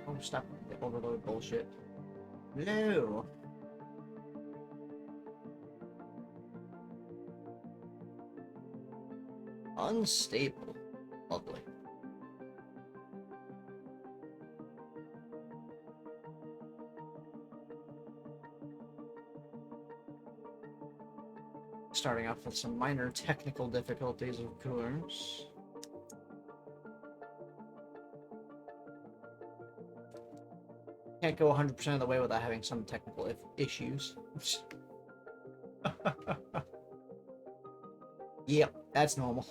Oh, stop the overload bullshit. No. Unstable. Lovely. Starting off with some minor technical difficulties, of course. Can't go 100% of the way without having some technical issues. Yep, that's normal.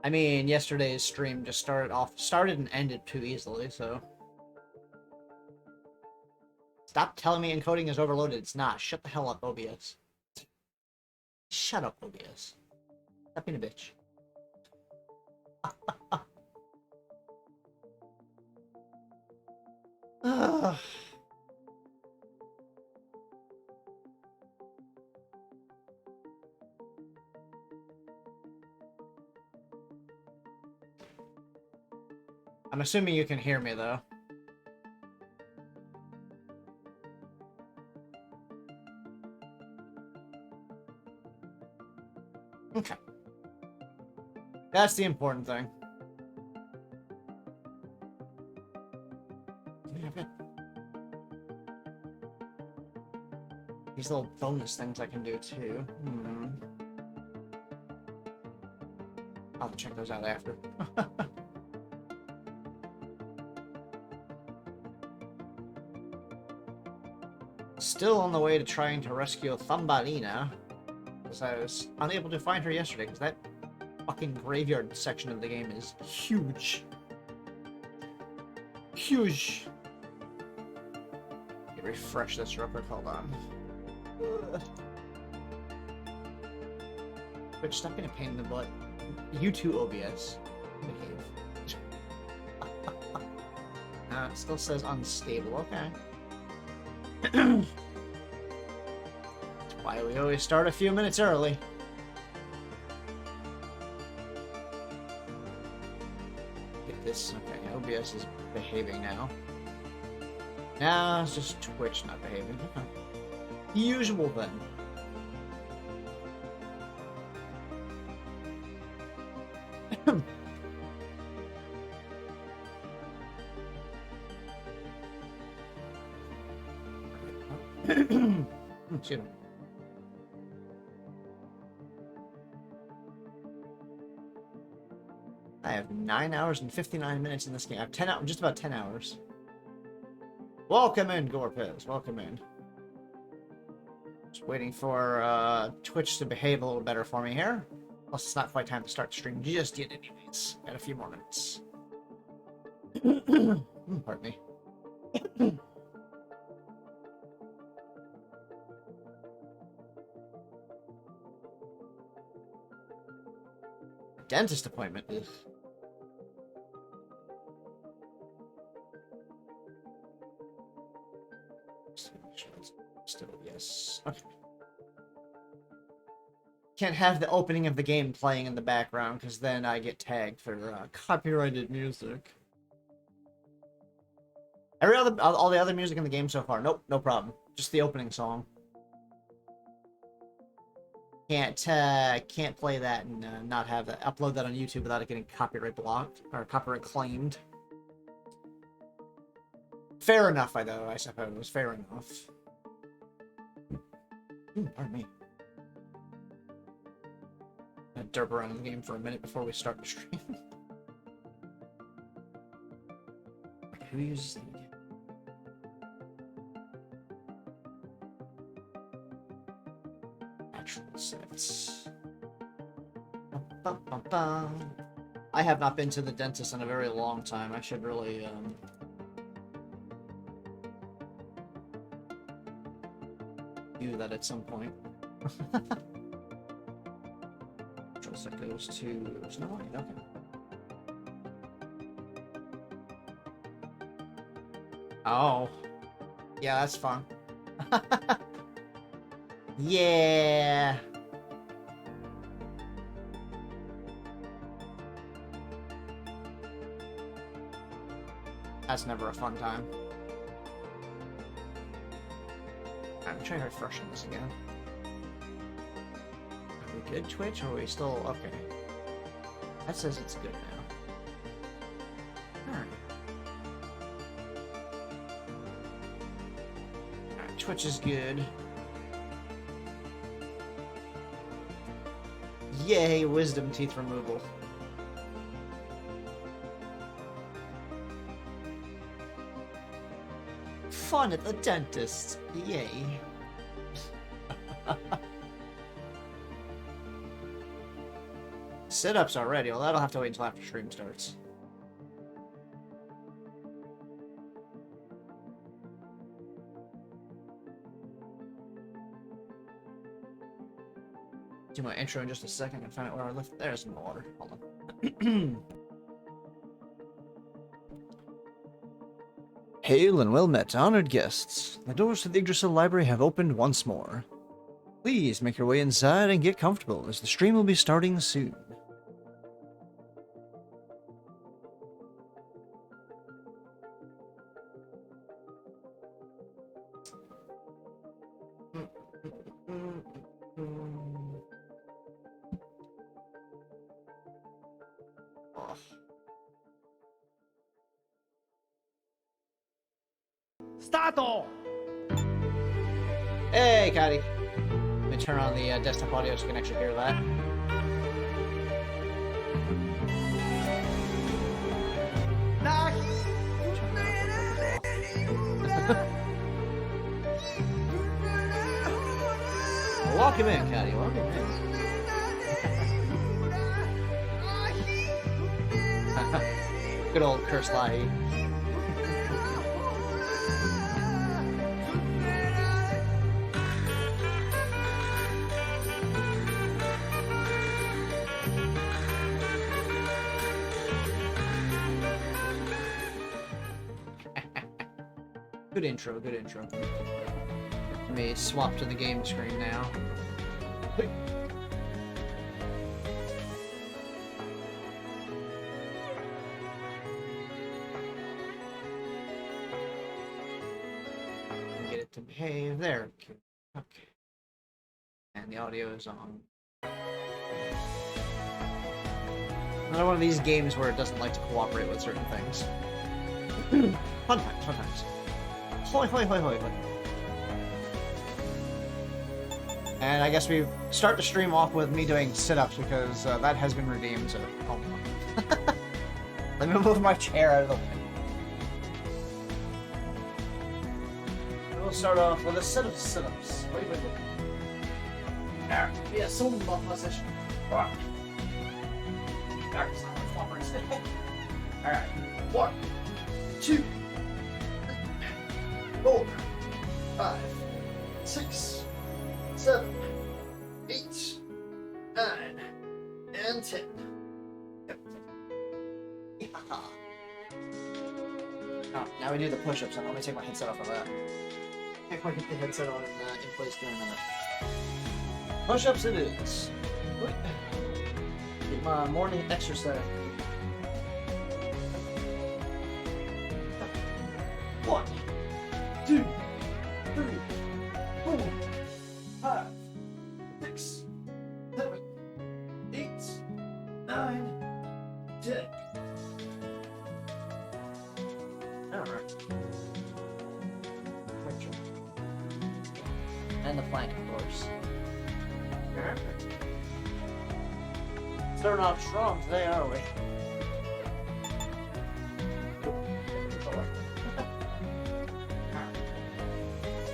I mean, yesterday's stream just started and ended too easily, so. Stop telling me encoding is overloaded. It's not. Shut the hell up, OBS. Shut up, OBS. Stop being a bitch. I'm assuming you can hear me, though. Okay. That's the important thing. These little bonus things I can do, too. I'll have to check those out after. Still on the way to trying to rescue Thumbelina, because I was unable to find her yesterday, because that fucking graveyard section of the game is huge. Huge. Let me refresh this real quick, hold on. Which, stop being a pain in the butt. You too, OBS. Behave. It still says unstable, okay. That's why we always start a few minutes early. Get this. Okay, OBS is behaving now. Now it's just Twitch not behaving. Okay. Usual then. Excuse me. I have 9 hours and 59 minutes in this game. I have 10 hours, just about 10 hours. Welcome in, Gorpez. Welcome in. Just waiting for Twitch to behave a little better for me here. Plus, it's not quite time to start the stream just yet, anyways. Got a few more minutes. Pardon me. Dentist appointment. Ugh. Still, yes. Okay. Can't have the opening of the game playing in the background, because then I get tagged for copyrighted music. All the other music in the game so far, nope, no problem. Just the opening song. Can't play that and not have that, upload that on YouTube without it getting copyright blocked or copyright claimed. Fair enough, I suppose. Fair enough. Ooh, pardon me. I'm gonna derp around in the game for a minute before we start the stream. Who uses them again? Natural sets. I have not been to the dentist in a very long time. I should really do that at some point. That goes to Snow White, okay. Oh. Yeah, that's fun. Yeah. That's never a fun time. I'm trying to refresh this again. Are we good, Twitch, or are we still... Okay. That says it's good now. Alright. Alright, Twitch is good. Yay, wisdom teeth removal. Fun at the dentist. Yay. Sit-ups already. Well, that'll have to wait until after stream starts. Do my intro in just a second and find out where I left. There's some water. Hold on. Hail and well met, honored guests. The doors to the Yggdrasil Library have opened once more. Please make your way inside and get comfortable, as the stream will be starting soon. Stato! Hey, Cotty. Let me turn on the desktop audio so you can actually hear that. Welcome in, Cotty. Welcome in. Good old curse lie. Good intro, good intro. Let me swap to the game screen now. Get it to behave. There. Okay. And the audio is on. Another one of these games where it doesn't like to cooperate with certain things. Fun times, fun times. Hoi, hoi, hoi, hoi, hoi. And I guess we start the stream off with me doing sit-ups because that has been redeemed, so... Oh. Let me move my chair out of the way. We'll start off with a set of sit-ups. Wait, wait, wait. Alright, yeah, some buff position. Alright. Alright. 1, 2, 4, 5, 6, 7, 8, 9, and 10. Yep. Oh, now we do the push-ups, and let me take my headset off of that. Can't quite get the headset on in place during a minute. Push-ups it is. Get my morning exercise. 1, 2, 3, 4, 5, 6, 7, 8, 9, 10. Alright. And the plank, of course. Starting off strong today, are we?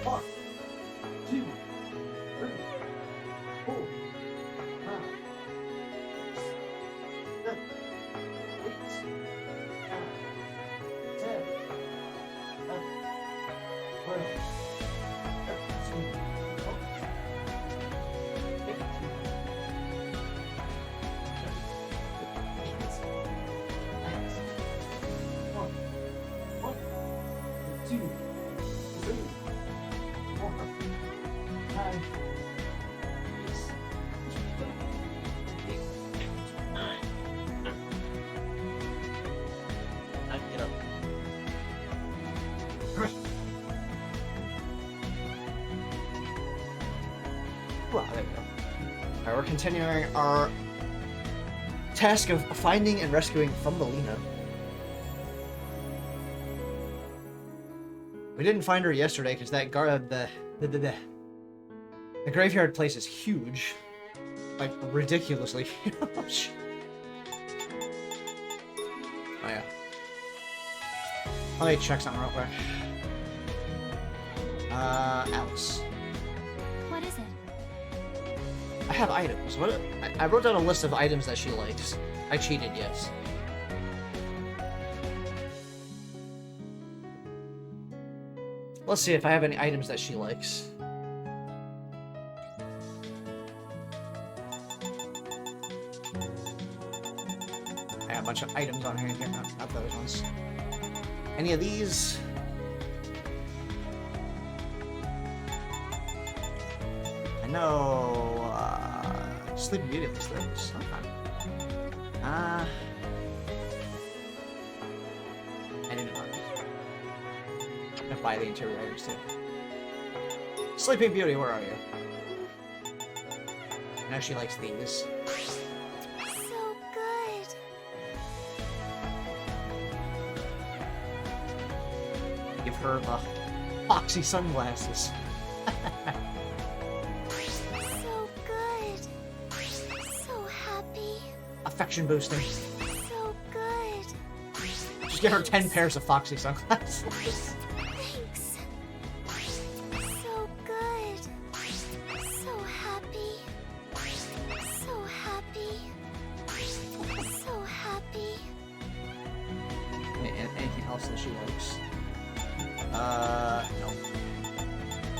One, 2, 3, 4, 5, 7, 8, 9, 10, 11, 12, 13, 2, 3, 4, 5, Well, there we go. Alright, we're continuing our task of finding and rescuing Thumbelina. We didn't find her yesterday because that the graveyard place is huge. Like, ridiculously huge. Oh yeah. Let me check something real quick. Alice. What is it? I have items. What? I wrote down a list of items that she likes. I cheated, yes. Let's see if I have any items that she likes. I have a bunch of items on here. Not those ones. Any of these? I know, Sleeping Beauty looks those. Okay. I didn't know. I'm gonna buy the interior items too. Sleeping Beauty, where are you? Now she likes these. So good. Give her the foxy sunglasses. So good. So happy. Affection boosting. So good. Just get her 10 pairs of foxy sunglasses. Thanks. So good. So happy. So happy. So happy. Anything else that she likes? No.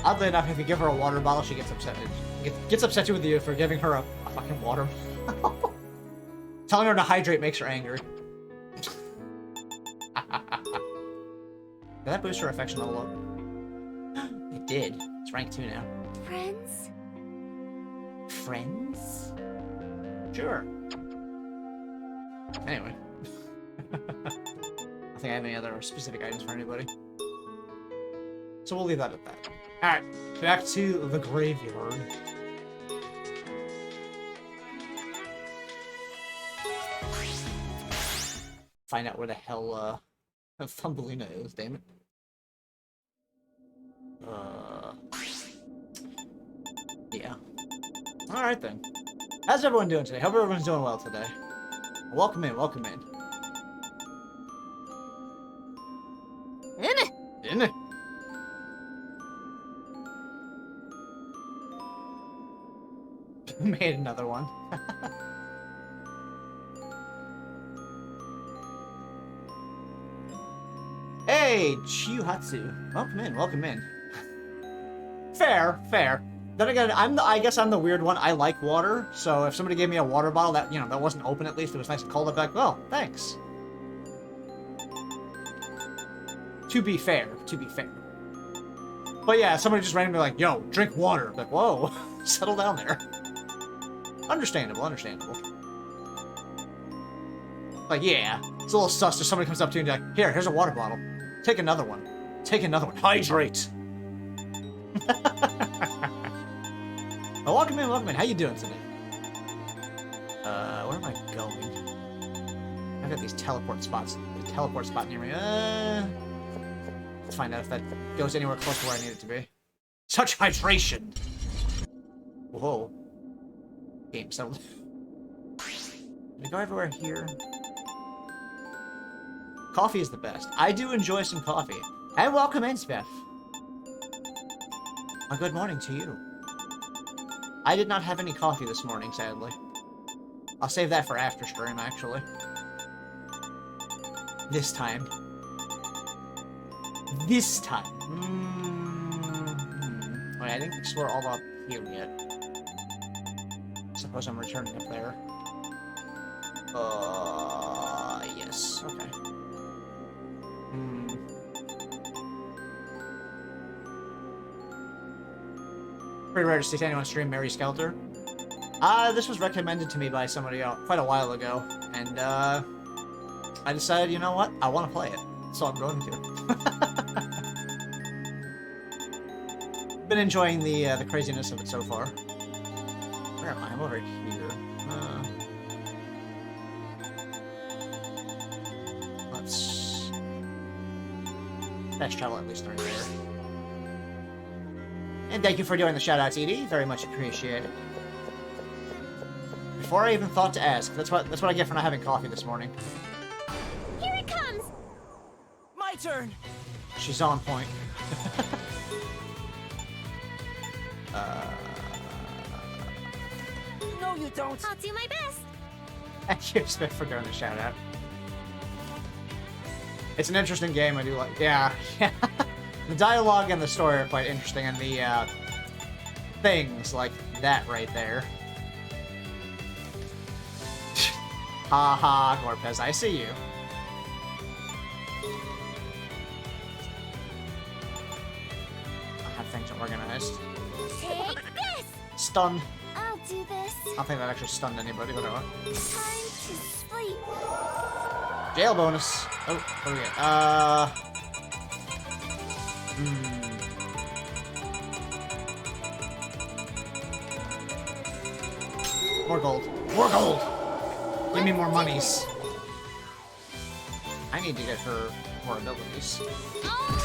Oddly enough, if you give her a water bottle, she gets upset. Gets upset with you for giving her a fucking water bottle. Telling her to hydrate makes her angry. Did that boost her affection level up? It did. It's rank 2 now. Friends? Friends? Sure. Anyway. I don't think I have any other specific items for anybody. So we'll leave that at that. Alright, back to the graveyard. Find out where the hell, Thumbelina is, damn it. Yeah. Alright then. How's everyone doing today? Hope everyone's doing well today. Welcome in, welcome in. In it. Made another one. Hey, Chiuhatsu. Welcome in, welcome in. Fair, fair. Then again, I guess I'm the weird one. I like water, so if somebody gave me a water bottle that, you know, that wasn't open at least, it was nice and cold, I'd be like, well, thanks. To be fair, to be fair. But yeah, somebody just randomly like, yo, drink water. Like, whoa, settle down there. Understandable, understandable. Like, yeah, it's a little sus if somebody comes up to you and be like, here's a water bottle. Take another one. Take another one. Hydrate. Oh, welcome in, welcome in. How you doing today? Where am I going? I've got these teleport spots. The teleport spot near me. Let's find out if that goes anywhere close to where I need it to be. Such hydration! Whoa. Game settled. Can we go everywhere here? Coffee is the best. I do enjoy some coffee. And welcome in, Speth. A good morning to you. I did not have any coffee this morning, sadly. I'll save that for after stream, actually. This time. This time. Wait, I didn't explore all up here yet. Suppose I'm returning up there. Yes. Okay. Pretty rare to see anyone stream Mary Skelter. This was recommended to me by somebody else quite a while ago, and I decided, you know what, I want to play it, so I'm going to. Been enjoying the craziness of it so far. Where am I? I'm over here. Let's... Fast travel at least right there. And thank you for doing the shoutouts, Edie. Very much appreciated. Before I even thought to ask, that's what I get for not having coffee this morning. Here it comes! My turn! She's on point. No, you don't! I'll do my best! Thank you, Smith, for doing the shoutout. It's an interesting game, I do like... Yeah, yeah. The dialogue and the story are quite interesting, and the, things like that right there. Ha ha, Gorpez, I see you. I have things organized. Take this! Stun. I'll do this. I don't think that actually stunned anybody, but Time to sleep. jail bonus. Oh, what do we get? More gold. More gold! Give me more monies. I need to get her more abilities. All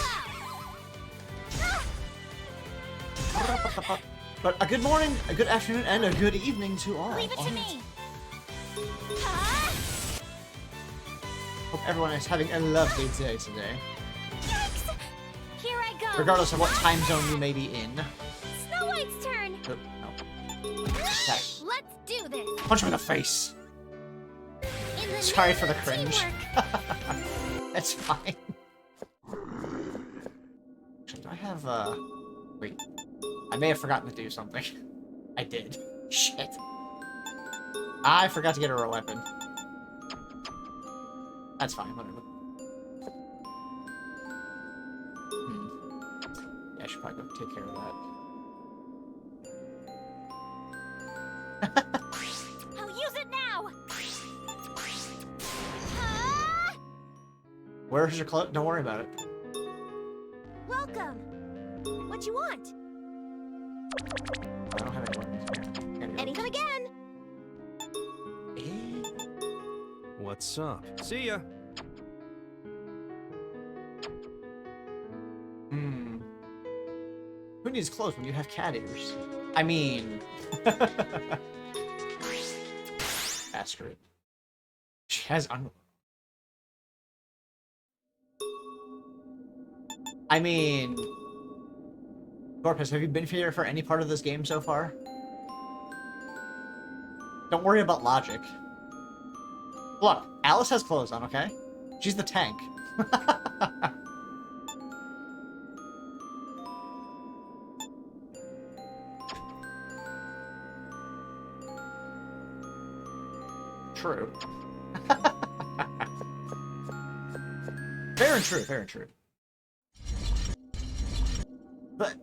out! But a good morning, a good afternoon, and a good evening to all. Leave it to me. Hope everyone is having a lovely day today. Yikes! Here I go. Regardless of what time zone you may be in. Snow White's turn. Oh, no. Okay. Let's do this. Punch him in the face. In the Sorry name for the of cringe. teamwork. That's fine. Actually, do I have, wait. I may have forgotten to do something. I did. Shit. I forgot to get her a weapon. That's fine, whatever. Yeah, I should probably go take care of that. I'll use it now. Where's your clothes? Don't worry about it. Welcome. What you want? I don't have any weapons here. Anything again? What's up? See ya. Who needs clothes when you have cat ears? I mean... Ask her. She has underwear. I mean... Gorpus, have you been here for any part of this game so far? Don't worry about logic. Look, Alice has clothes on, okay? She's the tank. True. Fair and true, fair and true. But...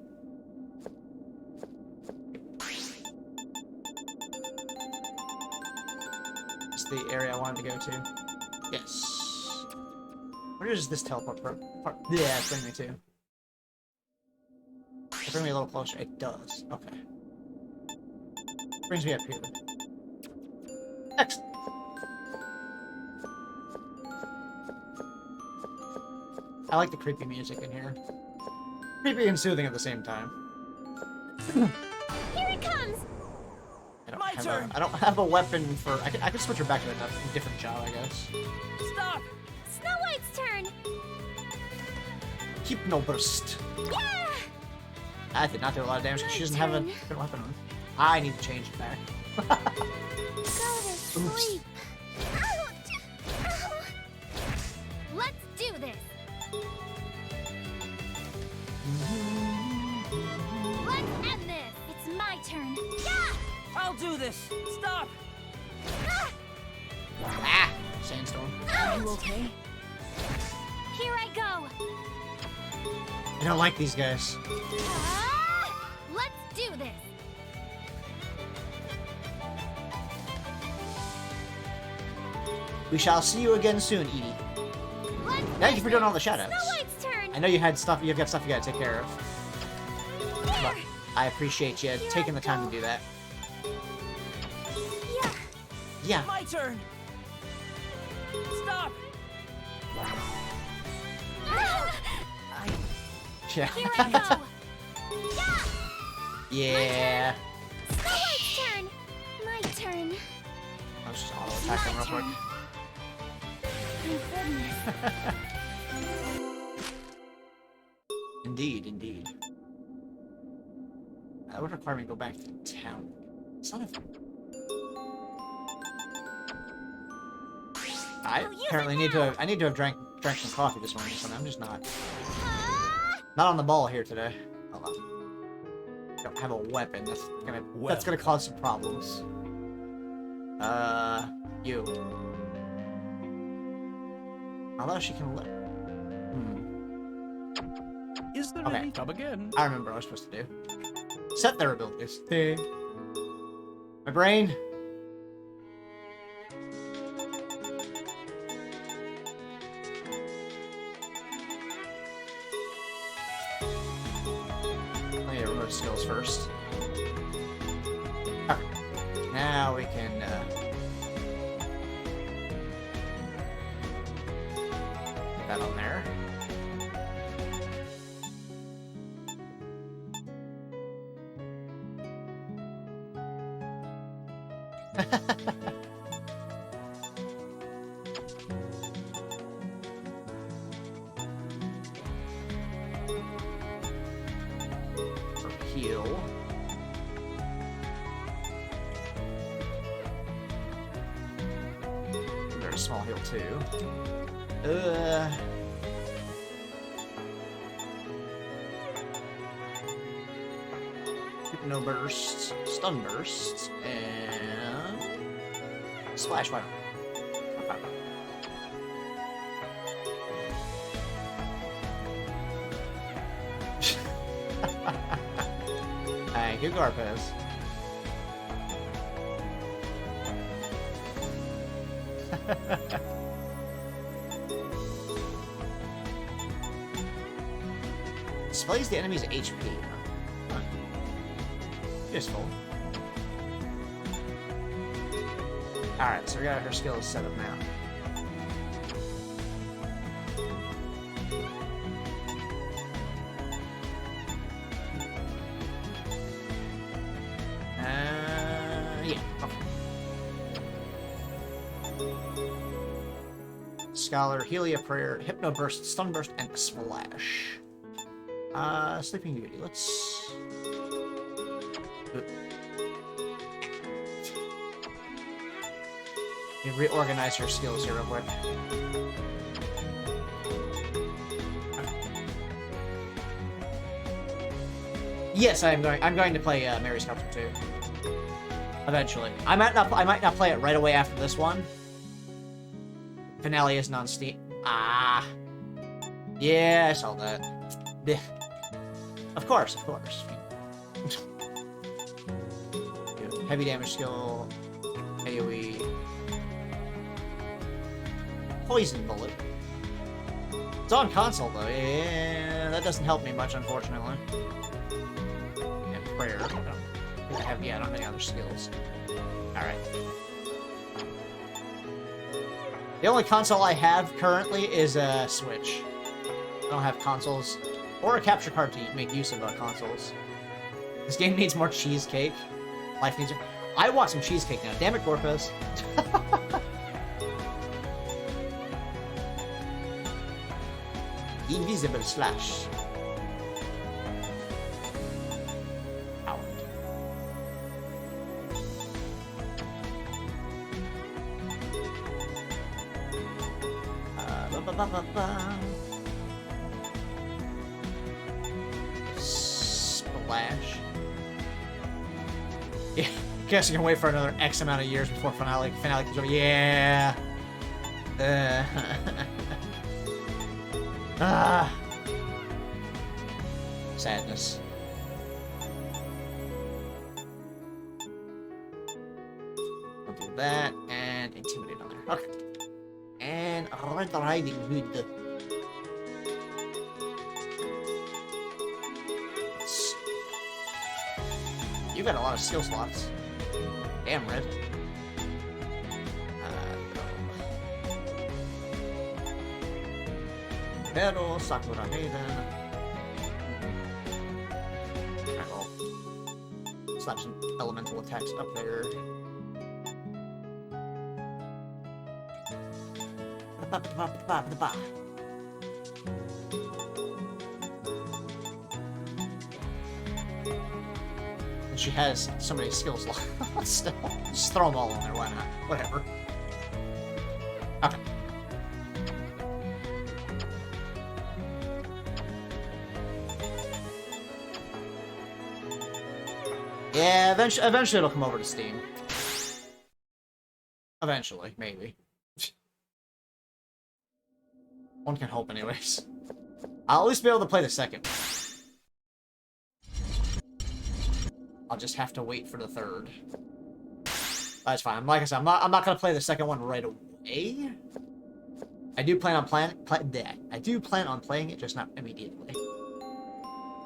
It's the area I wanted to go to. Yes. Where does this teleport part? Yeah, bring me to. It bring me a little closer. It does. Okay. Brings me up here. Excellent. I like the creepy music in here. Creepy and soothing at the same time. Here it comes. I don't have a weapon for... I could switch her back to a different job, I guess. Stop! Snow White's turn. Hypno Burst. Yeah. That did not do a lot of damage because she doesn't have a good weapon on. I need to change it back. Go to sleep. Ouch. Ow. Let's do this. Let's end this. It's my turn. Yeah. I'll do this! Stop! Ah! Sandstorm. Are you okay? Here I go. I don't like these guys. Let's do this. We shall see you again soon, Edie. Thank you for doing all the shoutouts. Snow White's turn. I know you've got stuff you gotta take care of. There. But I appreciate you taking the time to do that. Yeah. My turn. Stop. I Yeah. Here I go. Yeah. Yeah. Snow White's turn. My turn. I'll just auto attack them real quick. Thank goodness. Indeed, indeed. That would require me to go back to town. Son of a... I apparently need to have drank some coffee this morning, so I'm just not on the ball here today. Hold on. Don't have a weapon. That's gonna cause some problems. You. Although she can live. Is there Okay. any? Come again. I remember what I was supposed to do. Set their abilities. My brain. Let me remove skills first. Okay. Now we can put that on there. For heal. Very small heal too. No burst, stun burst, and splash. Why not? Okay. Thank you, Garpez. Displays the enemy's HP. Huh. Useful. Alright, so we got her skills set up now. Yeah. Okay. Scholar, Helia Prayer, Hypno Burst, Stun Burst, and Splash. Sleeping Beauty. Let's... You reorganize your skills here real quick. Yes, I'm going to play Mary Skelter 2. Eventually. I might not play it right away after this one. Finale isn't on Steam. Ah. Yeah, I saw that. Blech. Of course. Heavy damage skill, AoE, poison bullet. It's on console though. Yeah, that doesn't help me much, unfortunately. And prayer. I don't have any other skills. All right. The only console I have currently is a Switch. I don't have consoles or a capture card to make use of consoles. This game needs more cheesecake. Life needs... I want some cheesecake now. Damn it, Gorpus. Invisible slash. Out. Splash. Yeah, guess you can wait for another X amount of years before finale comes over. Yeah. Sadness. We'll do that and intimidate on there. Okay. And Red Riding Hood. You got a lot of skill slots. Damn, Red. Pero Sakura Maiden. I will slap some elemental attacks up there. And she has so many skills left. Still, just throw them all in there. Why not? Whatever. Okay. Yeah, eventually it'll come over to Steam. Eventually, maybe. One can hope anyways. I'll at least be able to play the second one. I'll just have to wait for the third. That's fine. Like I said, I'm not gonna play the second one right away. I do plan on playing it, just not immediately.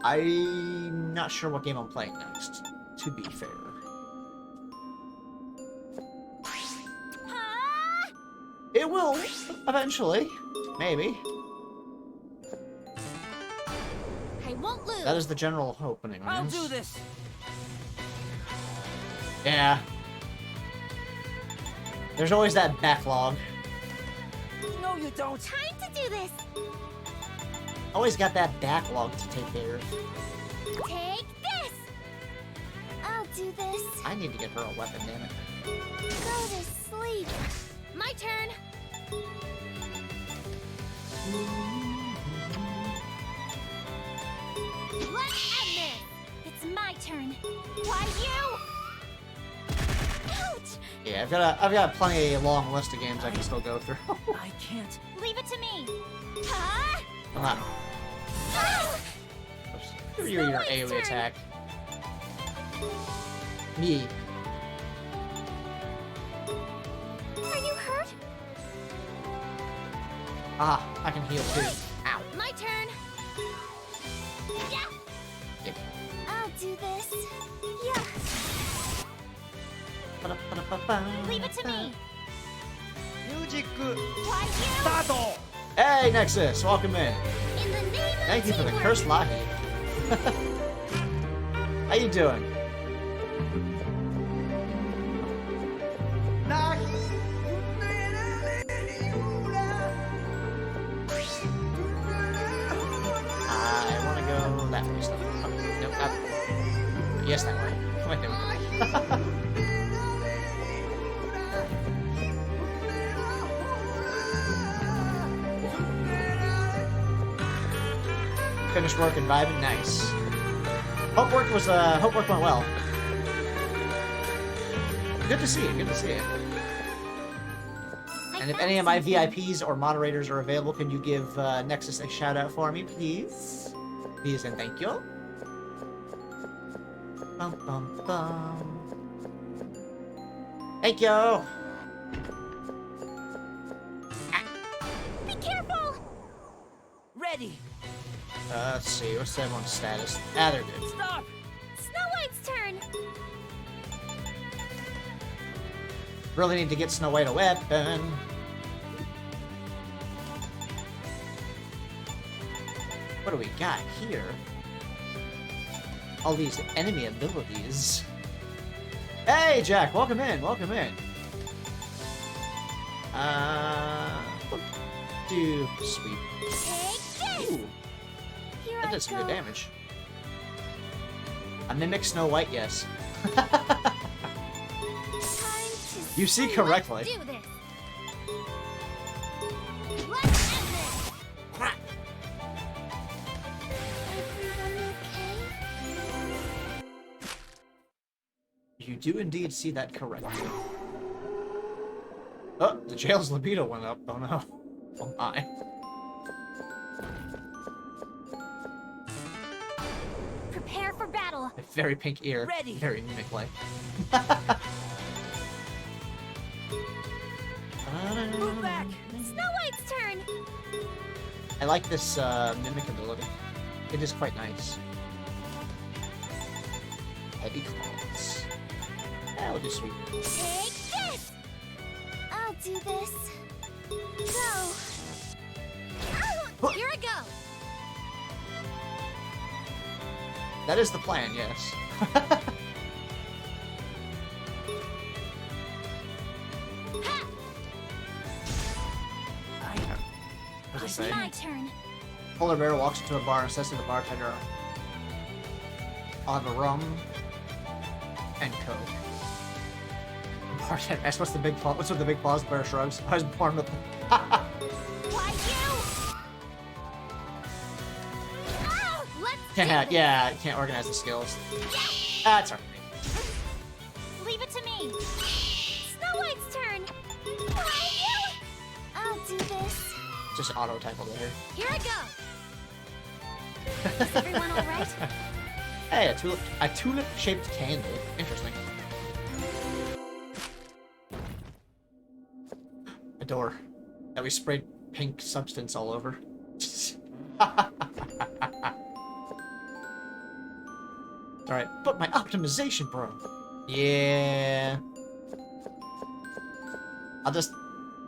I'm not sure what game I'm playing next, to be fair. It will, eventually. Maybe. I won't lose. That is the general opening. I'll do this. Yeah. There's always that backlog. No, you don't. Time to do this. Always got that backlog to take care of. Take this. I'll do this. I need to get her a weapon, damn it. Go to sleep. My turn. Let's end this. It's my turn. Why you? Ouch! Yeah, I've got plenty long list of games I can still go through. I can't. Leave it to me. Huh? I'm not. Ah! Your White's AoE turn. attack. Me. Are you hurt? Ah, I can heal too. Ow. My turn. Yeah. Yeah. I'll do this. Yeah. Leave it to me. Why you? Hey, Nexus, welcome in. In the name of Thank you for the teamwork. cursed lahi. How you doing? I want to go that way. Stuff. Oh, nope, that. Yes, that way. Wait, there we go. Finished work and vibing, nice. Hope work went well. Good to see you. Good to see you. And if any of my VIPs or moderators are available, can you give Nexus a shout out for me, please? Please and thank you. Bum, bum, bum. Thank you. Be careful. Ready. Let's see. What's everyone's status? Ah, they're good. Stop. Snow White's turn. Really need to get Snow White a weapon. What do we got here? All these enemy abilities. Hey, Jack, welcome in, welcome in. We'll do sweep. Take this. Ooh, Here that I did some go. good damage. A mimic Snow White, yes. Time to You see let's correctly. do this. Let's end this. Crap. Everyone okay? You do indeed see that correctly. Oh, the jail's libido went up. Oh no. Oh my. Prepare for battle. A very pink ear. Ready. Very mimic-like. Move back. Snow White's turn. I like this mimic ability. It is quite nice. Heavy claws. Yeah, we'll do sweep. Take this. I'll do this. Go. Ow, here I That is the plan, yes. What does it It's say? my turn. Polar bear walks into a bar and says to the bartender, "I'll have a rum and coke." The bartender asks, "What's the big flaw?" What's with the big flaws? The bear shrugs. I was born with them. Why you? Ah, let's do this. Yeah, you can't organize the skills. That's alright. Leave it to me. Snow White's turn. Why you? I'll do this. Just auto type over here. Here I go. Is everyone all right? Hey, a tulip-shaped candle. Interesting. A door that we sprayed pink substance all over. Alright, but my optimization, bro. Yeah. I'll just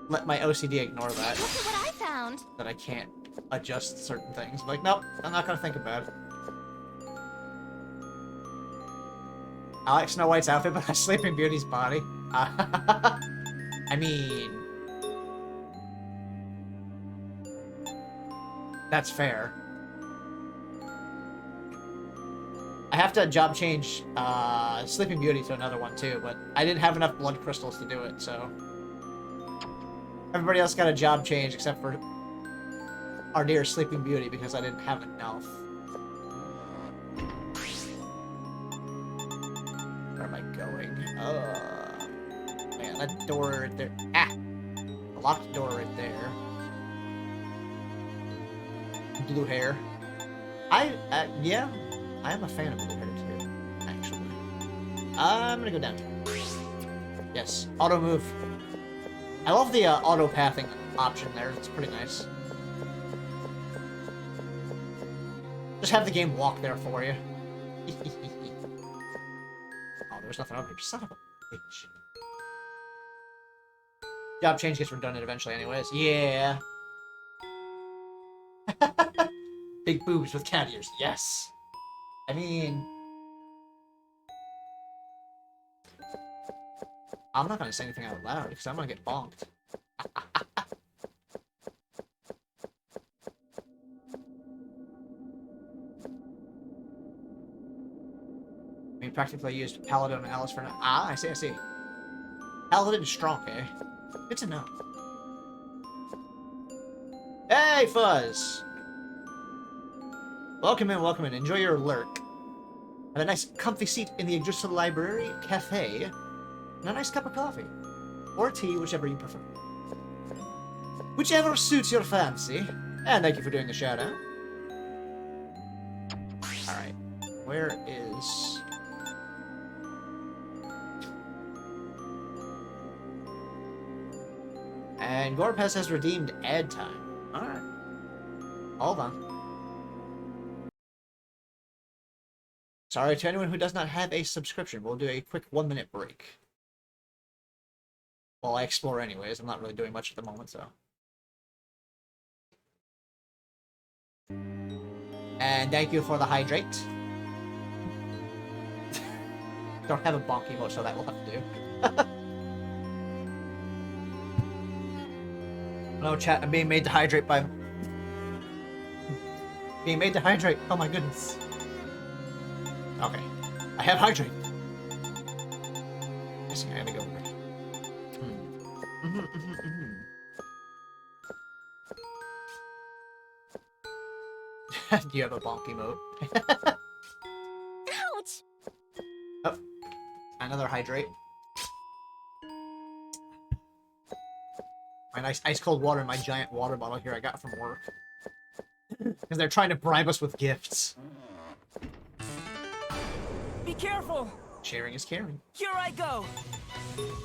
let my OCD ignore that. Look at what I found. That I can't adjust certain things. Like, nope, I'm not gonna think about it. I like Snow White's outfit, but I Sleeping Beauty's body. I mean... That's fair. I have to job change Sleeping Beauty to another one too, but I didn't have enough blood crystals to do it, so... Everybody else got a job change except for our dear Sleeping Beauty because I didn't have enough. Where am I going? Man, that door right there. Ah! The locked door right there. Blue hair. Yeah, I am a fan of blue hair too, actually. I'm gonna go down here. Yes, auto move. I love the auto pathing option there. It's pretty nice. Just have the game walk there for you. Oh, there's nothing over here. Son of a bitch. Job change gets redundant eventually anyways. Yeah. Big boobs with cat ears. Yes. I mean... I'm not gonna say anything out loud because I'm gonna get bonked. I mean, practically used Paladin and Alice for now. Ah, I see, I see. Paladin is strong, eh? Good to know. Hey, Fuzz! Welcome in, enjoy your lurk. Have a nice comfy seat in the Extra Library Cafe, and a nice cup of coffee. Or tea, whichever you prefer. Whichever suits your fancy. And thank you for doing the shout-out. Alright, where is... And Gorpez has redeemed ad time. Alright. Hold on. Sorry to anyone who does not have a subscription. We'll do a quick 1-minute break. Well, I explore anyways. I'm not really doing much at the moment, so. And thank you for the hydrate. Don't have a bonk emote, so that will have to do. No, chat, I'm being made to hydrate by... Being made to hydrate. Oh my goodness. Okay. I have hydrate. Guessing I gotta go over. Do you have a bonk emote? Ouch! Oh. Another hydrate. My nice ice-cold water in my giant water bottle here I got from work. Because they're trying to bribe us with gifts. Be careful! Sharing is caring. Here I go!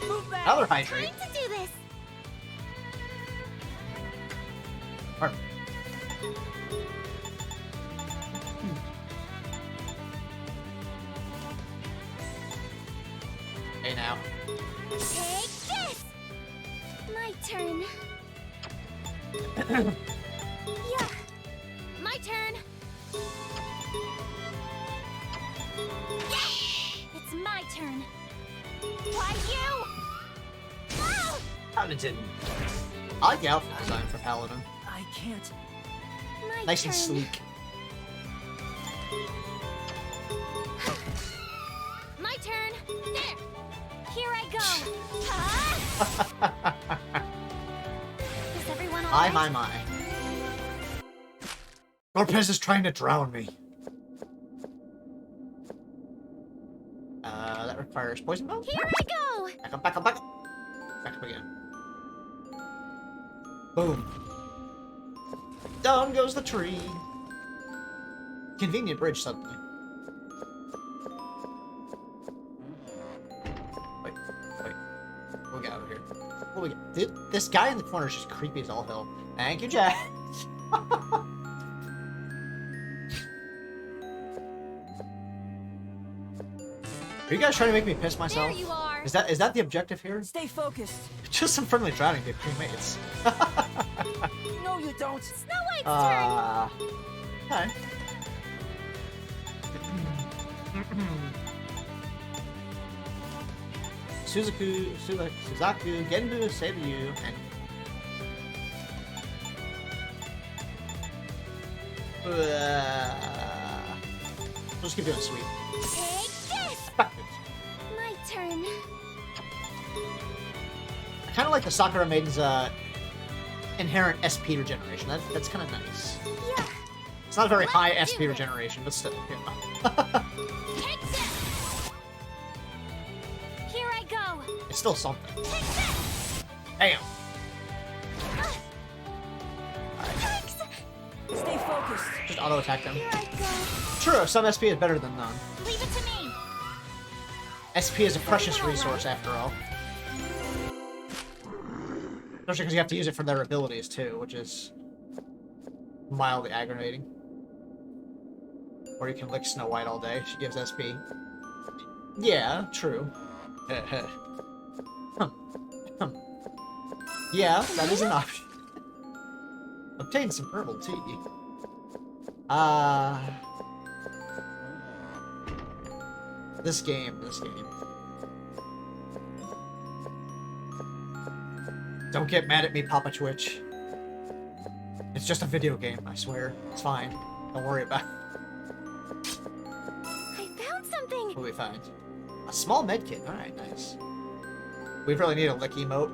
Move back! Another hydrate. Time to do this! Perfect. Hey now. Take this! My turn. Yeah. My turn. It's my turn. Why you? Oh! Paladin. I like the outfit design for Paladin. I can't. My Nice turn. and sleek. My turn. There. Here I go. Huh? Is everyone all right? My. Lopez is trying to drown me. That requires poison ball? Here I go. Back up, back up, back up. Back up again. Boom. Down goes the tree. Convenient bridge suddenly. Wait. What we got over here? What we got? Dude, this guy in the corner is just creepy as all hell. Thank you, Jack. Are you guys trying to make me piss myself? There you are. Is that the objective here? Stay focused. Just some friendly drowning to cremates. No, you don't. Snow White's turn. Okay. Suzaku, Genbu, Seiyu, and we'll just keep doing sweet. Take this. My turn. I kind of like the Sakura Maiden's inherent SP regeneration. That's kind of nice. Yeah. It's not a very Let's high do SP this. regeneration, but still. Yeah. Take this. Here I go. It's still something. Take this. Damn. Thanks. Stay focused. Just auto attack them. Here I go. True, some SP is better than none. Leave it to me. SP is a precious resource after all. Especially because you have to use it for their abilities too, which is mildly aggravating. Or you can lick Snow White all day. She gives SP. Yeah, true. Yeah, that is an option. Obtain some herbal tea. This game. Don't get mad at me, Papa Twitch. It's just a video game, I swear. It's fine. Don't worry about it. I found something. What do we find? A small medkit. Alright, nice. We really need a lick emote.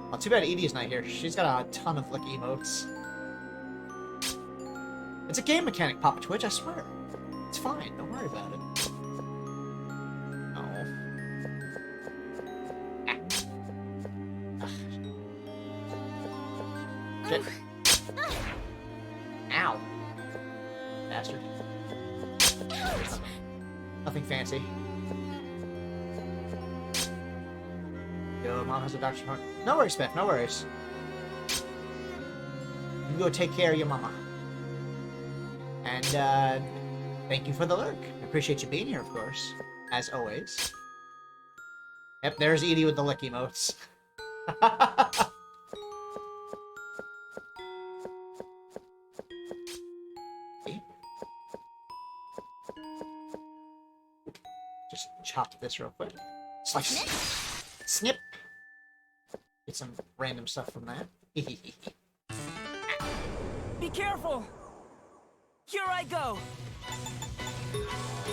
Well, too bad Edie's not here. She's got a ton of lick emotes. It's a game mechanic, Papa Twitch, I swear. It's fine. Don't worry about it. Get. Ow. Bastard. Ouch. Nothing fancy. Yo, Mom has a doctor's appointment. No worries, Beth. No worries. You can go take care of your mama. And, thank you for the lurk. I appreciate you being here, of course. As always. Yep, there's Edie with the lick emotes. Just chop this real quick. Slice. Snip. Get some random stuff from that. Be careful. Here I go.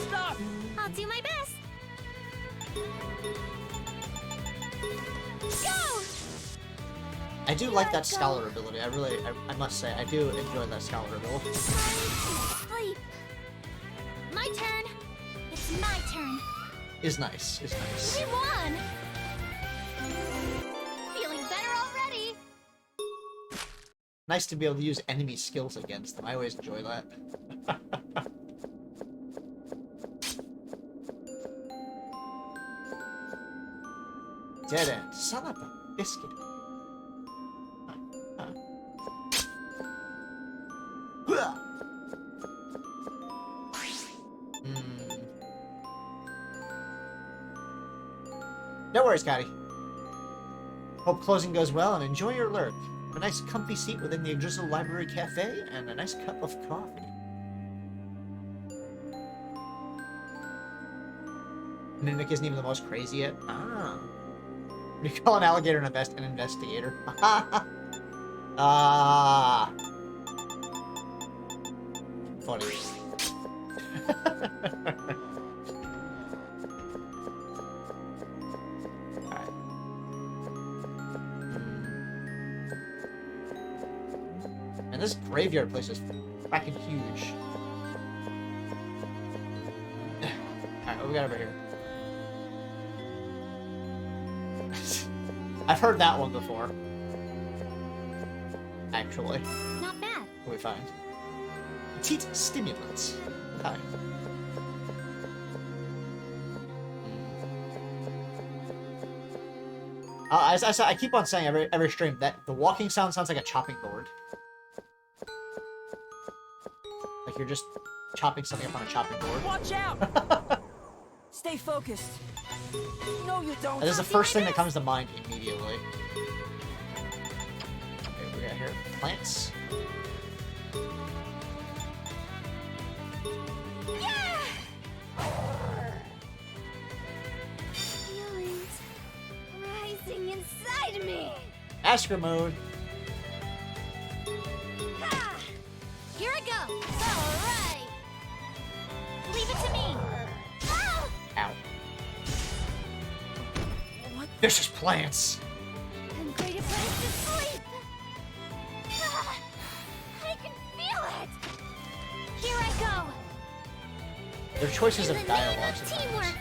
Stop. I'll do my best. Go. I do like that scholar ability. I must say, I do enjoy that scholar ability. Sleep. My turn. It's my turn. Is nice. Is nice. We won. Feeling better already. Nice to be able to use enemy skills against them. I always enjoy that. Dead end. Son of a biscuit. No worries, Scotty. Hope closing goes well and enjoy your lurk. A nice comfy seat within the Drizzle Library Cafe and a nice cup of coffee. Mimic isn't even the most crazy yet. Ah. What do you call an alligator an investigator? Ah. Funny. Alright. And this graveyard place is fucking huge. Alright, what we got over here? I've heard that one before. Actually. Not bad. What do we find? Petite stimulants. Okay. I keep on saying every stream that the walking sound sounds like a chopping board. Like you're just chopping something up on a chopping board. Watch out! Stay focused. No, you don't. That is the first thing that comes to mind immediately. Okay, what we got here? Plants. Feelings rising inside me. Asker mode. Ha! Here I go. All right. Leave it to me. Ow! Ow. What? Vicious plants. I'm going to place to sleep. Ah, I can feel it. Here I go. Their choices In of the dialogue. name of sometimes. teamwork.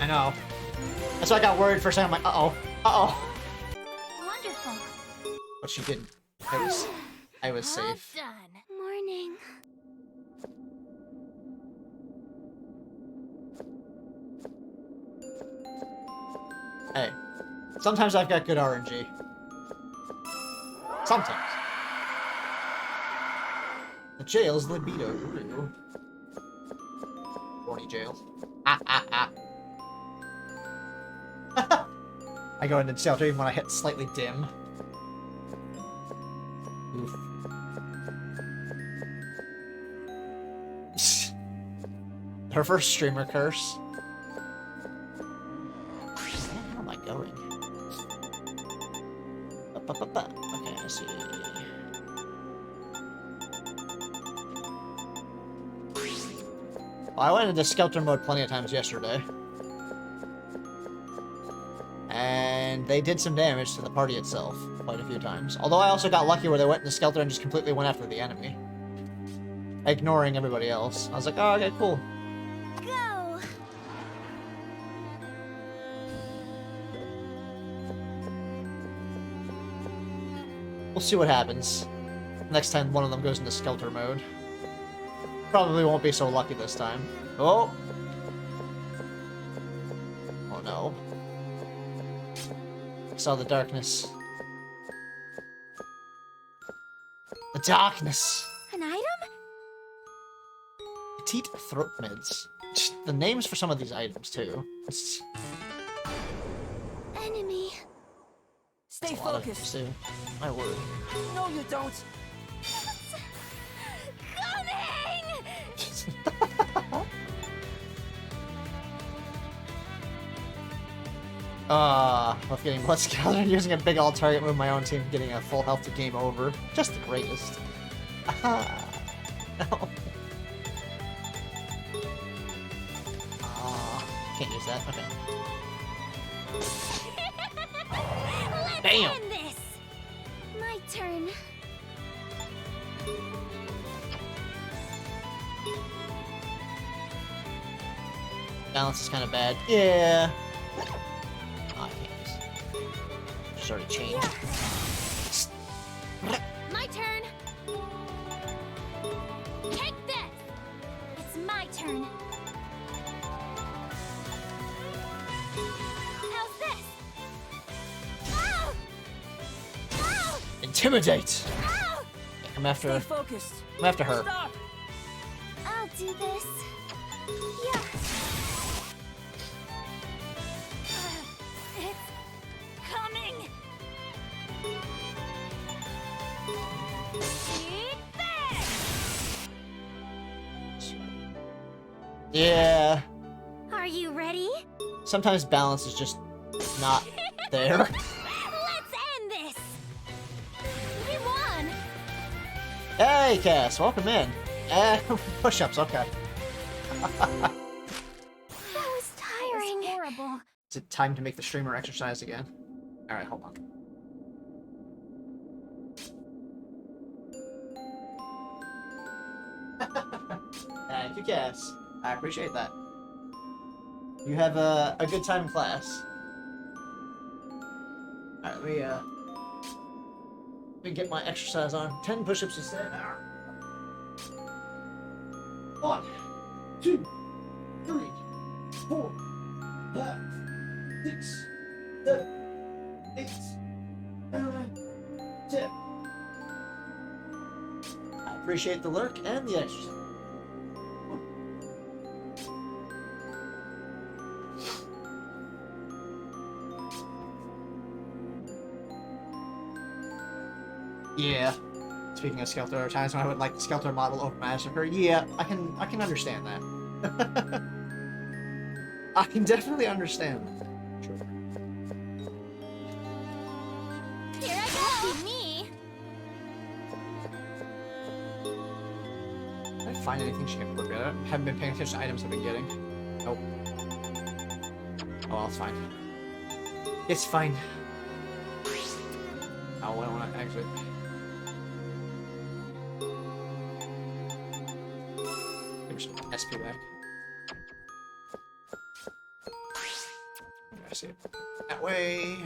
I know. That's why I got worried for a second. I'm like, uh-oh. Uh-oh. Wonderful. But she didn't. I was All safe. done. Morning. Hey. Sometimes I've got good RNG. Sometimes. The jail's libido. Ooh. Horny jail. I go into shelter even when I hit slightly dim. Oof. Her first streamer curse. Where am I going? Okay, I see. Well, I went into Skelter mode plenty of times yesterday. And they did some damage to the party itself quite a few times. Although I also got lucky where they went into Skelter and just completely went after the enemy. Ignoring everybody else. I was like, oh, okay, cool. Go. We'll see what happens. Next time one of them goes into Skelter mode. Probably won't be so lucky this time. Oh! Oh no. I saw the darkness. The darkness! An item? Petite throat meds. The names for some of these items, too. It's Enemy. Stay a lot of focused. too. My word. No, you don't. Coming! With getting blood scattered, using a big all target move, my own team getting a full health to game over. Just the greatest. No. Can't use that. Okay. Let's Bam! end this. My turn. Balance is kind of bad. Yeah. Oh, I can't use. She's already changed. My turn. Take this. It's my turn. How's this? Ow! Ow! Intimidate. Ow! I'm after. Stay focused. I'm after her. Stop. I'll do this. Yeah. It's coming. Eat this. Yeah. Are you ready? Sometimes balance is just not there. Let's end this! We won! Hey, Cass, welcome in. Push-ups, okay. That was tiring. That was horrible. Is it time to make the streamer exercise again? Alright, hold on. Thank you, Cass. I appreciate that. You have a good time in class. Alright, let me get my exercise on. 10 push-ups instead. 1, 2, 3, 4, 5, 6, 7, 8, 9, 10. I appreciate the lurk and the exercise. Yeah. Speaking of Skelter, there are times when I would like the Skelter model over Massacre. Yeah, I can understand that. I can definitely understand that. Sure. Here I go! Me! Did I find anything she can work at? I haven't been paying attention to items I've been getting. Nope. Oh, well, it's fine. It's fine. Oh, I don't want to exit. There's SP back. I see it. That way.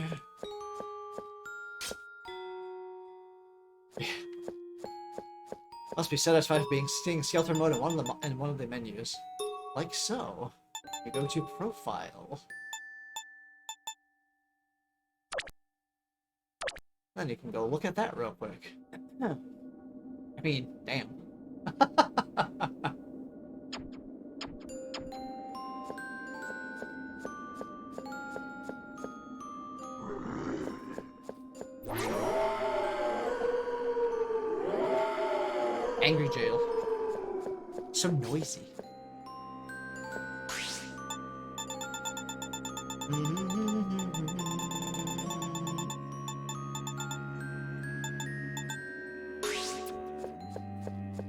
Must be satisfied with seeing Skelter mode in one of the menus. Like so. You go to profile. Then you can go look at that real quick. I mean, damn. Angry jail. So noisy.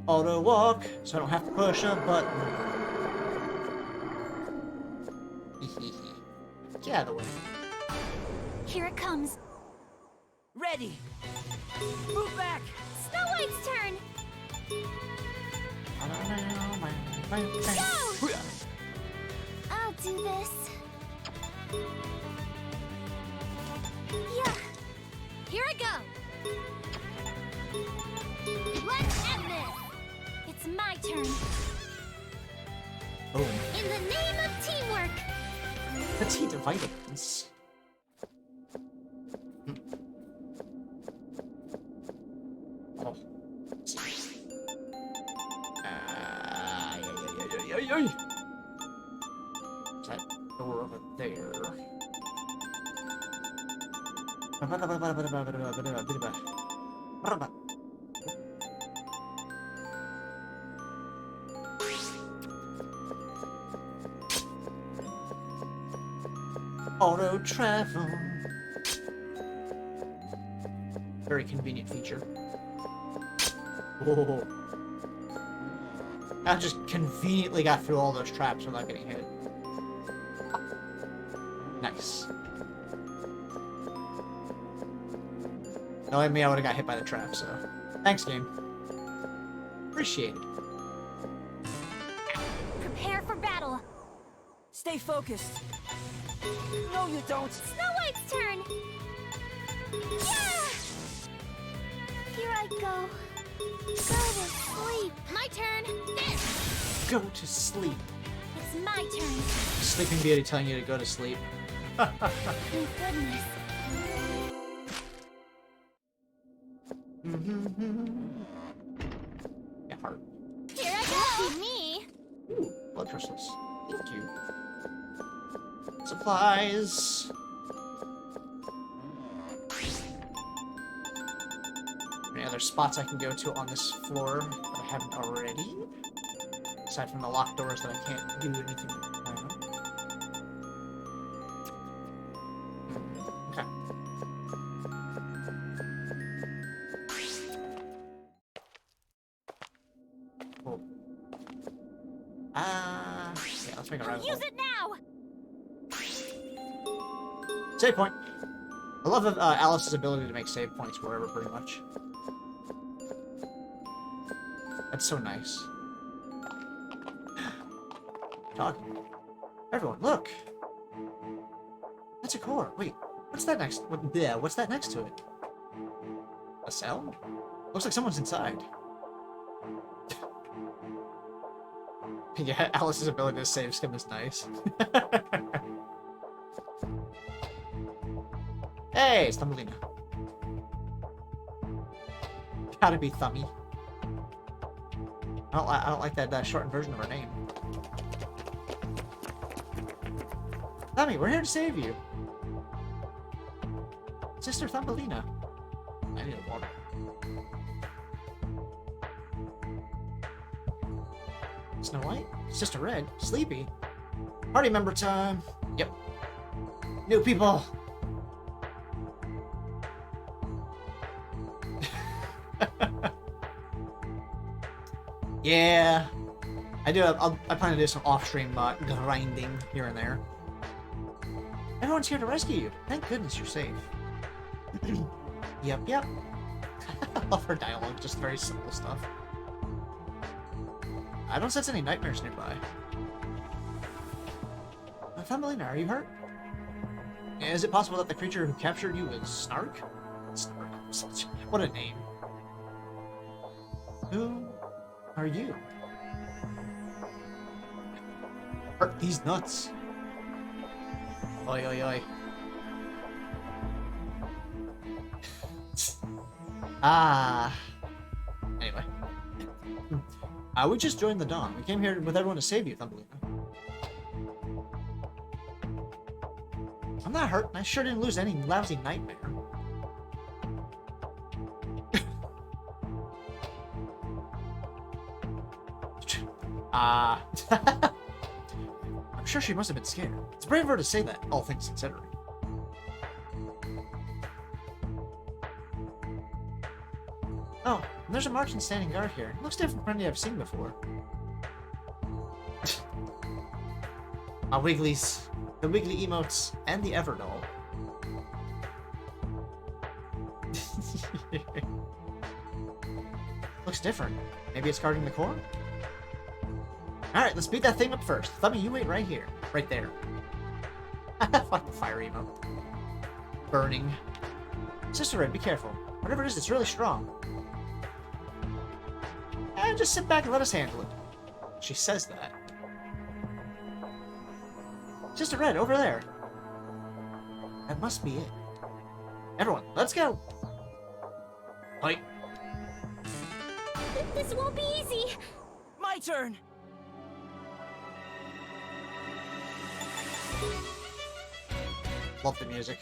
Auto walk, so I don't have to push a button. Get out of the way. Here it comes. Ready. Move back. Snow White's turn! Go! I'll do this. Yeah. Here I go. Let's end this. It's my turn. Boom. In the name of teamwork. Let's eat the vitamins. Oh. Is that door over there? Auto travel. Very convenient feature. Whoa. I just conveniently got through all those traps without getting hit. Nice. Knowing me, I would have got hit by the trap, so... Thanks, game. Appreciate it. Prepare for battle. Stay focused. No, you don't. Snow White's turn. Yeah! Here I go. Go to sleep. My turn. This. Go to sleep. It's my turn. Sleeping Beauty telling you to go to sleep. Thank goodness. Yeah, heart. Here I go. Me. Ooh, blood crystals. Thank you. Supplies. Any other spots I can go to on this floor that I haven't already? Aside from the locked doors that I can't do anything with. Okay. Cool. Yeah, let's make a I'll rabbit use hole. it now. Save point. I love Alice's ability to make save points wherever, pretty much. That's so nice. Talking. Everyone, look! That's a core. Wait, what's that next? What's that next to it? A cell? Looks like someone's inside. Yeah, Alice's ability to save skim is nice. Hey, it's Thumbelina. Gotta be Thummy. I don't like that shortened version of her name. Thummy, we're here to save you. Sister Thumbelina. I need a water. Snow White? Sister Red? Sleepy? Party member time! Yep. New people! Yeah. I plan to do some off-stream grinding here and there. Everyone's here to rescue you. Thank goodness you're safe. Yep. I love her dialogue, just very simple stuff. I don't sense any nightmares nearby. Thumbelina, are you hurt? Is it possible that the creature who captured you is Snark? Snark. What a name. Who are you? Hurt these nuts. Oi, oi, oi. Anyway. We just joined the Dawn. We came here with everyone to save you, Thumbelina. I'm not hurt, and I sure didn't lose any lousy nightmare. I'm sure she must have been scared. It's brave of her to say that, all things considering. Oh, and there's a marching standing guard here. It looks different from any I've seen before. Wigglies, the Wiggly emotes, and the Everdoll. Looks different. Maybe it's guarding the core? Alright, let's beat that thing up first. Thummy, you wait right here. Right there. Fuck the fire emote. Burning. Sister Red, be careful. Whatever it is, it's really strong. And just sit back and let us handle it. She says that. Sister Red, over there. That must be it. Everyone, let's go. Fight. This won't be easy. My turn. Love the music.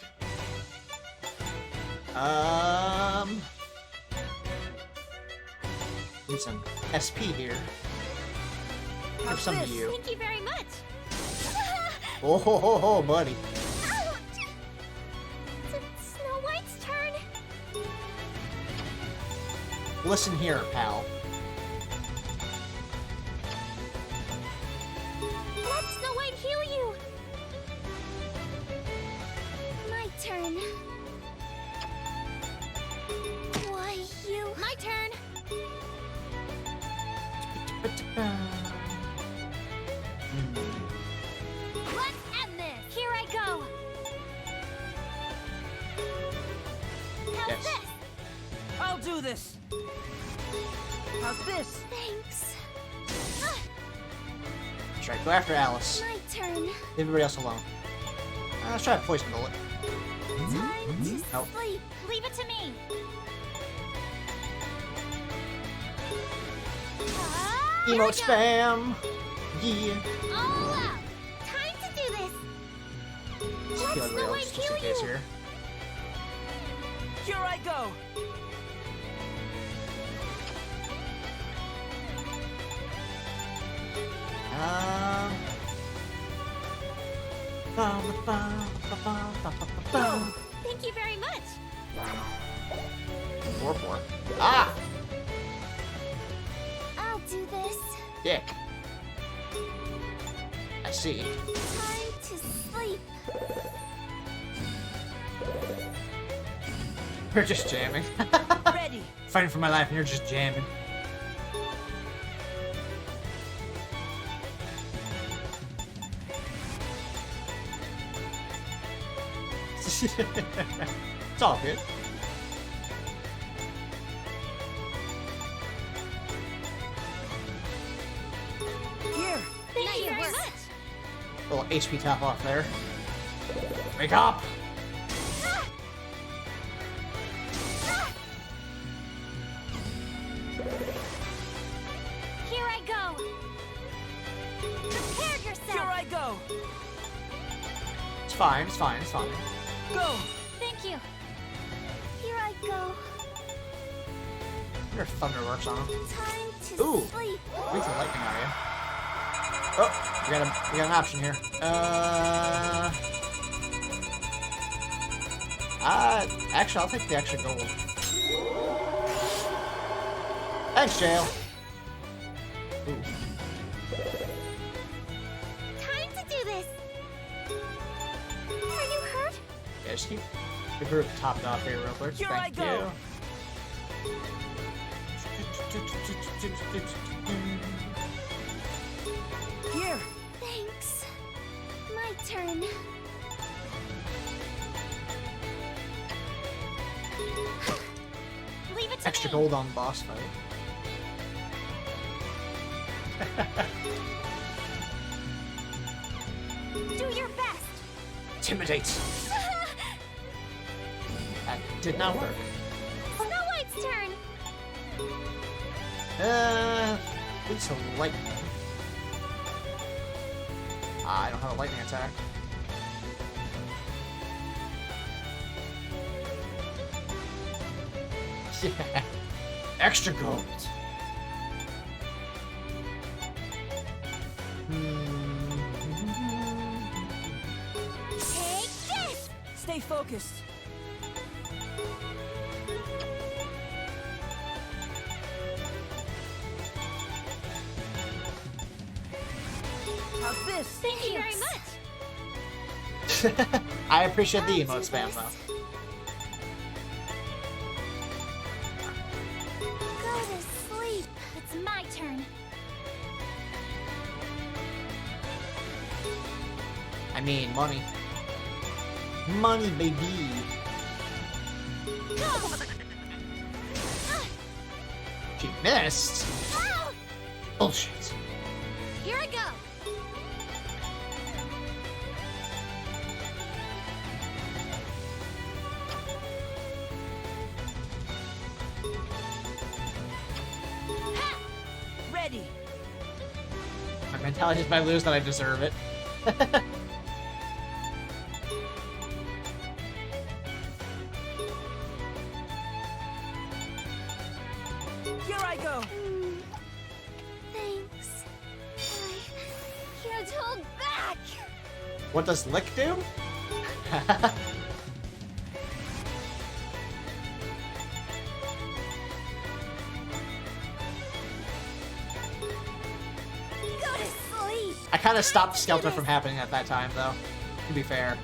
Need some SP here. Give some to you. Thank you very much. Oh ho ho ho, buddy. Ouch! It's Snow White's turn. Listen here, pal. Let Snow White heal you. My turn. Why, you... My turn. Let's end this. Here I go. How's Yes. this? I'll do this. How's this? Thanks. That's right, go after Alice. My turn. Leave everybody else alone. Let's try a poison bullet. Time to Nope. sleep. Leave it to me. Here Emote we go. spam! Yeah. All out. Time to do this. Just kill Let everybody Snow else White just in heal case you. here. Here I go. Thank you very much. 4-4. Ah! I'll do this. Yeah. I see. Time to sleep. We're just jamming. Ready. Fighting for my life and you're just jamming. It's all good. Here. Thank you very much. Little HP tap off there. Wake up! Ah! Ah! Here I go. Prepare yourself. Here I go. It's fine, it's fine, it's fine. Go. Thank you. Here I go. Your thunder works on him. Time to Ooh. sleep. Wait till lightning are you? Oh, we got an option here. Actually, I'll take the extra gold. Thanks, Jail. Ooh. Time to do this. Are you hurt? Yeah, just keep the group topped off here real quick. Here Thank I go. you. Here. Thanks. My turn. Leave it to Extra me. gold on boss fight. Do your best. Intimidate. That did not work. Snow White's turn. It's a lightning. I don't have a lightning attack. Yeah. Extra gold. Take this. Stay focused. How's this? Thank you very much. I appreciate the I'll emote do spam this. though. Go to sleep. It's my turn. I mean, money. Money, baby. Go. She missed. Ah! Bullshit. Here I go. Ha! Ready. My mentality is if I lose, that I deserve it. Here I go. Thanks. I can't hold back. What does lick do? Go to sleep. I kind of stopped Skelter from happening at that time, though. To be fair.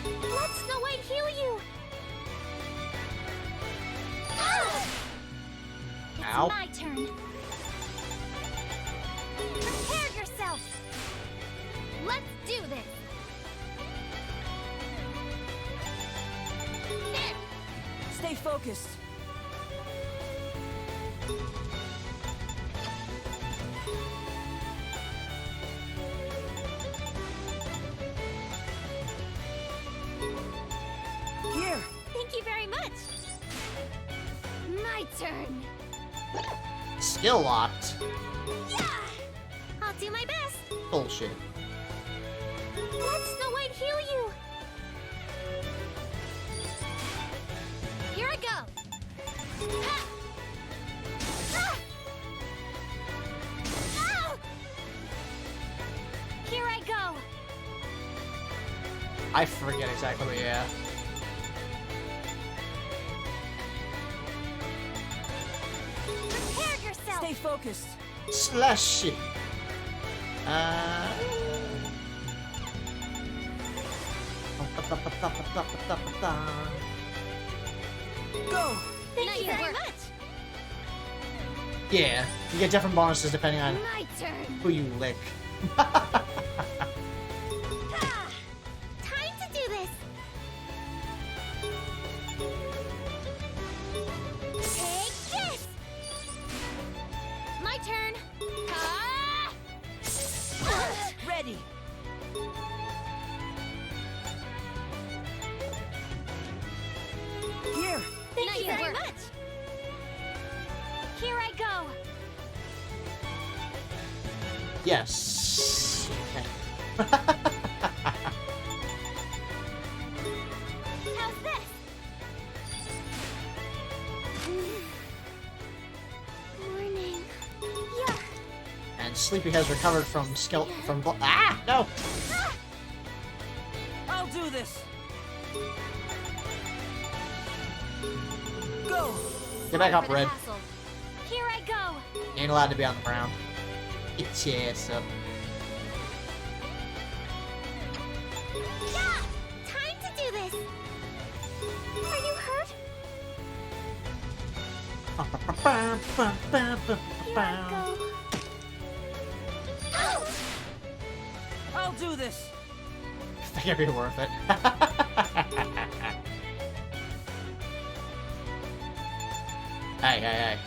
Let Snow White heal you. Ah! It's Ow. my turn. Prepare yourself. Let's do this. There. Stay focused. Here. Thank you very much. My turn. Skill locked. Yeah. I'll do my best. Bullshit. Let Snow White heal you. Here I go. Ha! Ah! I forget exactly, but yeah. Prepare yourself. Stay focused. Slushy. Go. Thank you very much. Yeah, you get different bonuses depending on My turn. who you lick. Ah, time to do this. Take this. My turn. Ah! Ready. Here. Thank you very much. Here I go. Yes. Okay. How's this? Morning. Yeah. And Sleepy has recovered from Ah! No! I'll do this. Go. Get back up, For the Red. castle. Here I go. You ain't allowed to be on the ground. Get your ass up. Yeah! Time to do this. Are you hurt? Here I go. I'll do this. I think it'd be worth it. Hey, hey, hey.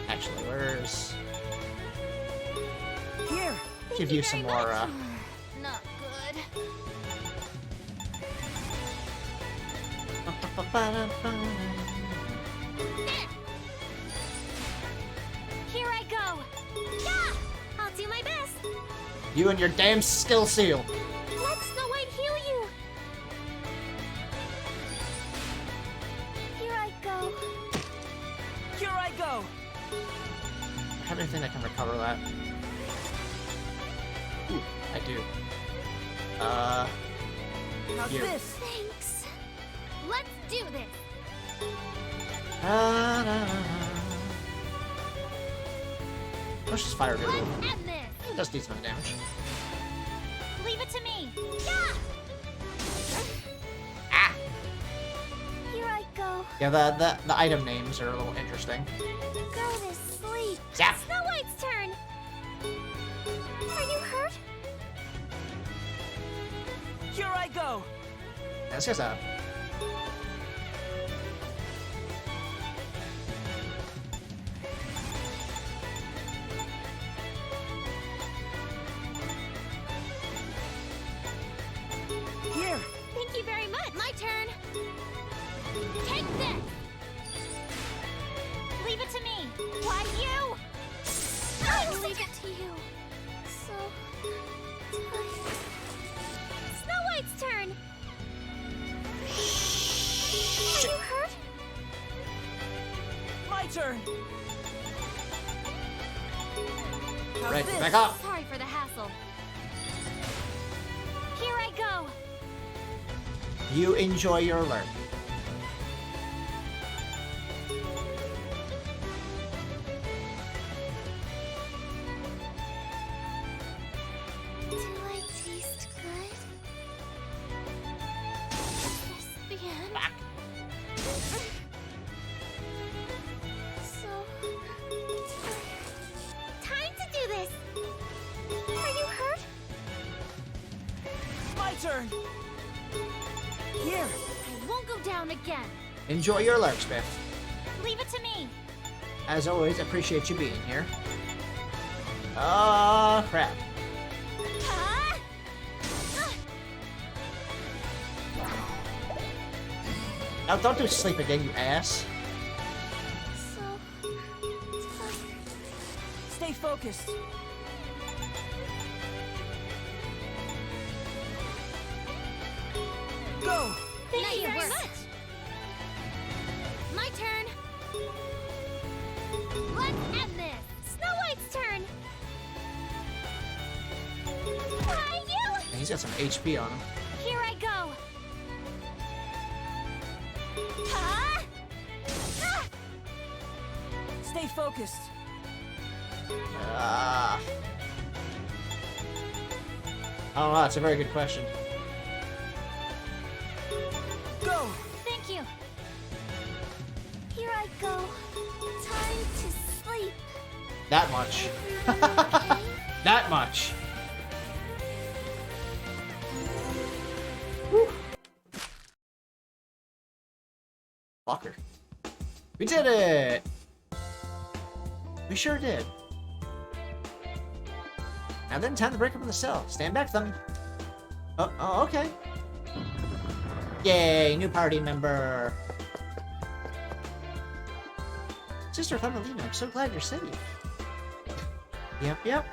Actually, where's... Here. Give you some more, Not good. Here I go. Yeah! I'll do my best. You and your damn skill seal. Let Snow White heal you. Here I go. Here I go. Have anything that can recover that? Ooh, I do. How's Here. this? Thanks. Let's do this. Let's just fire Let's it. end this. It does decent amount of damage. Leave it to me. Yeah! Ah! Here I go. Yeah, the item names are a little interesting. Go to sleep. Zap! Snow White's turn. Are you hurt? Here I go. This guy's a... Here. Thank you very much. My turn. Take this. Leave it to me. Why you? I will leave it to you. So tired. Snow White's turn. Are you hurt? My turn. How's Right, this? back up! Sorry for the hassle. Here I go. You enjoy your lurk. Do I taste good? Is this the end? So tired. Time to do this. Are you hurt? My turn. Here. I won't go down again. Enjoy your lurk, Spiff. Leave it to me. As always, appreciate you being here. Oh, crap. Ah! Now, don't do sleep again, you ass. So tired. Stay focused. Go. Thank you very much. My turn. Let's end this. Snow White's turn. Why you? He's got some HP on him. Here I go. Huh? Ah! Stay focused. I don't know. That's a very good question. Go! Thank you. Here I go. Time to sleep. That much. That much. Whew. Fucker. We did it! We sure did. Now then, time to break open the cell. Stand back, Thumb. Oh, okay. Yay, new party member. Sister Thumbelina, I'm so glad you're safe. Yep.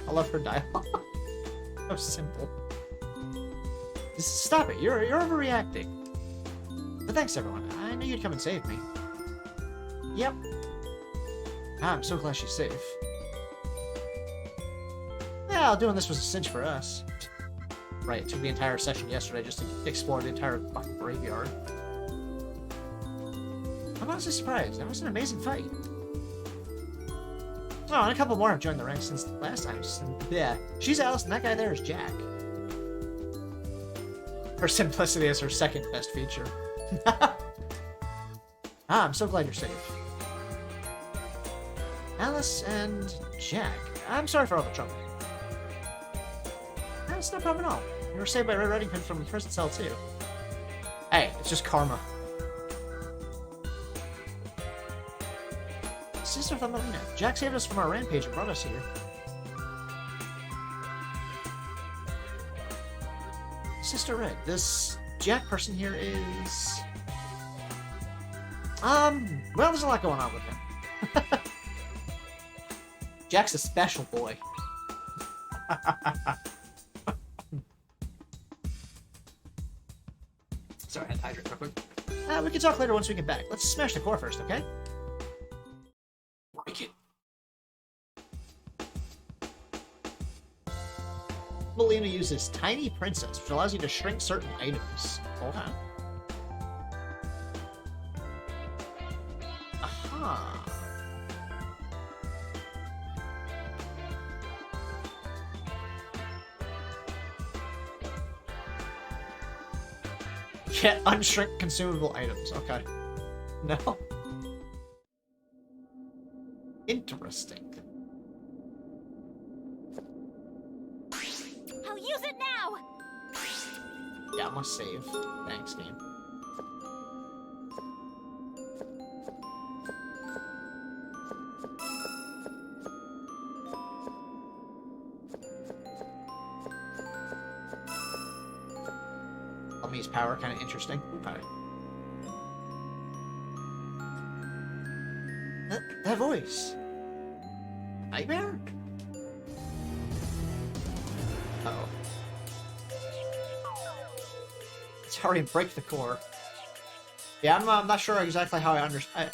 I love her dialogue. So simple. Just stop it. You're overreacting. But thanks, everyone. I knew you'd come and save me. Yep. I'm so glad she's safe. Well, doing this was a cinch for us. Right, it took the entire session yesterday just to explore the entire fucking graveyard. I'm honestly surprised. That was an amazing fight. Oh, and a couple more have joined the ranks since last time. Yeah, she's Alice, and that guy there is Jack. Her simplicity is her second best feature. I'm so glad you're safe. Alice and Jack. I'm sorry for all the trouble. That's no problem at all. You were saved by Red Riding Hood from the prison cell, too. Hey, it's just karma. Sister Thumbelina. Jack saved us from our rampage and brought us here. Sister Red, this Jack person here is... well, there's a lot going on with him. Jack's a special boy. Sorry, I had to hydrate real quick. We can talk later once we get back. Let's smash the core first, okay? Break it. Thumbelina uses Tiny Princess, which allows you to shrink certain items. Hold on. Aha. Get unshrink consumable items. Okay. No. Interesting. I'll use it now. Yeah, I must save. Thanks, game. Me's power, kind of interesting. Okay. That voice. Nightmare? Uh-oh. It's already break the core. Yeah, I'm not sure exactly how I understand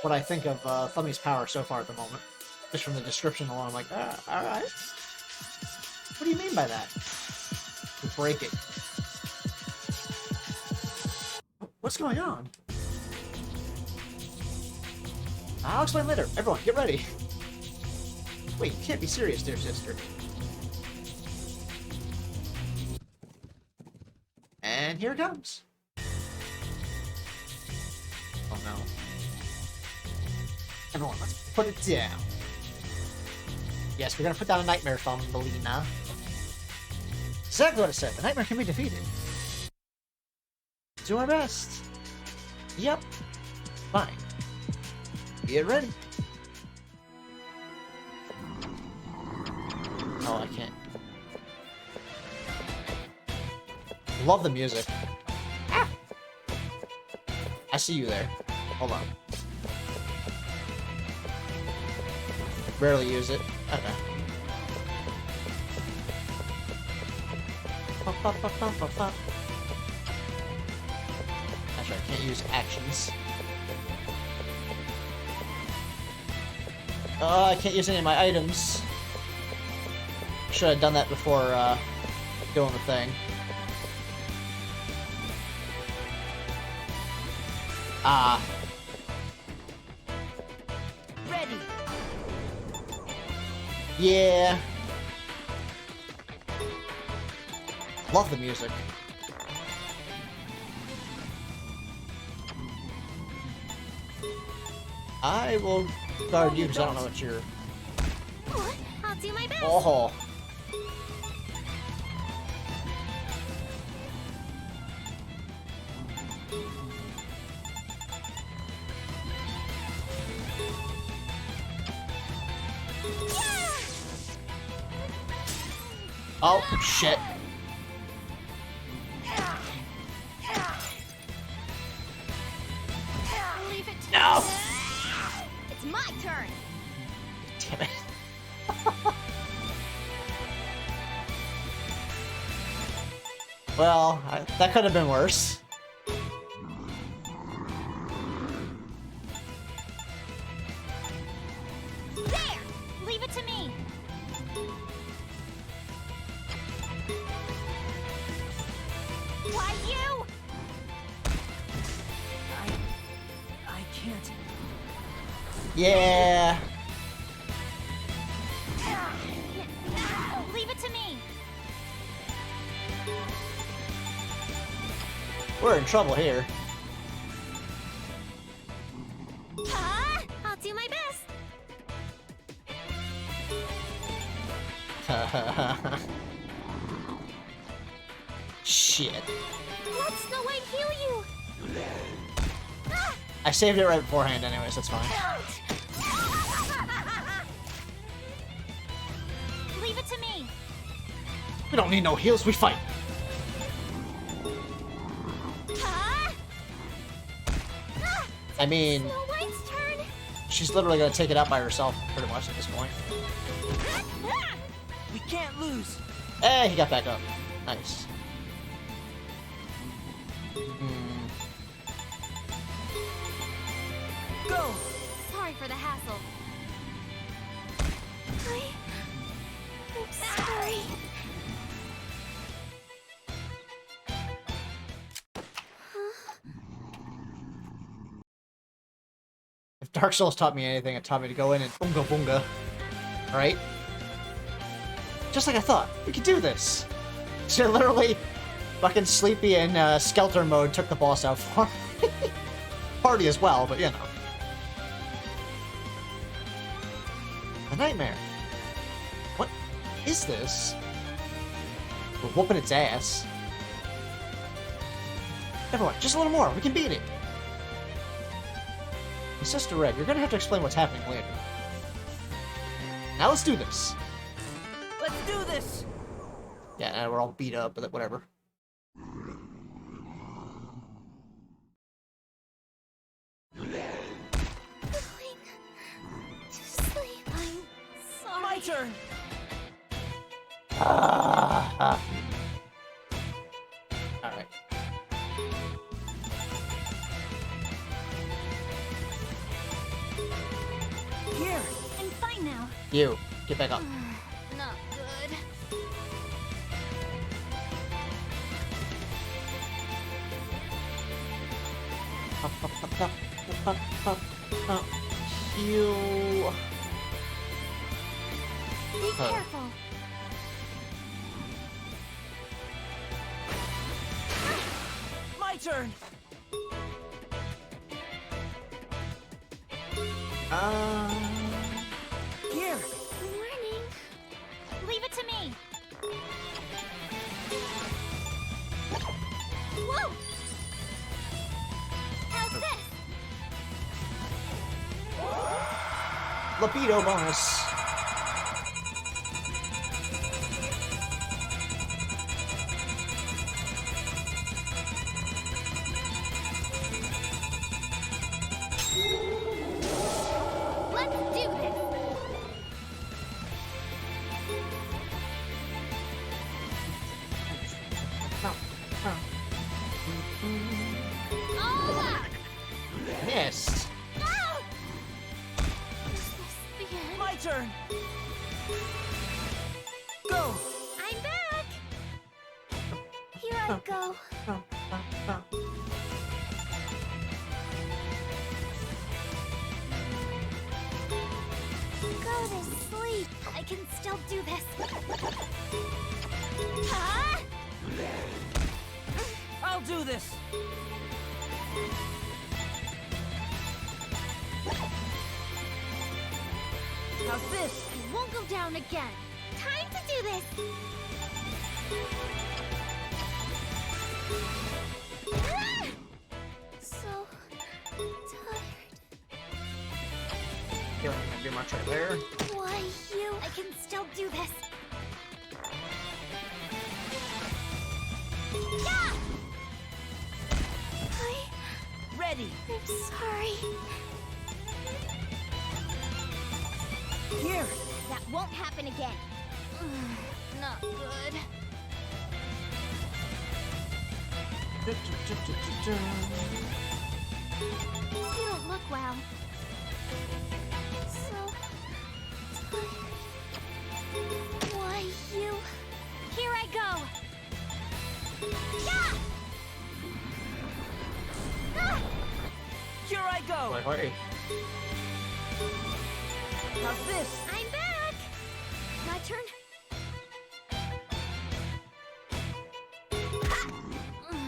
what I think of Thumbie's power so far at the moment. Just from the description alone, I'm like, alright. What do you mean by that? To break it. What's going on? I'll explain later. Everyone, get ready. Wait, you can't be serious, dear sister. And here it comes. Oh no. Everyone, let's put it down. Yes, we're gonna put down a nightmare, Thumbelina. Exactly what I said. The nightmare can be defeated. Do our best. Yep. Fine. Get ready. Oh, I can't. Love the music. Ah! I see you there. Hold on. Rarely use it. Okay. Actually, I can't use actions. I can't use any of my items. Should have done that before doing the thing. Ah. Ready. Yeah. Love the music. I will guard you because I don't know what you're... What? I'll do my best. Oh. Oh, shit. Leave it to No! me. It's my turn. Damn it. Well, that could have been worse. There! Leave it to me. Why you? I can't. Yeah. Leave it to me. We're in trouble here. Huh? I'll do my best. Shit. Let Snow White heal you. I saved it right beforehand anyways, that's fine. Leave it to me. We don't need no heals, we fight. Huh? I mean, Snow White's turn. she's literally gonna take it out by herself pretty much at this point. We can't lose. Hey, he got back up. Nice. Go. Sorry for the hassle. I'm sorry. If Dark Souls taught me anything, it taught me to go in and boonga boonga. Alright? Just like I thought. We could do this. So literally, fucking Sleepy in Skelter mode took the boss out for me. Party as well, but you know. A nightmare. What is this? We're whooping its ass. Everyone, just a little more. We can beat it. Sister Red, you're gonna have to explain what's happening later. Now let's do this. Let's do this. Yeah, we're all beat up, but whatever. Going to sleep. I'm sorry. My turn. Alright. Here. I'm fine now. You, get back up. Not good. You. Be careful. My turn. Here. Warning. Leave it to me. Whoa! How's this? Libido bonus. Let's do this. All up. Missed. Ah! Is this the end? My turn. Go. I go. Go to sleep. I can still do this. Huh? I'll do this. How's this? I won't go down again. Time to do this. Ah! So tired. Healing can do much right there. Why you? I can still do this. Yeah! Ready. I'm sorry. Here. That won't happen again. Not good. You don't look well. So tired. Why you? Here I go. Yeah! Ah! Here I go. Wait, wait. How's this? I'm back. My turn.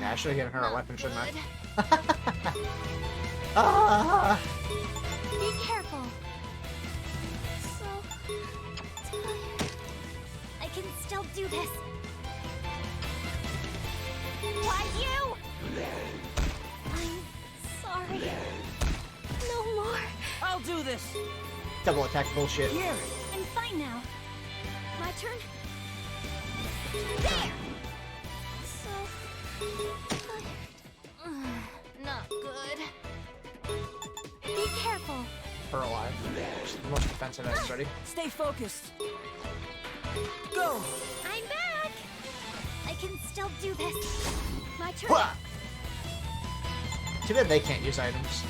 Yeah, I should have given her a Not weapon, shouldn't I? good. Ah! Be careful. So tired. I can still do this. Why you? I'm sorry. No more. I'll do this. Double attack bullshit. Here. I'm fine now. My turn. There. So tired. Not good. Be careful. Her alive. She's the most defensive edge. Ready? Stay focused. Go. I'm back. I can still do this. My turn. Wha! Too bad they can't use items.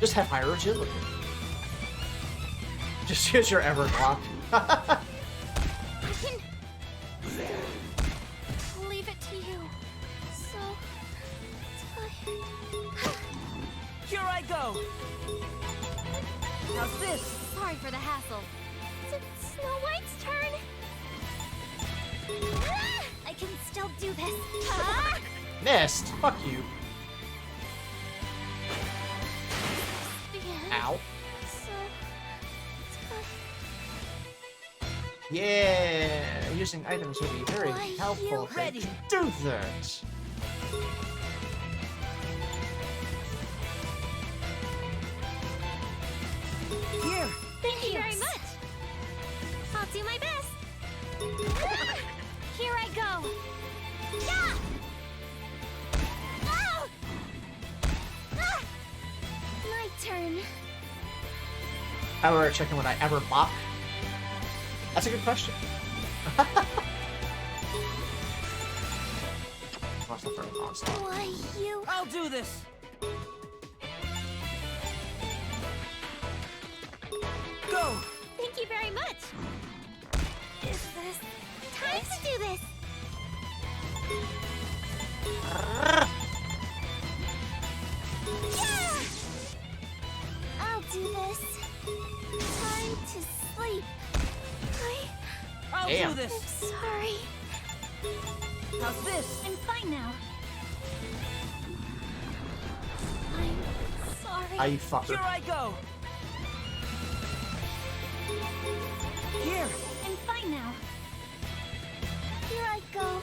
Just have higher agility. Just use your Everwalk. I can leave it to you. So tired. Here I go. How's this? Sorry for the hassle. It's Snow White's turn. Ah! I can still do this. Ah! Missed. Fuck you. The end. Ow. So tired. Yeah. Using items would be very Why, helpful you if they ready? could do that. Here. Thank you very much. I'll do my best. Ah! Here I go. Yeah! Oh! Ah! My turn. I were checking would I ever bop? That's a good question. What's the first onslaught? Why you? I'll do this. Go. Thank you very much. Is this time to do this? Yeah! I'll do this. Time to sleep. I'll Damn. do I'm this. sorry. How's this? I'm fine now. I'm sorry. Ah, you fucker. Here I go. Here. I'm fine now. Here I go.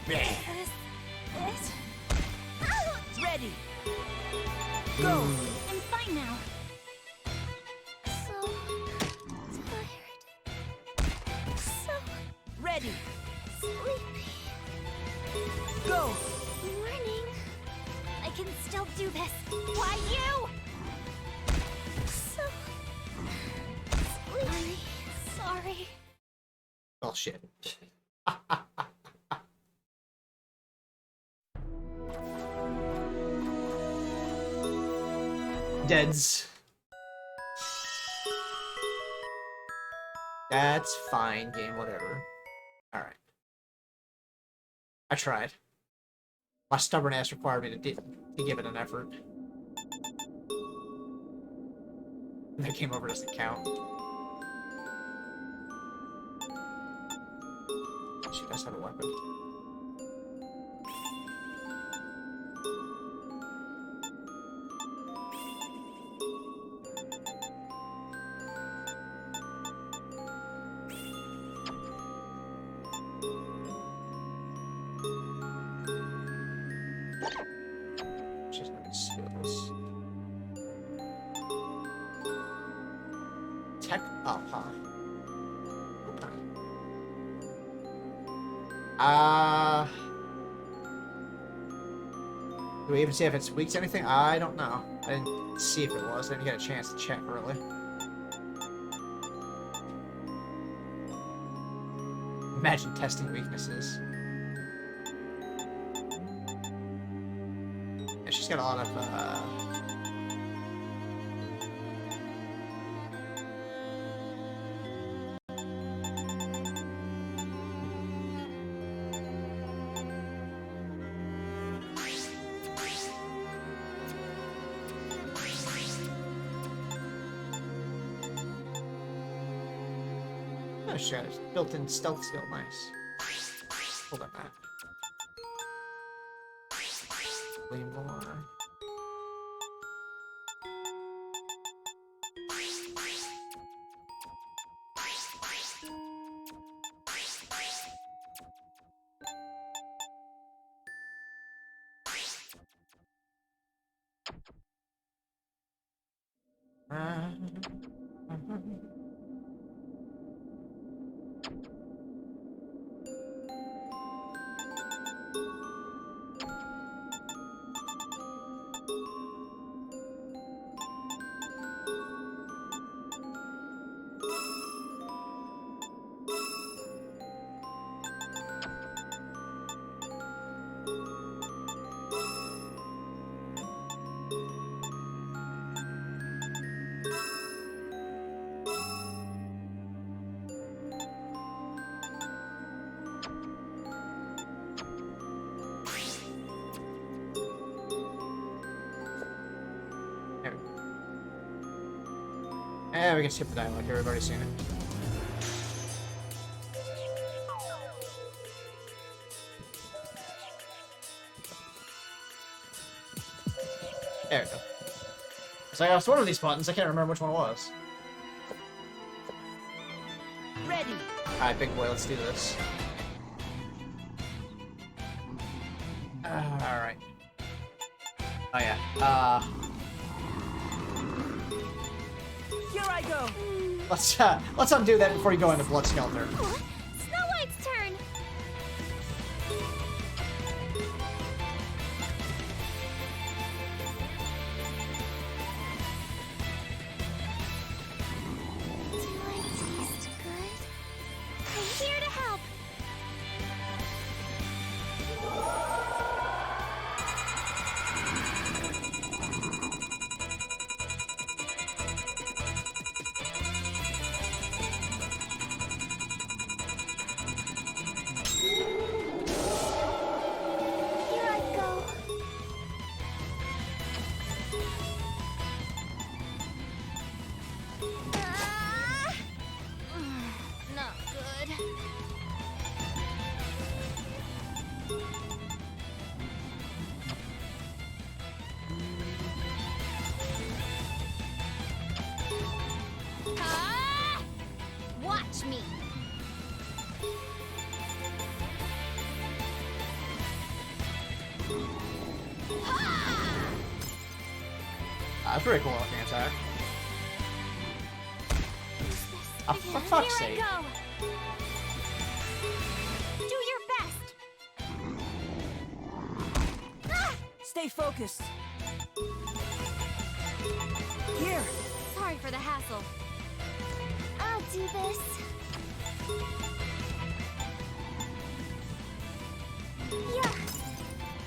Is this it? Ouch! Ready. Go. I'm fine now. So tired. So Ready. sleepy. Go. Morning. I can still do this. Why you? So sleepy. I'm sorry. Oh shit. Deads. That's fine, game, whatever. Alright. I tried. My stubborn ass required me to give it an effort. And that game over doesn't count. She does have a weapon. She's got skills. Tech up, huh? Okay. Do we even see if it's weak to anything? I don't know. I didn't see if it was. I didn't get a chance to check, really. Imagine testing weaknesses. Yeah, she's got a lot of, oh, she got a built-in stealth skill. Nice. Hold on that. Leave more. Yeah, we can skip the dialogue here. We've already seen it. There we go. So I was one of these buttons. I can't remember which one it was. Ready. Alright, big boy, let's do this. Alright. Oh yeah. Here I go. Let's undo that before you go into Blood Skelter. Snow White's turn. Do I taste good? I'm here to help. Here I go. Ah! Not good. Ah! Watch me. That's pretty cool looking attack. Oh, for fuck's Here sake. I go. Do your best. Ah! Stay focused. Here. Sorry for the hassle. I'll do this. Yeah,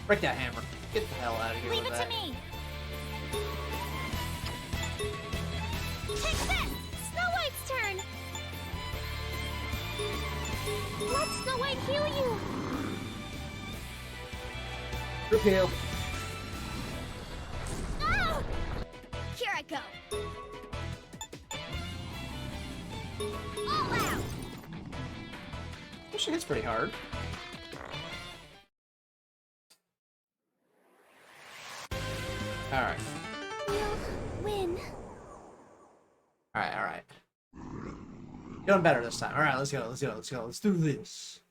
Break that hammer. Get the hell out of here leave with it that. to me. Take this! Snow White's turn. Let Snow White heal you! Repeal. Ah! Here I go! All out! She hits pretty hard. Alright. We'll win. Alright. Doing better this time. Alright, let's go. Let's do this.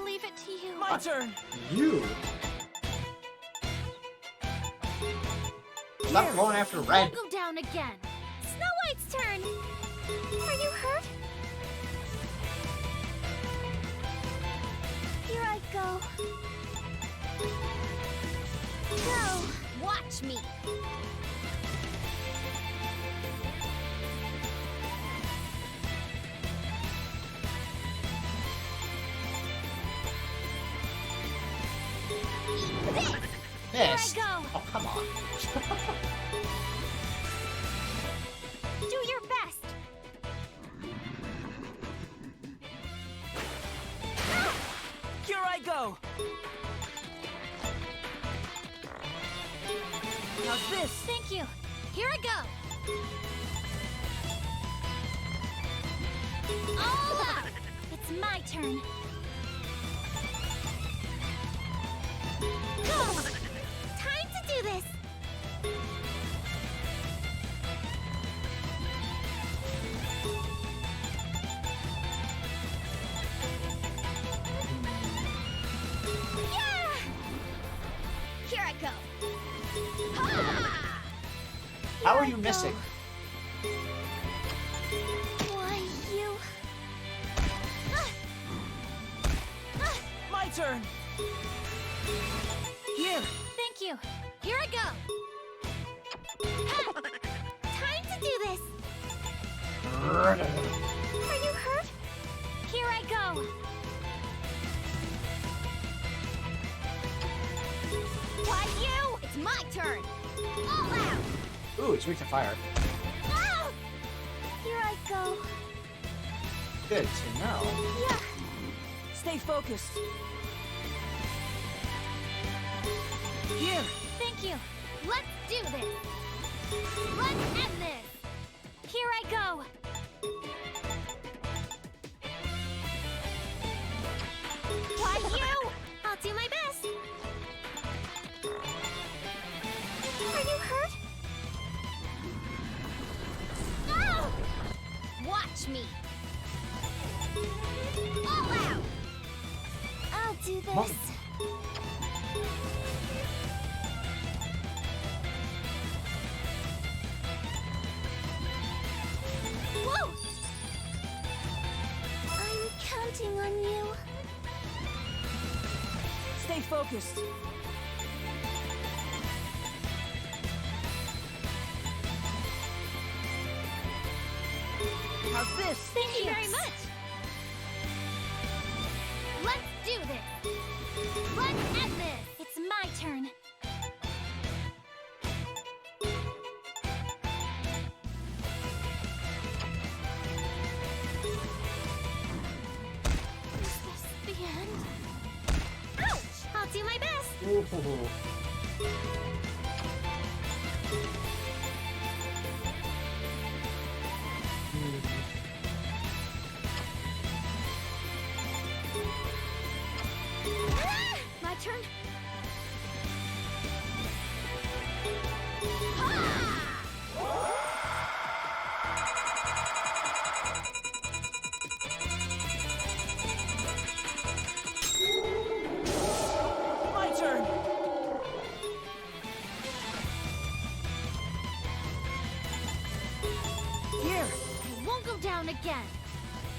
Leave it to you. My turn. You. Stop going after Red. We'll go down again. Snow White's turn. Are you hurt? Here I go. Go. Watch me. Missed. Here I go. Oh, come on. Do your best. Here I go. How's this? Thank you. Here I go. All out. It's my turn. Go. Time to do this. Yeah. Here I go. How are you missing? Why, you... My turn. Here. Thank you. Here I go. Ha! Time to do this. Are you hurt? Here I go. Why, you? It's my turn. All out. Ooh, it's weak to fire. Oh! Here I go. Good to know. Yeah. Stay focused. Here. Thank you. Let's do this. Let's end this. Here I go. Why, you? I'll do my best. Are you hurt? Oh! Watch me. All out. I'll do this. Mom. Whoa! I'm counting on you. Stay focused. How's this? Thank you very much. Let's do this. Let's end this. It's my turn. Is this the end? Ouch! I'll do my best. Ooh. Ah! My turn. My turn. Here. I won't go down again.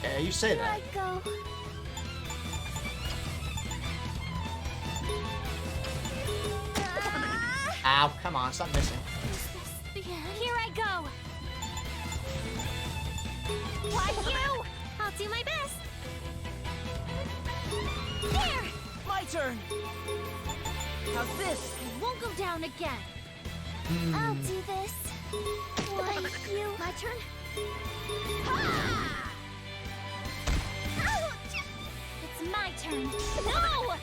Yeah, you say Here I that. go. Ah! Ow, come on, stop missing. Is this the end? Here I go. Why, you? I'll do my best. Here! My turn. How's this? I won't go down again. I'll do this. Why, you? My turn. Ouch! It's my turn. No!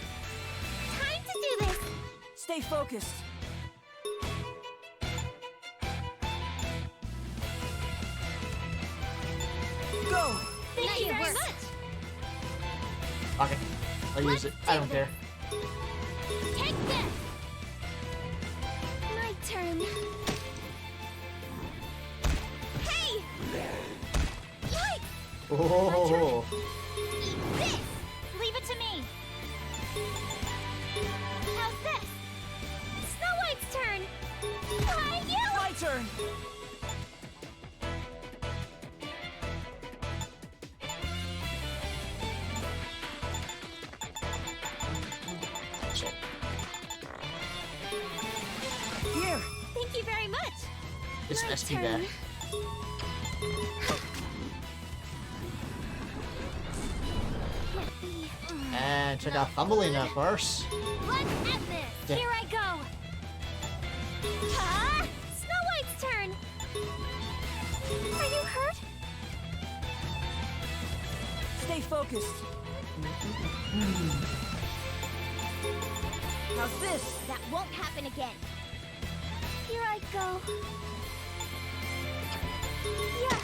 Time to do this. Stay focused. Go! Thank you very much. Okay. I'll use it. I don't care. Take this. My turn. Hey! Yikes! Oh. Eat this. Leave it to me. How's this? Snow White's turn. Why you? My turn! Shit. Here! Thank you very much. It's an My SP turn. back. Can't be. And check out Thumbelina first. Let's end this. Yeah. Here I go. Huh? Snow White's turn. Are you hurt? Stay focused. How's this? That won't happen again. Here I go. Yeah.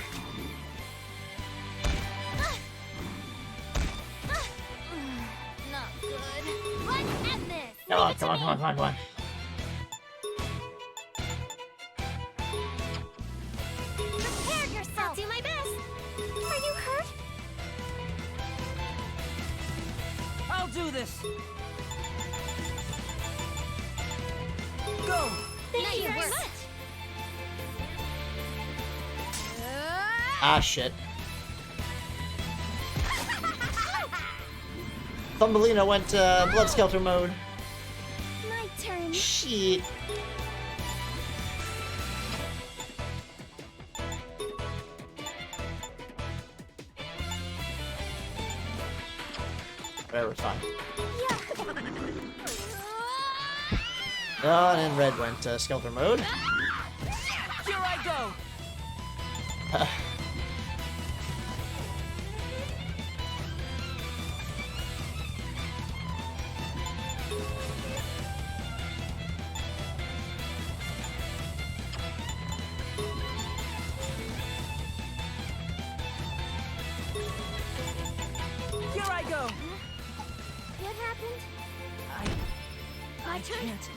Not good. Let's end this. Come on, Leave it to come on, me. come on, come on, come on. Prepare yourself. I'll do my best. Are you hurt? I'll do this! Go! Thank you very much. Ah, shit. Thumbelina went Blood Skelter mode. My turn. Shit. Whatever, it's fine. Yeah. Oh, and then Red went Skelter mode. Here I go! Here I go! What happened? I can't.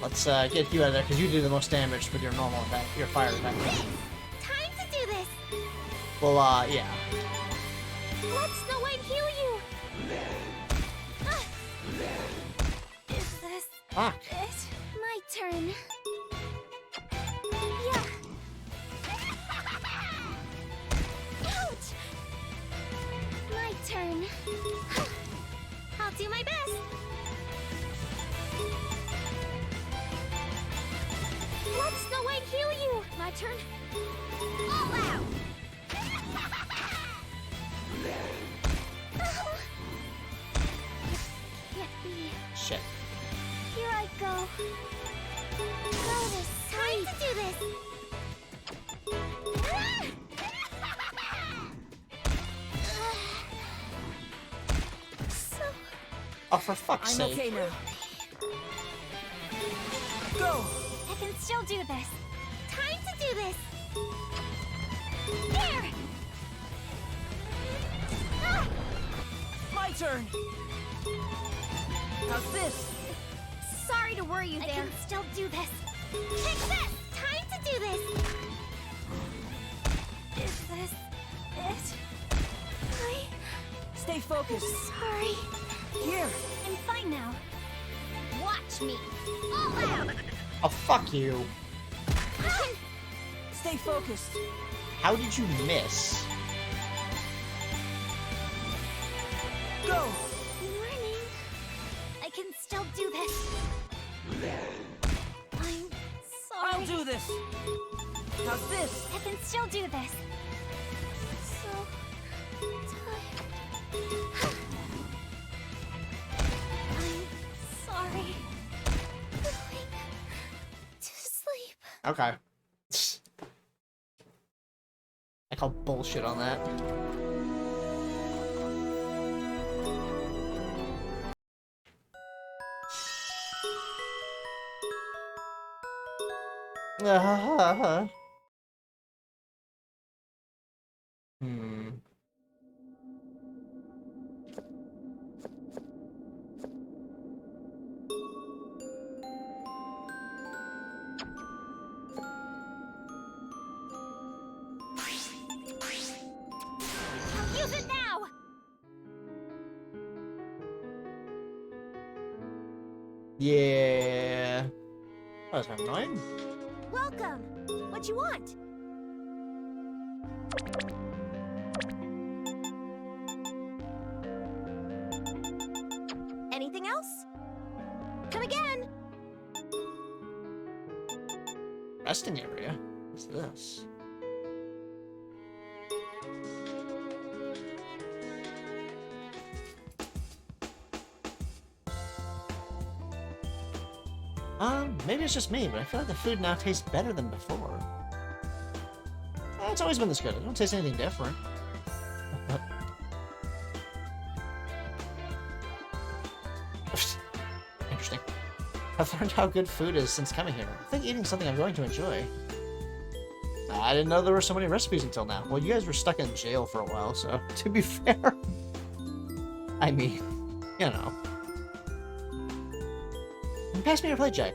Let's get you out of there because you do the most damage with your normal attack, your fire attack. Time to do this. Well, yeah. Let Snow White heal you. Is this Fuck. it? My turn. Yeah. Ouch! My turn. I'll do my best. Let Snow White heal you. My turn. All out. Can't be. Shit. Here I go. Go to sleep. Time to do this. So Oh, for fuck's I'm sake. okay now. Go! I can still do this. Time to do this. There. Ah! My turn! How's this? Sorry to worry you there. I can still do this. Take this. Time to do this. Is this it? Stay focused. Sorry. Here! I'm fine now. Watch me. All out. Oh, fuck you. Stay focused. How did you miss? Go! Warning. I can still do this. I'm sorry. I'll do this! How's this? I can still do this. So tired. I'm sorry. Going to sleep. Okay. I call bullshit on that. Hmm. Use it now! Yeah. Oh, that's annoying. Welcome! What you want? Anything else? Come again! Resting area? What's this? Maybe it's just me, but I feel like the food now tastes better than before. It's always been this good. I don't taste anything different. Interesting. I've learned how good food is since coming here. I think eating something I'm going to enjoy. I didn't know there were so many recipes until now. Well, you guys were stuck in jail for a while, so to be fair, I mean, you know. Pass me your plate, Jack.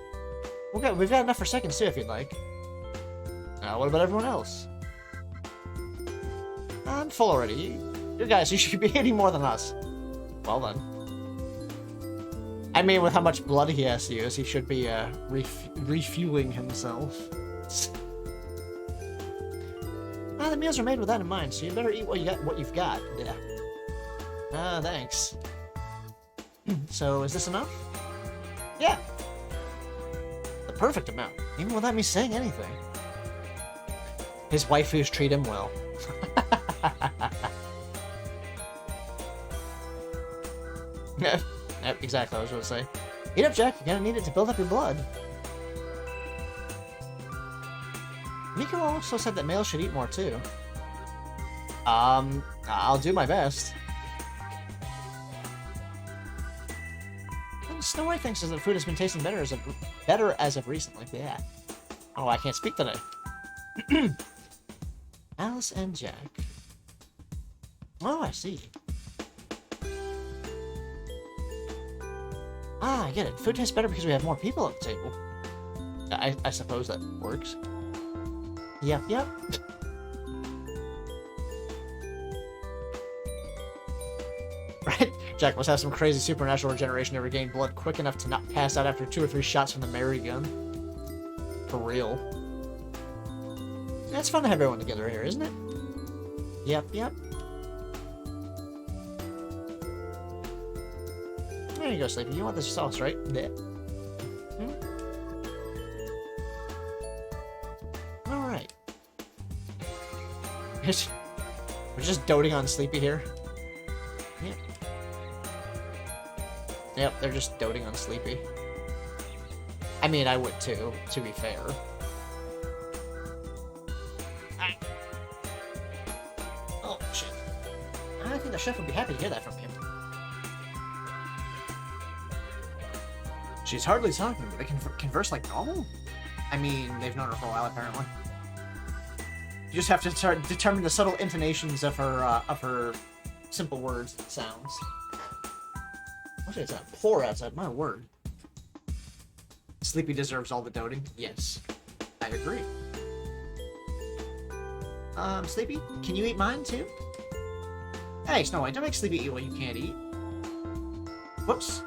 We've got enough for seconds too, if you'd like. What about everyone else? I'm full already. You guys, you should be eating more than us. Well then. I mean, with how much blood he has to use, he should be refueling himself. The meals are made with that in mind, so you better eat what you've got. Yeah. Thanks. So, is this enough? Yeah. The perfect amount, even without me saying anything. His waifus treat him well. Yep, exactly, I was going to say. Eat up, Jack. You're gonna need it to build up your blood. Miko also said that males should eat more, too. I'll do my best. Snow White thinks that the food has been tasting better as of recently. Yeah. Oh, I can't speak today. Alice and Jack. Oh, I see. I get it. Food tastes better because we have more people at the table. I suppose that works. Yep. Right? Jack must have some crazy supernatural regeneration to regain blood quick enough to not pass out after 2 or 3 shots from the Mary gun. For real. It's fun to have everyone together here, isn't it? Yep. There you go, Sleepy. You want this sauce, right? Yeah. Alright. We're just doting on Sleepy here. Yep, they're just doting on Sleepy. I mean, I would too, to be fair. Oh, shit. I think the chef would be happy to hear that from you. She's hardly talking, but they can converse like normal? I mean, they've known her for a while, apparently. You just have to determine the subtle intonations of her simple words and sounds. Actually, it's not poor outside, my word. Sleepy deserves all the doting. Yes, I agree. Sleepy, can you eat mine too? Hey, Snow White, don't make Sleepy eat what you can't eat. Whoops.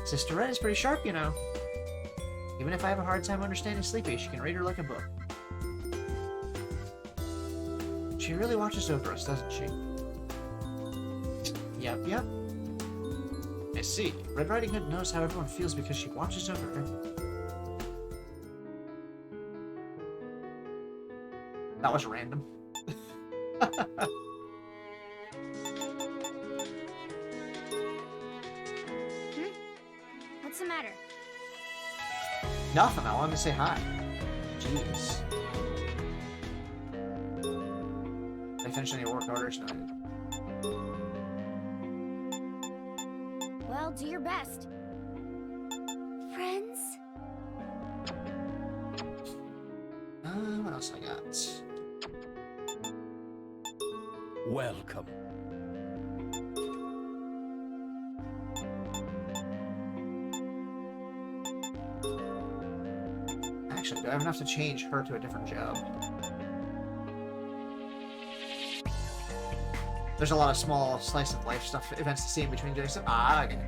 Sister Red is pretty sharp, you know. Even if I have a hard time understanding Sleepy, she can read her like a book. She really watches over us, doesn't she? Yep. I see. Red Riding Hood knows how everyone feels because she watches over her. That was random. What's the matter? Nothing. I wanted to say hi. Jeez. finish any work orders. No. Well, do your best. Friends? What else I got? Welcome. Actually, do I have enough to change her to a different job? There's a lot of small slice of life stuff, events to see in between doing stuff. Ah, okay.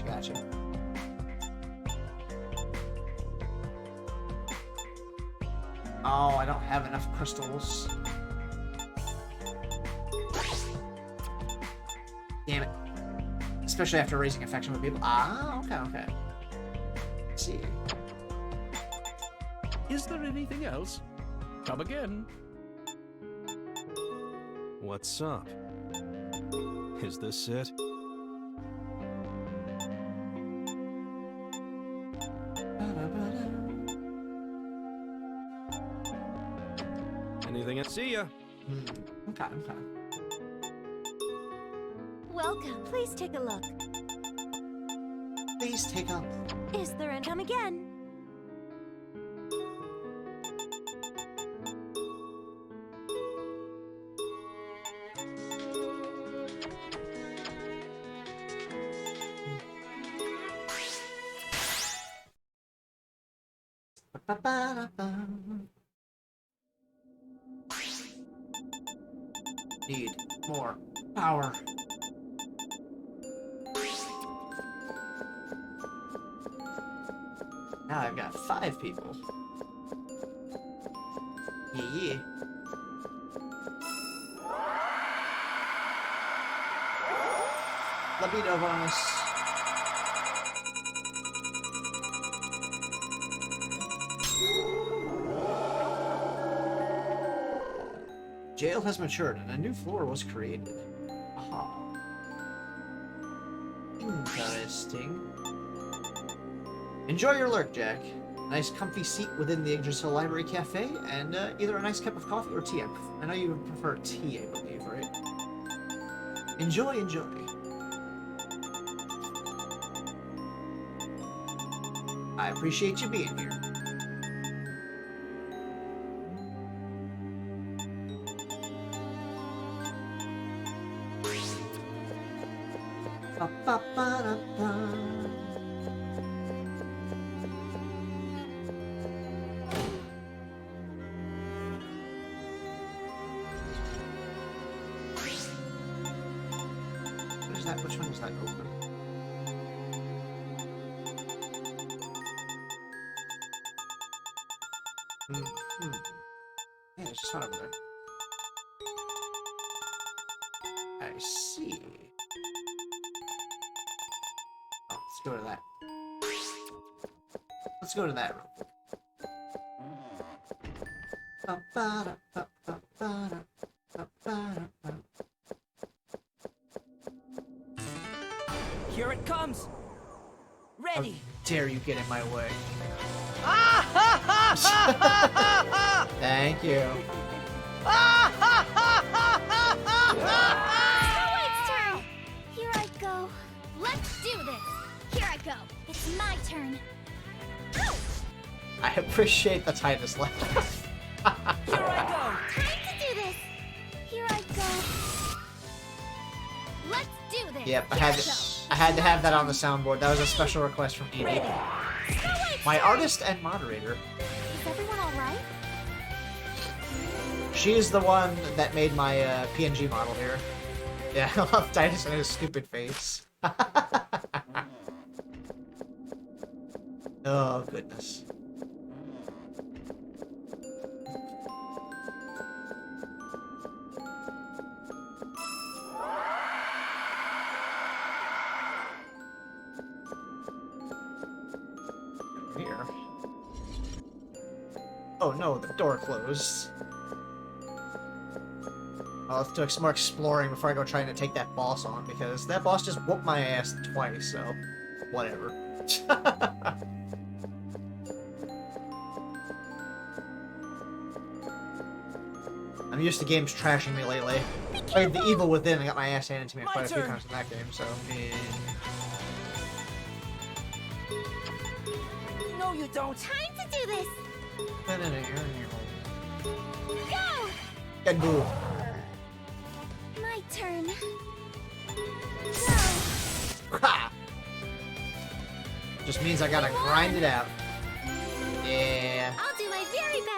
Gotcha. Oh, I don't have enough crystals. Damn it. Especially after raising affection with people. Ah, okay. Let's see. Is there anything else? Come again. What's up? Is this it? Anything else? See ya. Okay. Welcome. Please take a look. Please take up. Is there an come again? Need more power. Now I've got 5 people. Yeah. Libido bonus. Jail has matured and a new floor was created. Aha. Interesting. Enjoy your lurk, Jack. Nice comfy seat within the Yggdrasil Library Cafe, and either a nice cup of coffee or tea. I know you prefer tea, I believe, right? Enjoy. I appreciate you being here. Which one is that open? Yeah, there's just one over there. I see. Oh, let's go to that. Let's go to that room. Here it comes. Ready. How dare you get in my way? Thank you. Wait, turn. Here I go. Let's do this. Here I go. It's my turn. Ow! I appreciate the tightest left. Here I Time to do this. Here I go. Let's do this. Yep, I Here had go. to have that on the soundboard. That was a special request from Edie. Ready. My artist and moderator. Is everyone all right? She's the one that made my PNG model here. Yeah, I love Titus and his stupid face. Oh, goodness. Here. Oh no, the door closed. I'll have to do some more exploring before I go trying to take that boss on, because that boss just whooped my ass twice, so whatever. I'm used to games trashing me lately. Played The Evil Within and got my ass handed to me quite a few times in that game, so... No, you don't. Time to do this. Go! Get boo. My turn. Go. Ha! Just means I gotta grind it out. Yeah. I'll do my very best.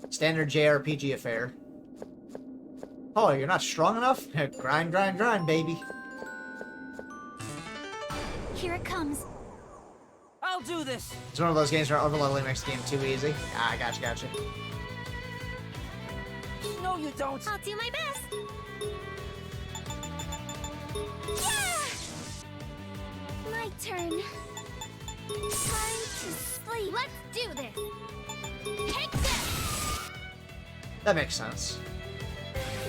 Standard JRPG affair. Oh, you're not strong enough? Grind, grind, grind, baby. Here it comes. I'll do this. It's one of those games where overleveling makes the game too easy. Ah, gotcha. No, you don't. I'll do my best. Yeah! My turn. Time to sleep. Let's do this. Take this. That makes sense.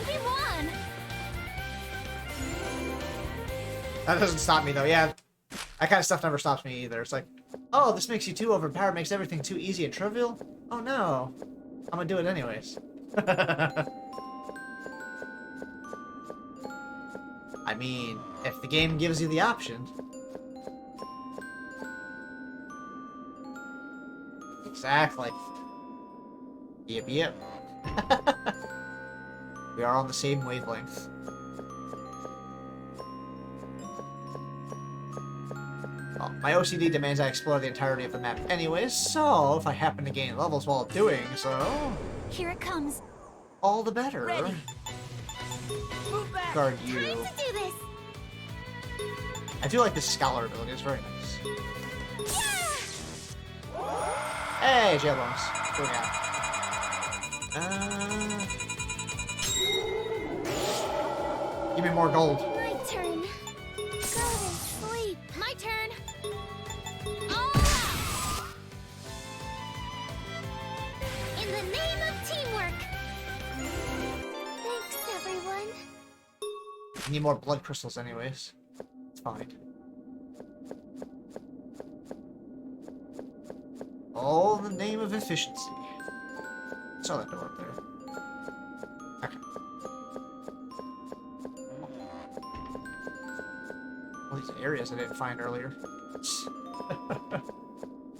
We won. That doesn't stop me, though. Yeah, that kind of stuff never stops me either. It's like, oh, this makes you too overpowered, makes everything too easy and trivial. Oh, no. I'm gonna do it anyways. I mean, if the game gives you the option. Exactly. Yep. We are on the same wavelength. Well, my OCD demands I explore the entirety of the map anyways, so if I happen to gain levels while doing so... Here it comes. all the better. Ready. Move back. Guard Time you. to do this. I do like this scholar ability, it's very nice. Yeah! Hey, jail bones. What do we got? Give me more gold. My turn. Go to sleep. My turn. All out. In the name of teamwork. Thanks, everyone. I need more blood crystals anyways. It's fine. All in the name of efficiency. Saw that door up there. Okay. All these areas I didn't find earlier.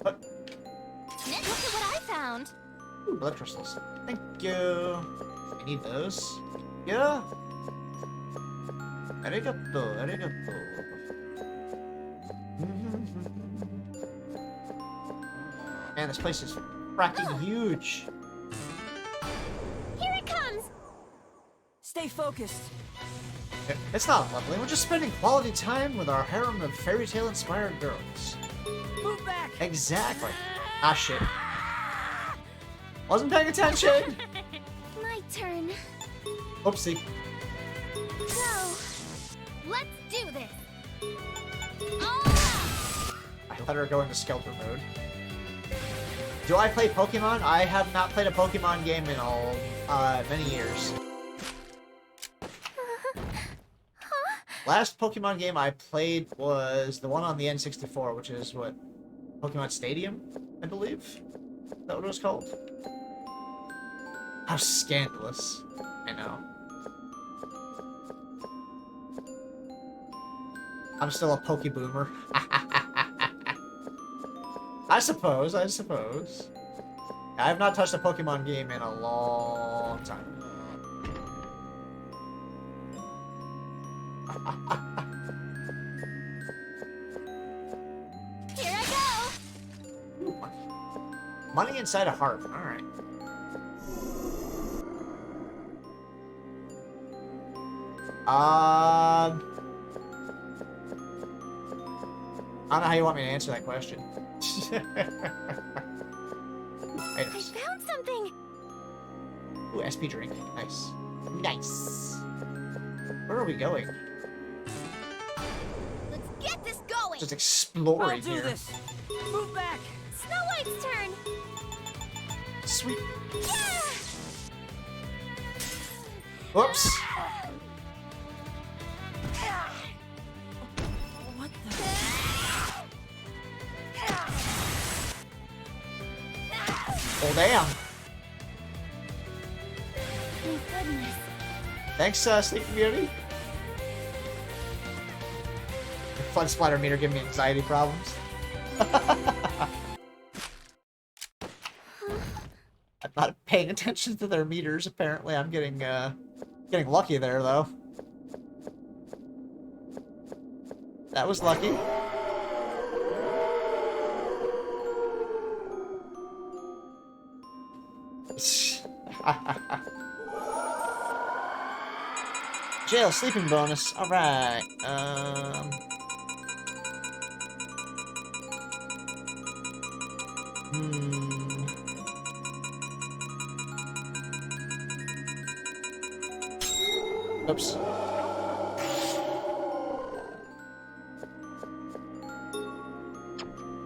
What? Look at what I found. Ooh, blood crystals. Thank you. I need those. Yeah. Arigato, arigato. Man, this place is fracking huge. Here it comes. Stay focused. It's not leveling, we're just spending quality time with our harem of fairy tale inspired girls. Move back. Exactly. Ah, shit. Wasn't paying attention! My turn. Oopsie. Go. Let's do this. All out. I let her go into Skelter mode. Do I play Pokemon? I have not played a Pokemon game in many years. Last Pokemon game I played was the one on the N64, which is what? Pokemon Stadium, I believe? Is that what it was called? How scandalous. I know. I'm still a Pokeboomer. I suppose. I have not touched a Pokemon game in a long time. Here I go. Ooh, money. Money inside a heart. Alright. I don't know how you want me to answer that question. I Items. found something. Ooh, SP drink. Nice. Nice. Where are we going? Let's get this going. Just I'll exploring do here. this. Move back. Snow White's turn. Sweet. Yeah. Whoops. What the? Oh, damn. Thank goodness. Thanks, Sleeping Beauty. The Flood Splatter meter giving me anxiety problems. I'm not paying attention to their meters, apparently. I'm getting lucky there, though. That was lucky. Jail sleeping bonus. Alright. Oops.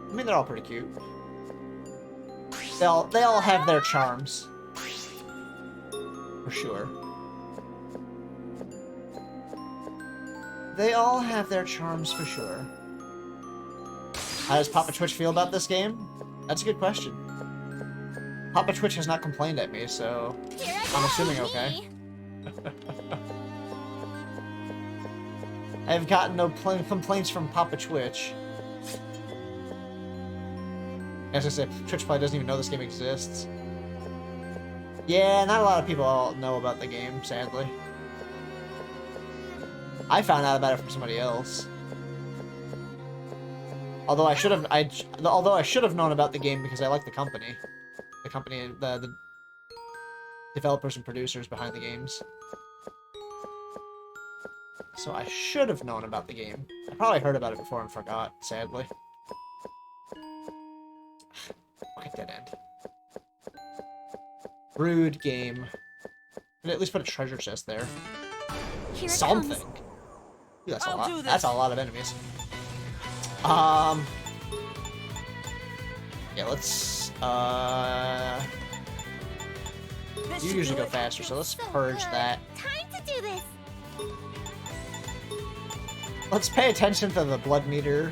I mean, they're all pretty cute. They all have their charms. For sure. They all have their charms for sure. How does Papa Twitch feel about this game? That's a good question. Papa Twitch has not complained at me, so I'm assuming okay. I've gotten no complaints from Papa Twitch. As I said, Twitch probably doesn't even know this game exists. Yeah, not a lot of people know about the game, sadly. I found out about it from somebody else. Although I should have known about the game because I like the company. The company, the developers and producers behind the games. So I should have known about the game. I probably heard about it before and forgot, sadly. Okay, dead end. Rude game. But at least put a treasure chest there. Here it Something. comes. Ooh, that's a I'll lot. do this. That's a lot of enemies. Yeah, let's This you should usually do go it. faster, so let's So purge good. that. Time to do this. Let's pay attention to the blood meter.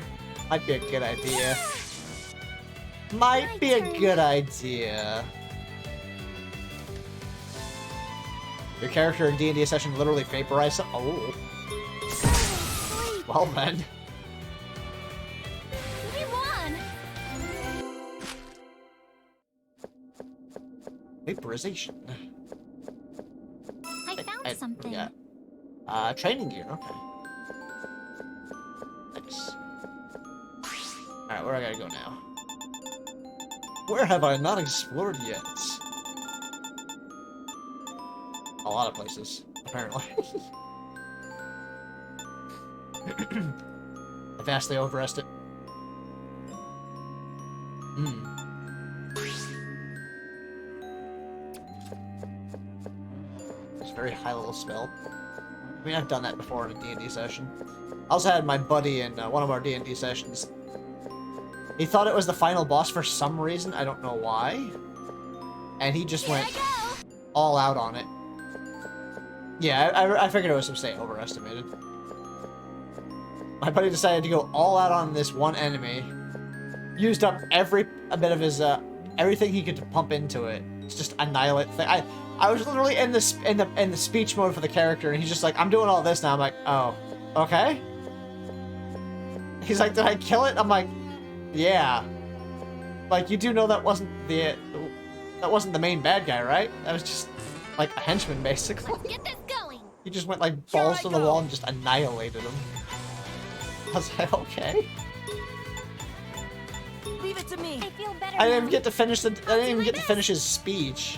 Might be a good idea. Might be a good idea. Your character in D&D session literally vaporized some- oh. Sleep. Well then. We won. Vaporization. I found something. Yeah. Training gear, okay. Nice. Alright, where I gotta go now? Where have I not explored yet? A lot of places, apparently. I vastly overestimated. It's a very high level spell. I mean, I've done that before in a D&D session. I also had my buddy in one of our D&D sessions. He thought it was the final boss for some reason, I don't know why. And he just Here went I go. all out on it. Yeah, I figured it was some say overestimated. My buddy decided to go all out on this one enemy. Used up every bit of his everything he could pump into it. It's just annihilate thing. I was literally in the speech mode for the character, and he's just like, I'm doing all this now. I'm like, oh, okay. He's like, did I kill it? I'm like, yeah. Like, you do know that wasn't the main bad guy, right? That was just like a henchman, basically. Let's get this going. He just went like balls to the wall and just annihilated him. I was like, okay. Leave it to me. I feel better I didn't even now. get to finish I didn't even get to finish his speech.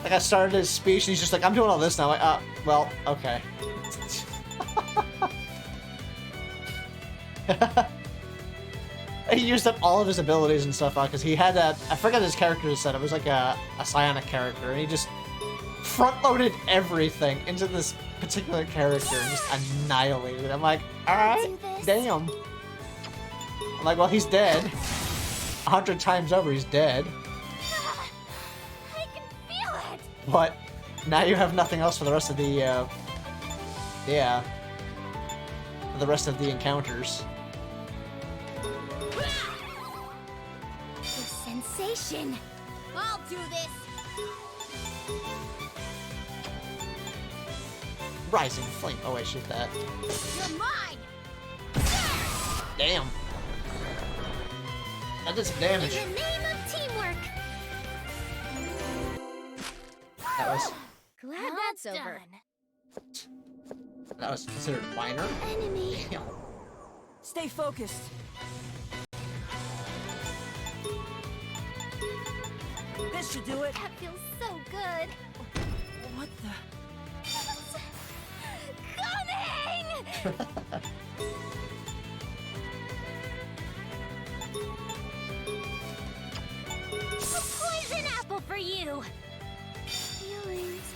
Like, I started his speech and he's just like, I'm doing all this now. I'm like, well, okay. He used up all of his abilities and stuff because he had that. I forgot his character set. It was like a psionic character, and he just front-loaded everything into this particular character and just annihilated it. I'm like, alright, Do this. damn. I'm like, well, he's dead. 100 times over, he's dead. I can feel it. But now you have nothing else for the rest of the, yeah. For the rest of the encounters. The sensation. I'll do this. Rising flame. Oh wait, shoot that. You're mine! Damn. That did some damage. In the name of teamwork! That was Glad that's over. considered minor. Enemy. Damn. Stay focused. This should do it. That feels so good. What the? Coming! A poison apple for you! Feelings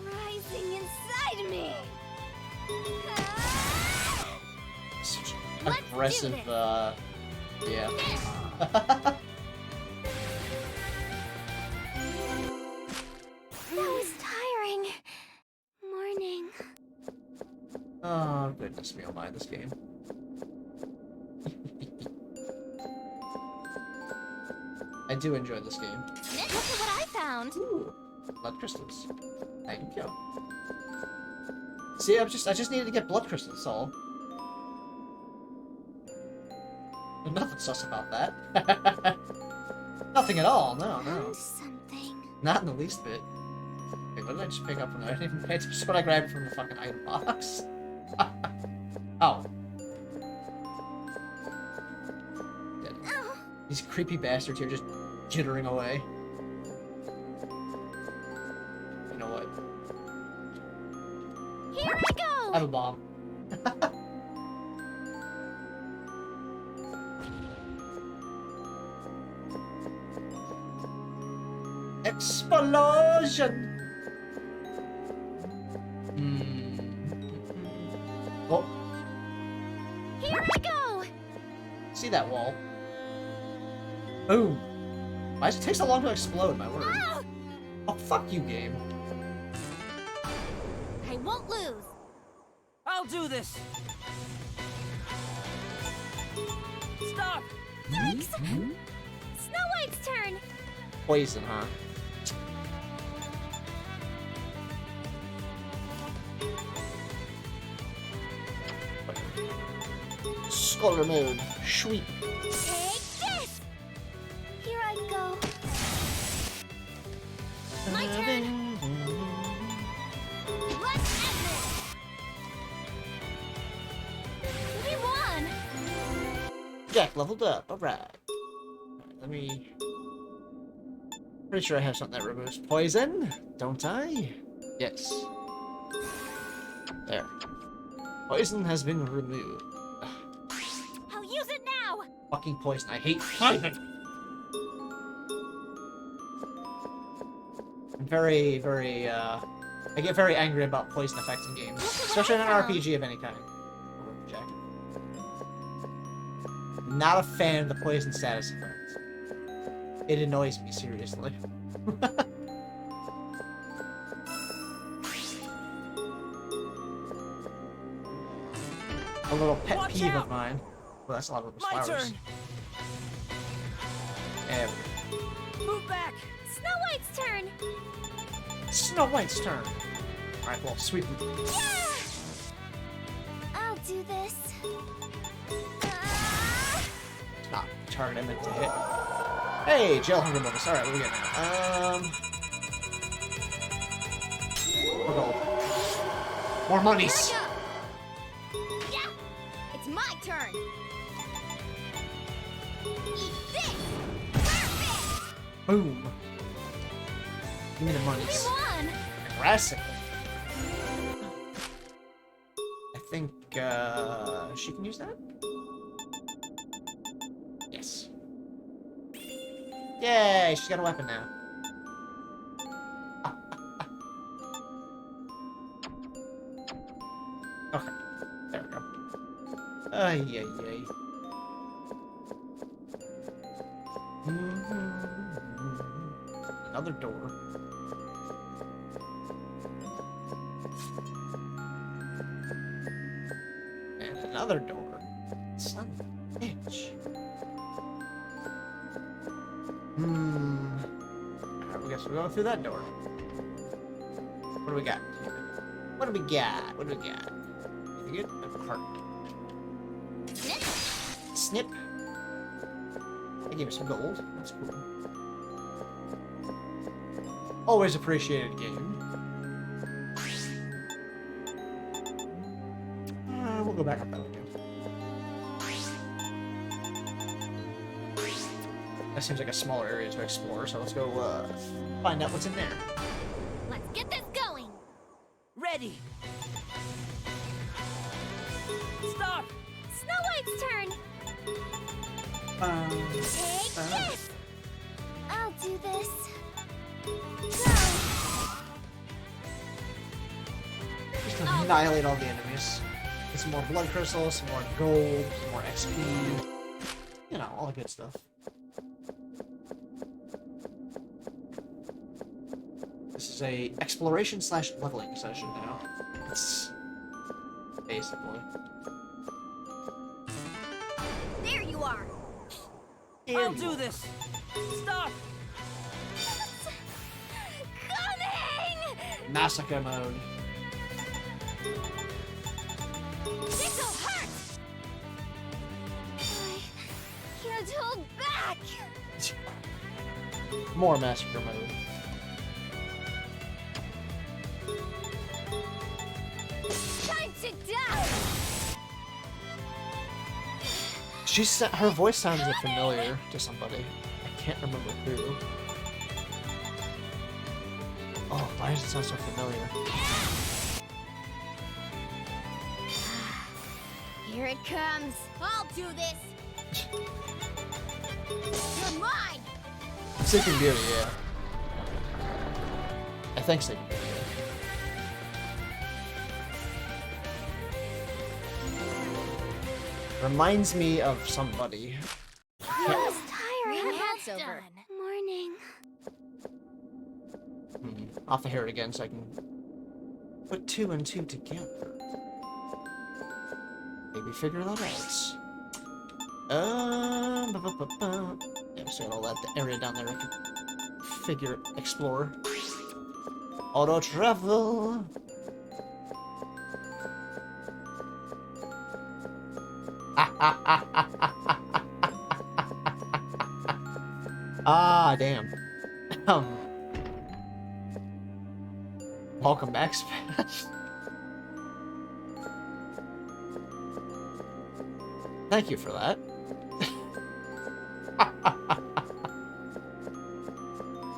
rising inside me. Ah! Such Let's do aggressive, this. yeah. That was tiring. Morning. Oh, goodness me, oh my, this game. I do enjoy this game. Look at what I found. Ooh, blood crystals. Thank you. See, I just needed to get blood crystals, that's all. There's nothing sus about that. Nothing at all, no. Found something. Not in the least bit. Wait, what did I just pick up from there? I didn't even pay attention to what I grabbed from the fucking item box. Oh. Dead. Oh, These creepy bastards here just jittering away. You know what? here I go. I have a bomb. Explosion! Oh, Here I go. see that wall? Boom! Why does it take so long to explode, my word? Ah! Oh, fuck you, game. I won't lose. I'll do this. Stop. Yikes! Snow White's turn. Poison, huh? Skull removed. Sweet. Take this. Here I go. My turn. Let's end this. We won. Jack leveled up. Alright. Let me... Pretty sure I have something that removes poison, don't I? Yes. There. Poison has been removed. Ugh, I'll use it now. fucking poison. I hate poison! I'm very, I get very angry about poison effects in games. Especially in an RPG of any kind. Jack. Not a fan of the poison status effect. It annoys me, seriously. A little pet Watch peeve out! of mine. Well, that's a lot of those My flowers. turn. There we go. Move back. Snow White's turn. Snow White's turn. Alright, well, sweep. Yeah. I'll do this. Ah! It's not the target I meant to hit. Hey, Gel Hunger bonus. Alright, what do we get now? More gold. More Here monies! I go. Yeah. It's my turn. Eat this. Perfect. Boom. Give me the We monies. won. Aggressive. I think, she can use that? Yes. Yay, she's got a weapon now. Okay, there we go. Ay, ay, ay. Another door. And another door. Son of a bitch. Alright, we guess we're going through that door. What do we got here? What do we got? What do we got? Anything good? A heart. Snip. Snip. They gave us some gold. That's cool. Always appreciated game. We'll go back up that way again. That seems like a smaller area to explore, so let's go find out what's in there. Let's get this going. Ready. Stop. Snow White's turn. Take this. I'll do this. Go. Just annihilate all the enemies. Get some more blood crystals, some more gold, some more XP. You know, all the good stuff. This is a exploration / leveling session now. It's basically. There you are. I'll do this. Stop. Coming. Massacre mode. This'll hurt. I can't hold back. More massacre mode. Time to die. She said her voice sounded familiar to somebody. I can't remember who. Oh, why does it sound so familiar? Here it comes. I'll do this. You're mine. Sleeping Beauty, yeah. I think Sleeping Beauty. Reminds me of somebody. That was tiring. That's over. Morning. I'll have to hear it again so I can put 2 and 2 together. Maybe figure that out. Yeah, so all that area down there I can explore. Auto travel. Ah, damn. Welcome back, Smash. Thank you for that.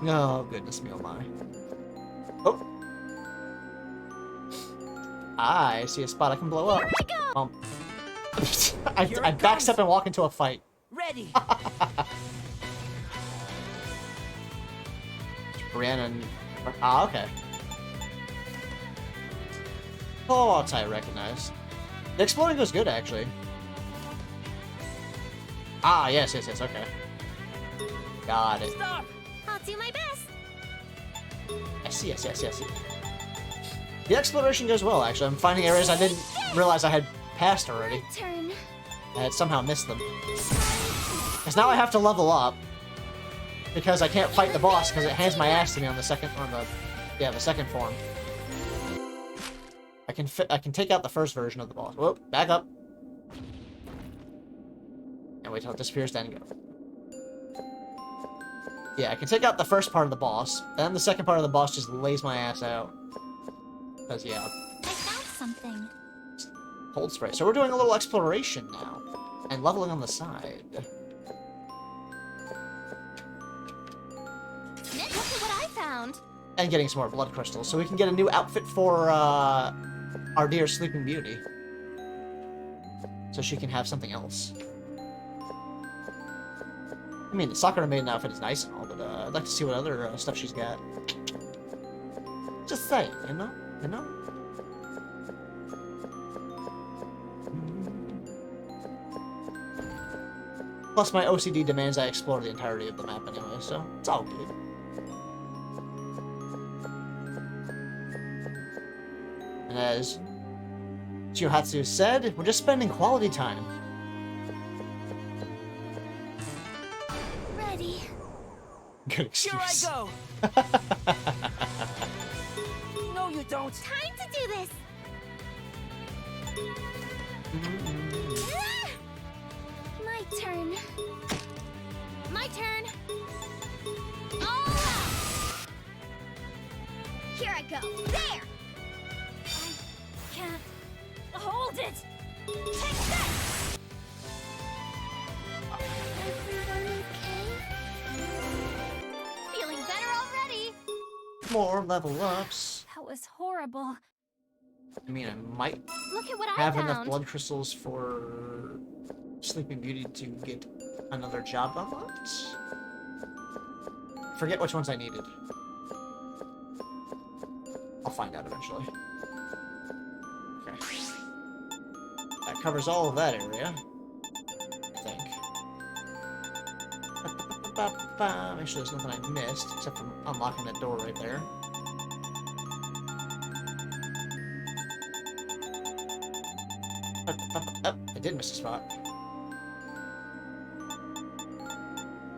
Oh, goodness me, oh my. Oh. I see a spot I can blow up. Here I go. I Here it backstep comes. and walk into a fight. Ready. Rhiannon. Ah, okay. Oh, I recognize. The exploding goes good, actually. Ah, yes, okay. Got it. Stop. I'll do my best. I see. The exploration goes well, actually. I'm finding areas I didn't realize I had passed already. Turn. I had somehow missed them. Because now I have to level up. Because I can't fight the boss, because it hands my ass to me on the second form. I can take out the first version of the boss. Whoop, back up. And wait till it disappears, then go. Yeah, I can take out the first part of the boss, then the second part of the boss just lays my ass out. Because, yeah. I found something. Cold spray. So we're doing a little exploration now. And leveling on the side. Look at what I found. And getting some more blood crystals, so we can get a new outfit for, our dear Sleeping Beauty. So she can have something else. I mean, the Sakura Maiden outfit is nice and all, but, I'd like to see what other, stuff she's got. Just saying, you know? You know? Plus, my OCD demands I explore the entirety of the map anyway, so it's all good. And as Chiyohatsu said, we're just spending quality time. Ready. Good Here I excuse. go. No, you don't. Time to do this! Ah! My turn. My turn. All out! Here I go. There! I can't hold it! Take that! Everyone okay? Feeling better already! More level ups. That was horrible. I mean, I might Look at what I have found. enough blood crystals for Sleeping Beauty to get another job unlocked. Forget which ones I needed. I'll find out eventually. Okay. That covers all of that area, I think. Make sure there's nothing I missed, except for unlocking that door right there. Oh, I did miss a spot.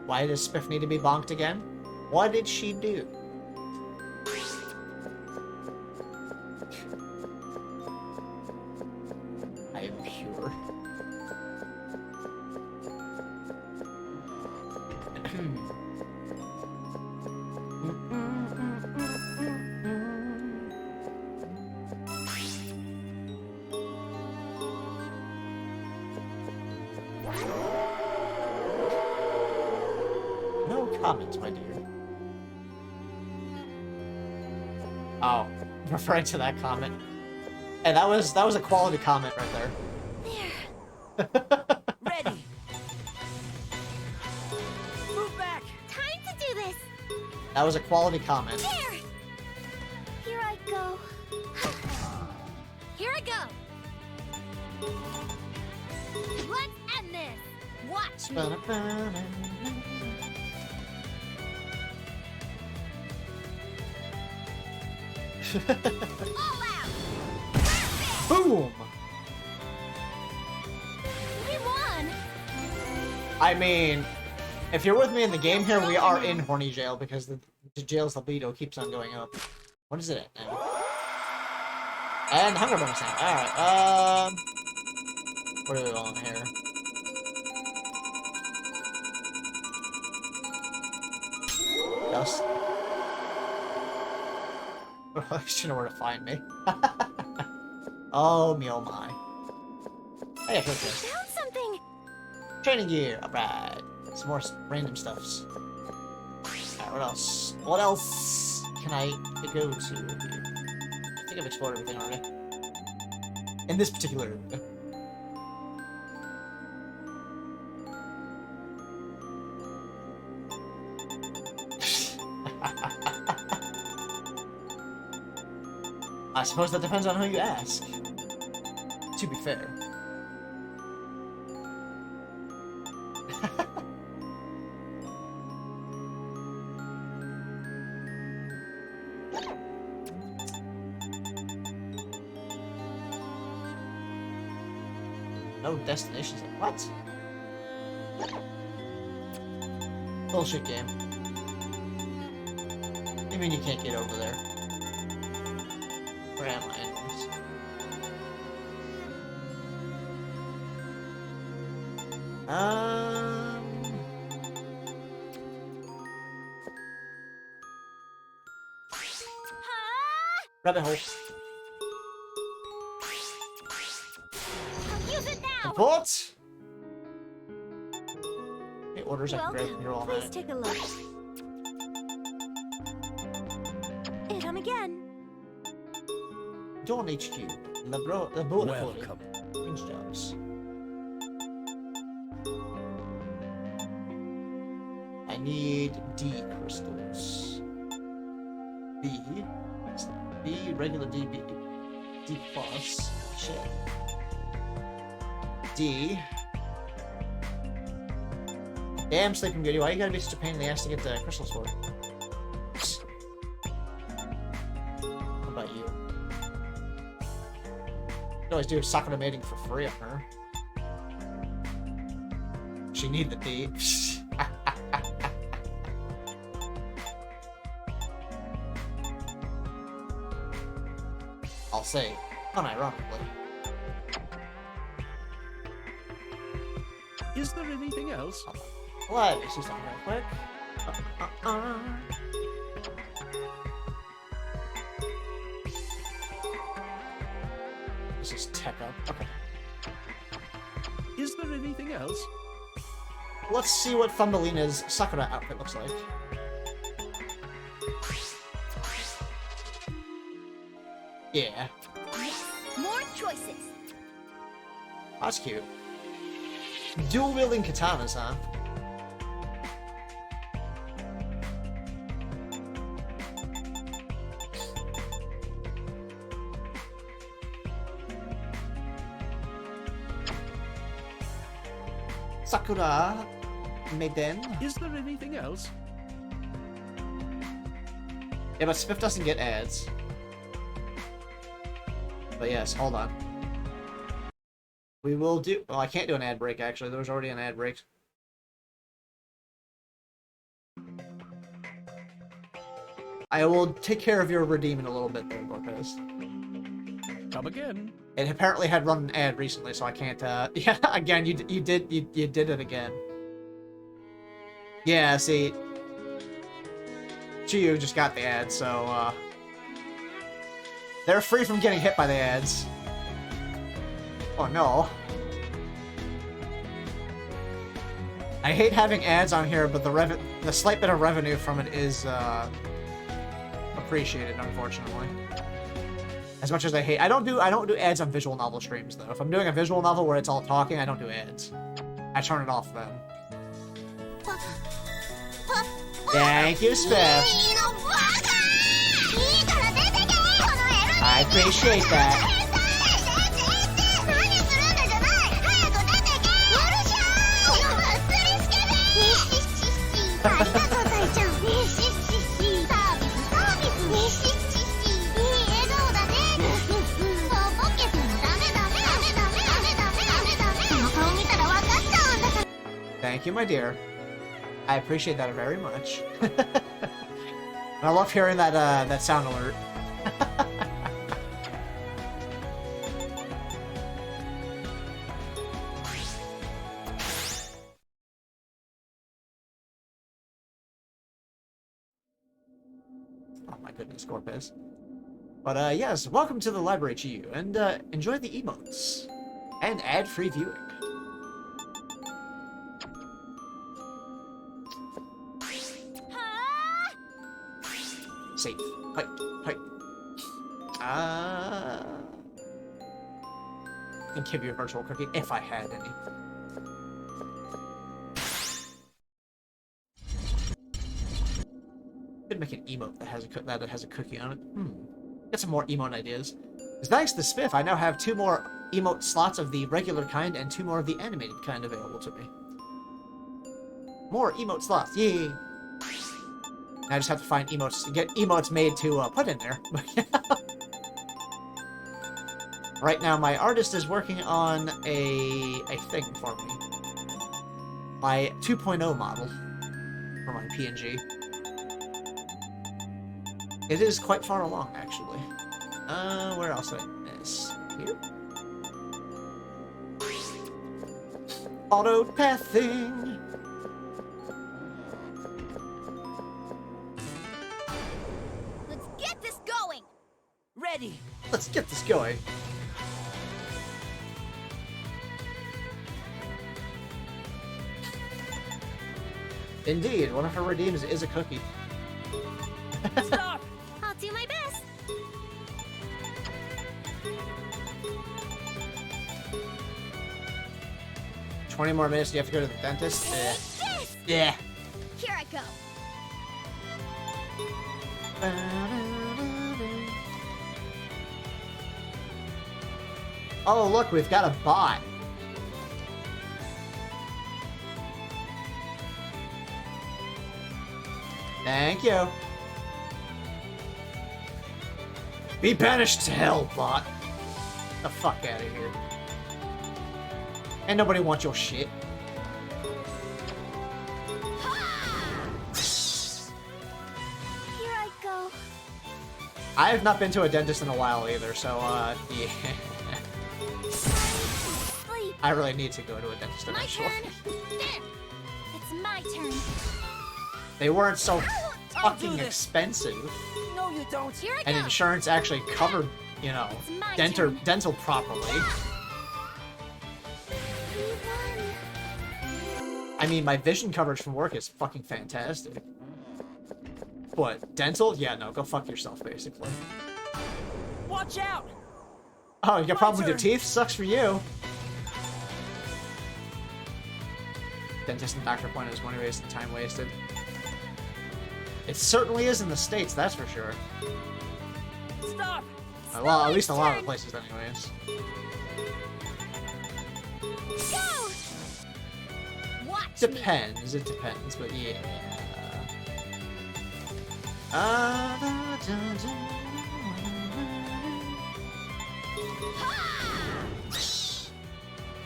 Why does Spiff need to be bonked again? What did she do? I am pure. No comments, my dear. Oh, referring to that comment. Hey, that was a quality comment right there. Ready. Move back. Time to do this! That was a quality comment. There! Here I go. Here I go! Let's end this! Watch me! All out! Perfect! Boom! We won! I mean, if you're with me in the game here, we are in Horny Jail because the jail's libido keeps on going up. What is it at now? And hunger bonus now. Alright, what do we want here? Dust. At least you know where to find me. Oh, me oh my. Hey, I feel this. Found something! Training gear, alright. Some more random stuffs. Alright, what else? What else can I go to here? I think I've explored everything already. In this particular area. I suppose that depends on who you ask. To be fair. No destinations. What? Bullshit game. You mean you can't get over there? Where am I anyways? Rabbit hole. I'll use it now! What? Hey, orders I can grab from here all Please night. take a look. Come again. Dawn HQ. Laboratory. Welcome. Range jobs. I need D crystals. B. B, regular D, B. D plus. Shit. D. Damn, Sleeping Beauty, why you gotta be such a pain in the ass to get the crystals for? What about you? You always do Sakura mating for free on her. She need the D. I'll say, unironically. Is there anything else? Let me see something real quick. This is tech up. Okay. Is there anything else? Let's see what Thumbelina's Sakura outfit looks like. Yeah. Yes, more choices. That's cute. Dual-wielding katanas, huh? Sakura Maiden. Is there anything else? Yeah, but Spiff doesn't get ads. But yes, hold on. We will do... Well, I can't do an ad break, actually. There was already an ad break. I will take care of your redeem in a little bit there, Lopez. Come again. It apparently had run an ad recently, so I can't, yeah, again, you did it again. Yeah, see... Chiyu just got the ad, so, they're free from getting hit by the ads. Oh no. I hate having ads on here, but the slight bit of revenue from it is, appreciated, unfortunately. As much as I hate, I don't do ads on visual novel streams though. If I'm doing a visual novel where it's all talking, I don't do ads. I turn it off then. Thank you, Spiff. I appreciate that. Thank you, my dear. I appreciate that very much. I love hearing that sound alert. Oh my goodness, Corpus. But yes, welcome to the library, Chiyu, and enjoy the emotes and ad-free viewing. Safe. Hi. And give you a virtual cookie if I had any. Could make an emote that has a cookie on it. Get some more emote ideas. Because thanks to Spiff, I now have 2 more emote slots of the regular kind and 2 more of the animated kind available to me. More emote slots, yay! I just have to find emotes, get emotes made to put in there. Right now, my artist is working on a thing for me. My 2.0 model for my PNG. It is quite far along, actually. Where else is here? Auto-pathing! Ready. Let's get this going. Indeed, one of her redeems is a cookie. Stop. I'll do my best. $20 more minutes, you have to go to the dentist? This. Yeah. Here I go. Oh, look, we've got a bot. Thank you. Be banished to hell, bot. Get the fuck out of here. And nobody wants your shit. Here I go. I have not been to a dentist in a while either, so, yeah. Sleep. I really need to go to a dentist My eventually. turn. There. It's my turn. They weren't so I'll do fucking this. expensive. No, you don't. Here I And go. insurance actually covered, you know, It's my turn. dental properly. We won. I mean, my vision coverage from work is fucking fantastic. But dental? Yeah, no, go fuck yourself, basically. Watch out. Oh, you got a My problem with your turn. teeth? Sucks for you. Dentist and doctor point is money wasted, time wasted. It certainly is in the States, that's for sure. Stop. Well, at Snow least in a lot of White's places, anyways. Go. Watch me. Depends, it depends, but yeah.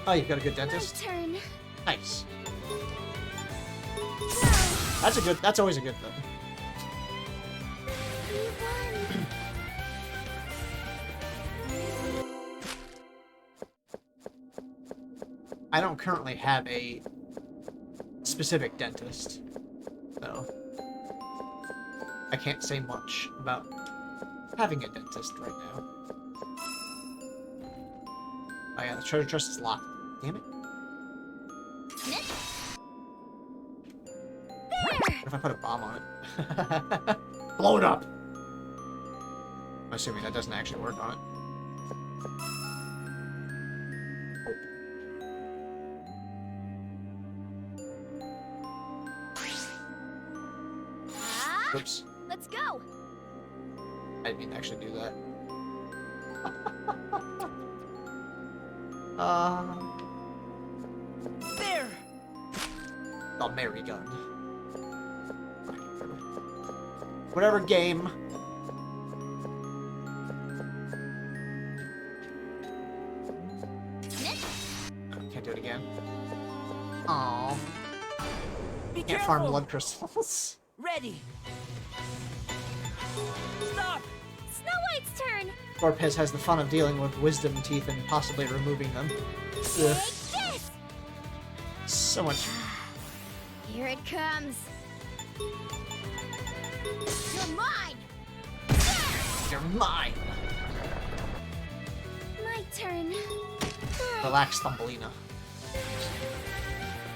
Oh, you've got a good My dentist? turn. Nice. Go. That's always a good thing. We won. I don't currently have a specific dentist, so I can't say much about having a dentist right now. Oh yeah, the treasure chest is locked. Damn it. What if I put a bomb on it? Blow it up! I'm assuming that doesn't actually work on it. Ah, Oops. let's go. I didn't mean to actually do that. uh... There. Oh, Mary gun. Whatever game. Can't do it again. Aww. Be Can't careful. farm blood crystals. Ready. Stop. Snow White's turn. Gorpez has the fun of dealing with wisdom teeth and possibly removing them. Take Ugh, this. so much. Here it comes. You're mine. You're mine. My turn. Relax, Thumbelina.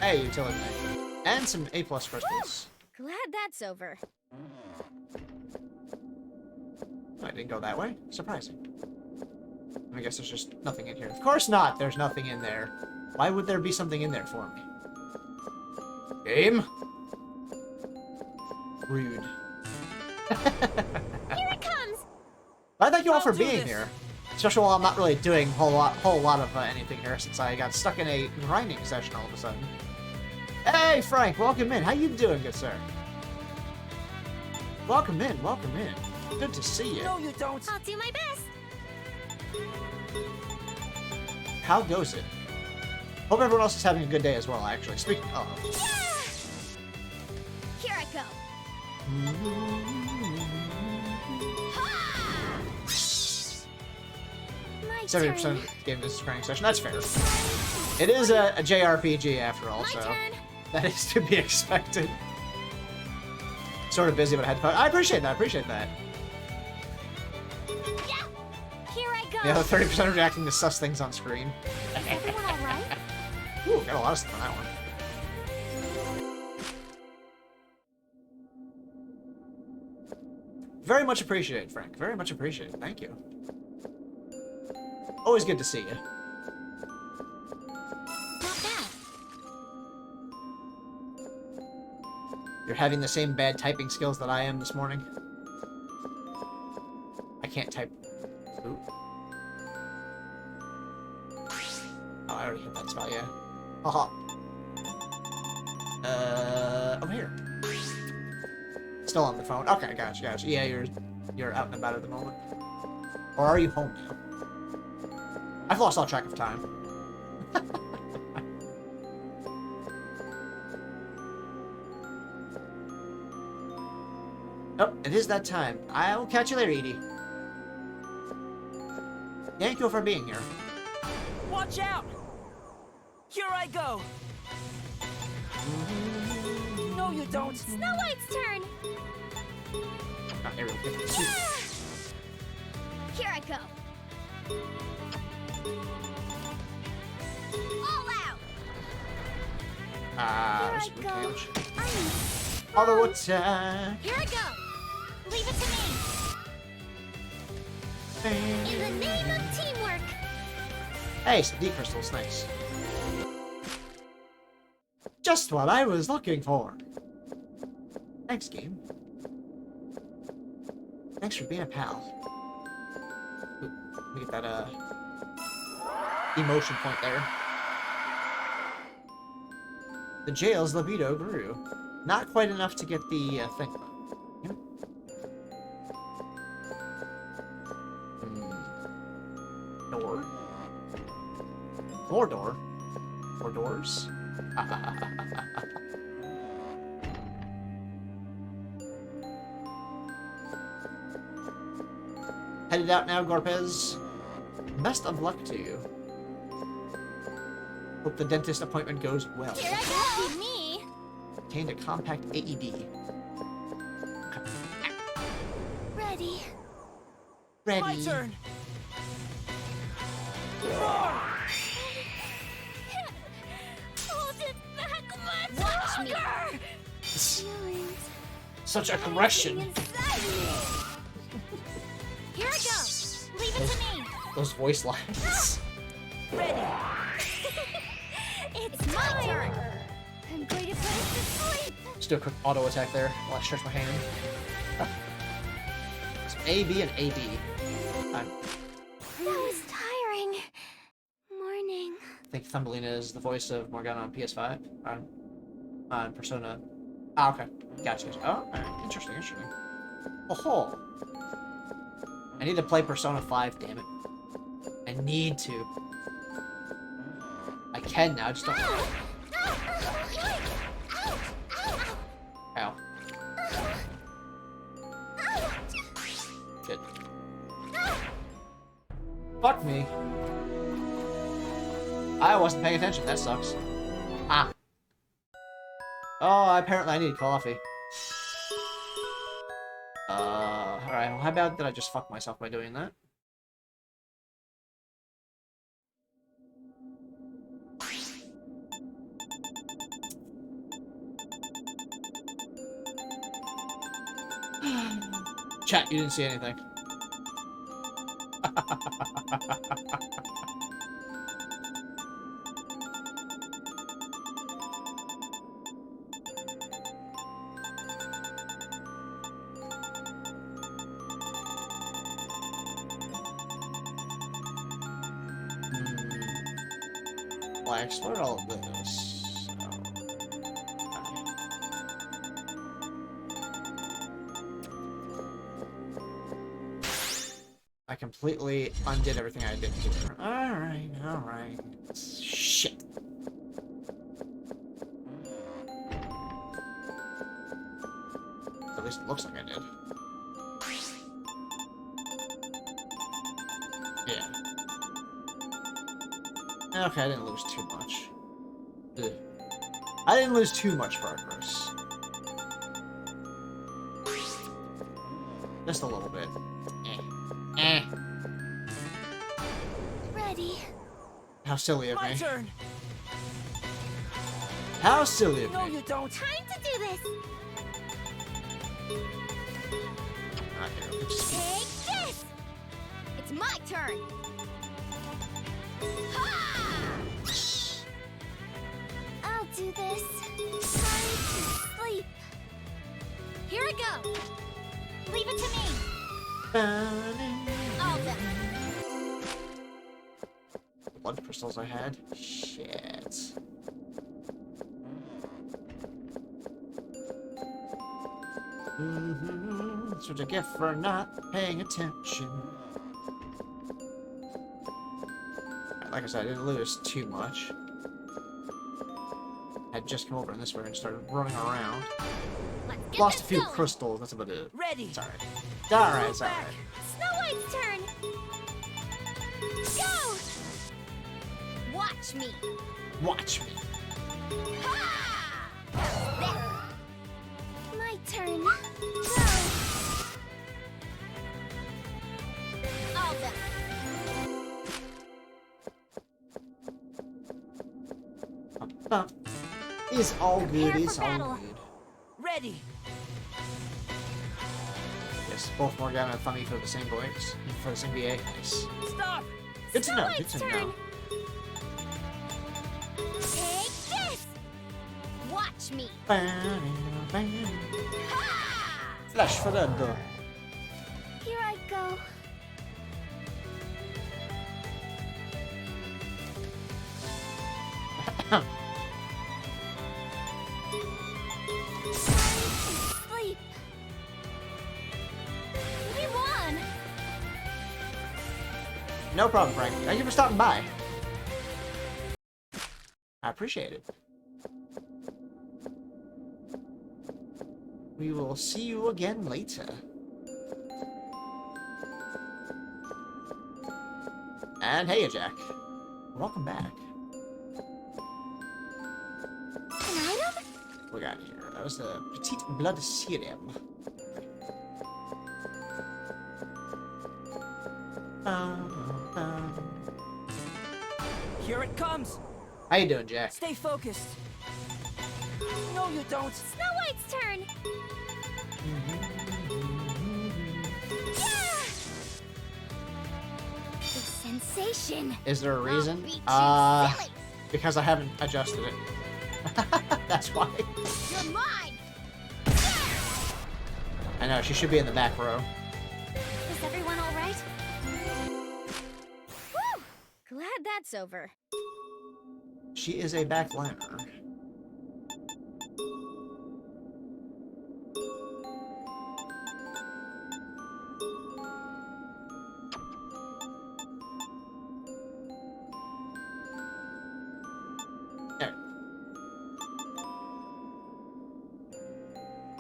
Hey, utility knife. And some A+ crystals. Glad that's over. I didn't go that way. Surprising. I guess there's just nothing in here. Of course not! There's nothing in there. Why would there be something in there for me? Game? Rude. Here it comes. I thank you all I'll for do being this. here. Especially while I'm not really doing a whole lot of anything here since I got stuck in a grinding session all of a sudden. Hey, Frank, welcome in. How you doing, good sir? Welcome in, welcome in. Good to see you. No, you don't. I'll do my best. How goes it? Hope everyone else is having a good day as well, actually. Speaking of... Here I go. My 70% turn. of the game is grinding session. That's fair. It is a JRPG after all, My so turn. that is to be expected. Sort of busy, but I had to... I appreciate that, I appreciate that. Yeah. Here I go. The other 30% are reacting to sus things on screen. Is everyone all right? Ooh, got a lot of stuff on that one. Very much appreciated, Frank. Very much appreciated. Thank you. Always good to see you. Not bad. You're having the same bad typing skills that I am this morning. I can't type. Ooh. Oh, I already hit that spot, yeah. Haha. Over here. Still on the phone. Okay, gotcha, gotcha. Yeah, you're out and about at the moment. Or are you home now? I've lost all track of time. Oh, it is that time. I'll catch you later, Edie. Thank you for being here. Watch out! Here I go! No, you don't! Snow White's turn! Not Ariel. Here I go! All out! This Here would I go. damage. Ice! Auto attack! Here I go! Leave it to me! In the name of teamwork! Hey, some D crystals, nice. Just what I was looking for. Thanks, game. Thanks for being a pal. Ooh, let me get that, emotion point there. The jail's libido grew. Not quite enough to get the, thing. Damn it. Door. More door. More doors. Headed out now, Gorpez. Best of luck to you. Hope the dentist appointment goes well. Here I go! Me! Obtained a compact AED. Ready. Ready. My turn! Hold it back much longer! Feelings Such aggression. inside me. Here I go! Leave it to me! Those voice lines. Ready! It's my turn! I'm going to put it to sleep! Just do a quick auto attack there while I stretch my hand. It's A, B, and A, B. That was tiring. Morning. I think Thumbelina is the voice of Morgana on PS5. On Persona. Ah, okay. Gotcha. Oh, alright. Interesting, interesting. Oh, I need to play Persona 5, damn it. I need to. I can now, just don't. Ow. Good. Fuck me. I wasn't paying attention, that sucks. Ah. Oh, apparently I need coffee. Alright, well, how about that I just fuck myself by doing that? Chat, you didn't see anything. Well, I explored all of this. So... I completely undid everything I did here. Alright, alright. Shit. At least it looks like I did. Yeah. Okay, I didn't lose too much. Ugh. I didn't lose too much progress. Just a little bit. Ready. How silly of My me. turn! How silly of No, me. you don't! Time to do this! Ah, here, we just- Take this! It's my turn! Ha! I'll do this. Time to sleep. Here I go! Leave it to me! All done. Blood crystals I had. Shit. It's what you get for not paying attention. Like I said, I didn't lose too much. I had just come over in this way and started running around. Let's get Lost a this few going. crystals, that's about it. Ready! It's alright. It's alright, it's Move alright. back. Snow White's turn! Watch me. Watch me. Ha! There. My turn. Go. All done. It's all good. Prepare It's for all battle. good. Ready. Yes, both Morgana and Thummy for the same voice. For the same VA. Nice. Stop. Good to Snow know. White's Good to turn. know. Take this. Watch me. Ha! Flash for the door. Here I go. Sleep. We won. No problem, Frank. Thank you for stopping by. I appreciate it. We will see you again later. And hey, Jack. Welcome back. An item? What we got here? That was the Petite Blood Serum. Here it comes. How you doing, Jack? Stay focused. No, you don't. Snow White's turn. Yeah! The sensation. Is there a I'll reason? beat you silly. Because I haven't adjusted it. That's why. You're mine. I know, she should be in the back row. Is everyone all right? Whew! Glad that's over. She is a backliner. There.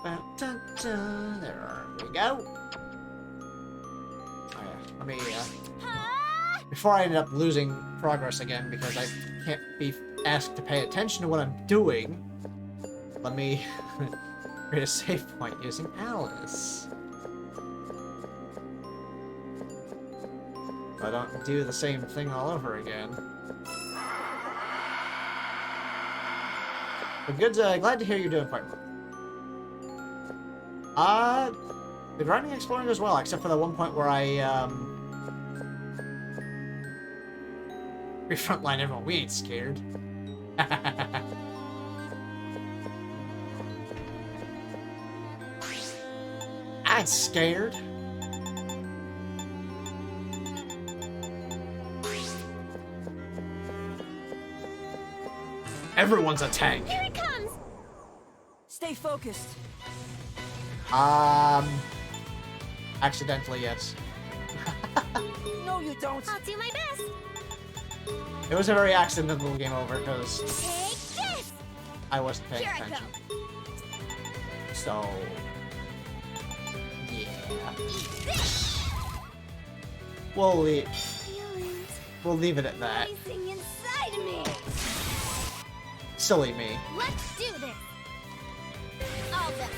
Ba-da-da. There we go. Oh yeah, let me Ah! before I end up losing progress again because I can't be asked to pay attention to what I'm doing, let me create a save point using Alice. So I don't do the same thing all over again. But good, glad to hear you're doing quite well. The grinding and exploring goes well, except for the one point where I, we frontline everyone, we ain't scared. I'm scared. Everyone's a tank. Here it comes. Stay focused. Accidentally, yes. No, you don't. I'll do my best. It was a very accidental game over because Take this. I wasn't paying Here I go. attention. So, yeah. Eat this. We'll leave. Feelings We'll leave it at that. rising inside me. Silly me. Let's do this. All done.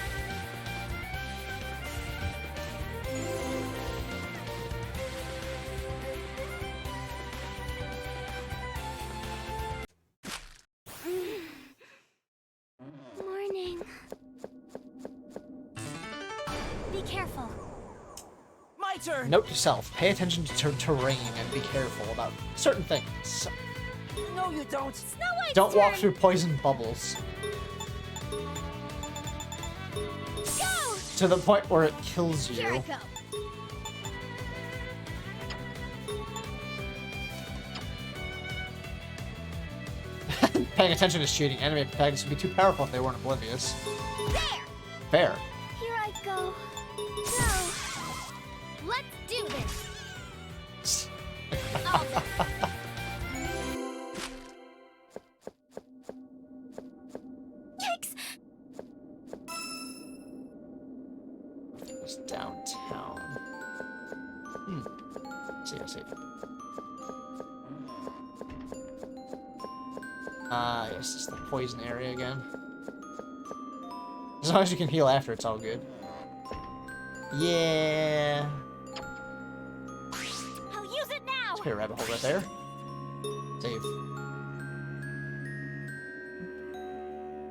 Morning. Be careful. My turn. Note to self: pay attention to terrain and be careful about certain things. No, you don't. Snow White's Don't walk turn. through poison bubbles Go. to the point where it kills Here I you. go. Paying attention is cheating. Enemy protagonists would be too powerful if they weren't oblivious. There. Fair. Here I go. Go. Let's do this. All done. Yikes. It was downtown. I see. Yes, it's the poison area again. As long as you can heal after, it's all good. Yeah. I'll use it now. Let's hit a rabbit hole right there. Save.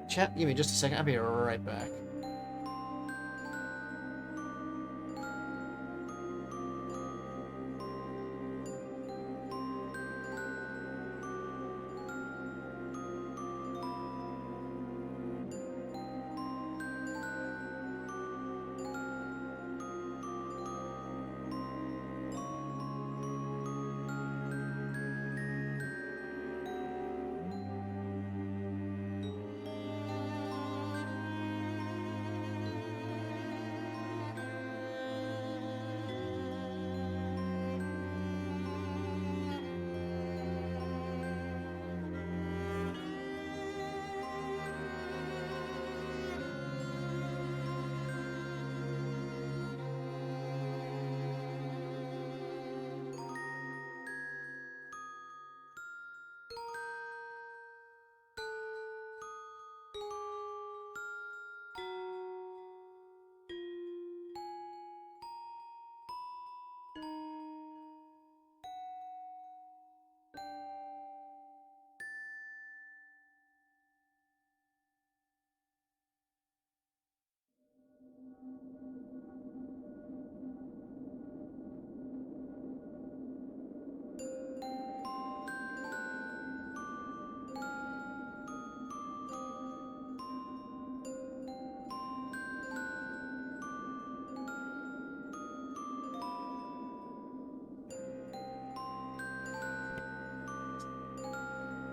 Chat, give me just a second. I'll be right back.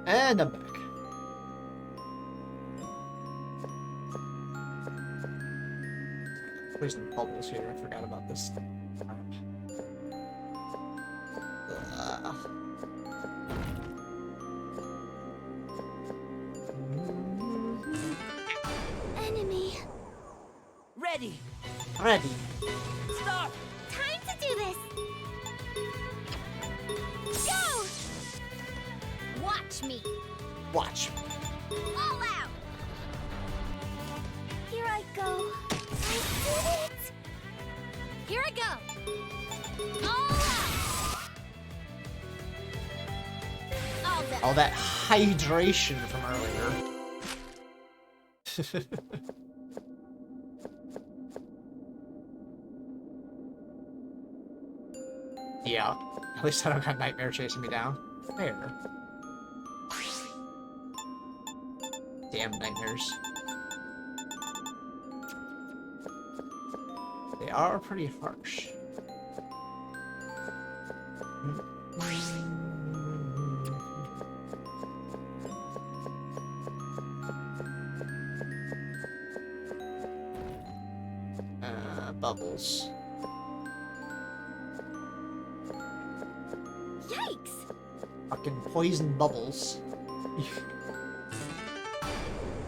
And I'm back. There's some bubbles here. I forgot about this. Enemy. Ready. Ready. Stop. Time to do this. Go! Watch me. Watch. All out. Here I go. I did it. Here I go. All out. All done. All that hydration from earlier. Yeah. At least I don't got Nightmare chasing me down. Fair. Damn nightmares. They are pretty harsh. Bubbles. Yikes! Fucking poison bubbles.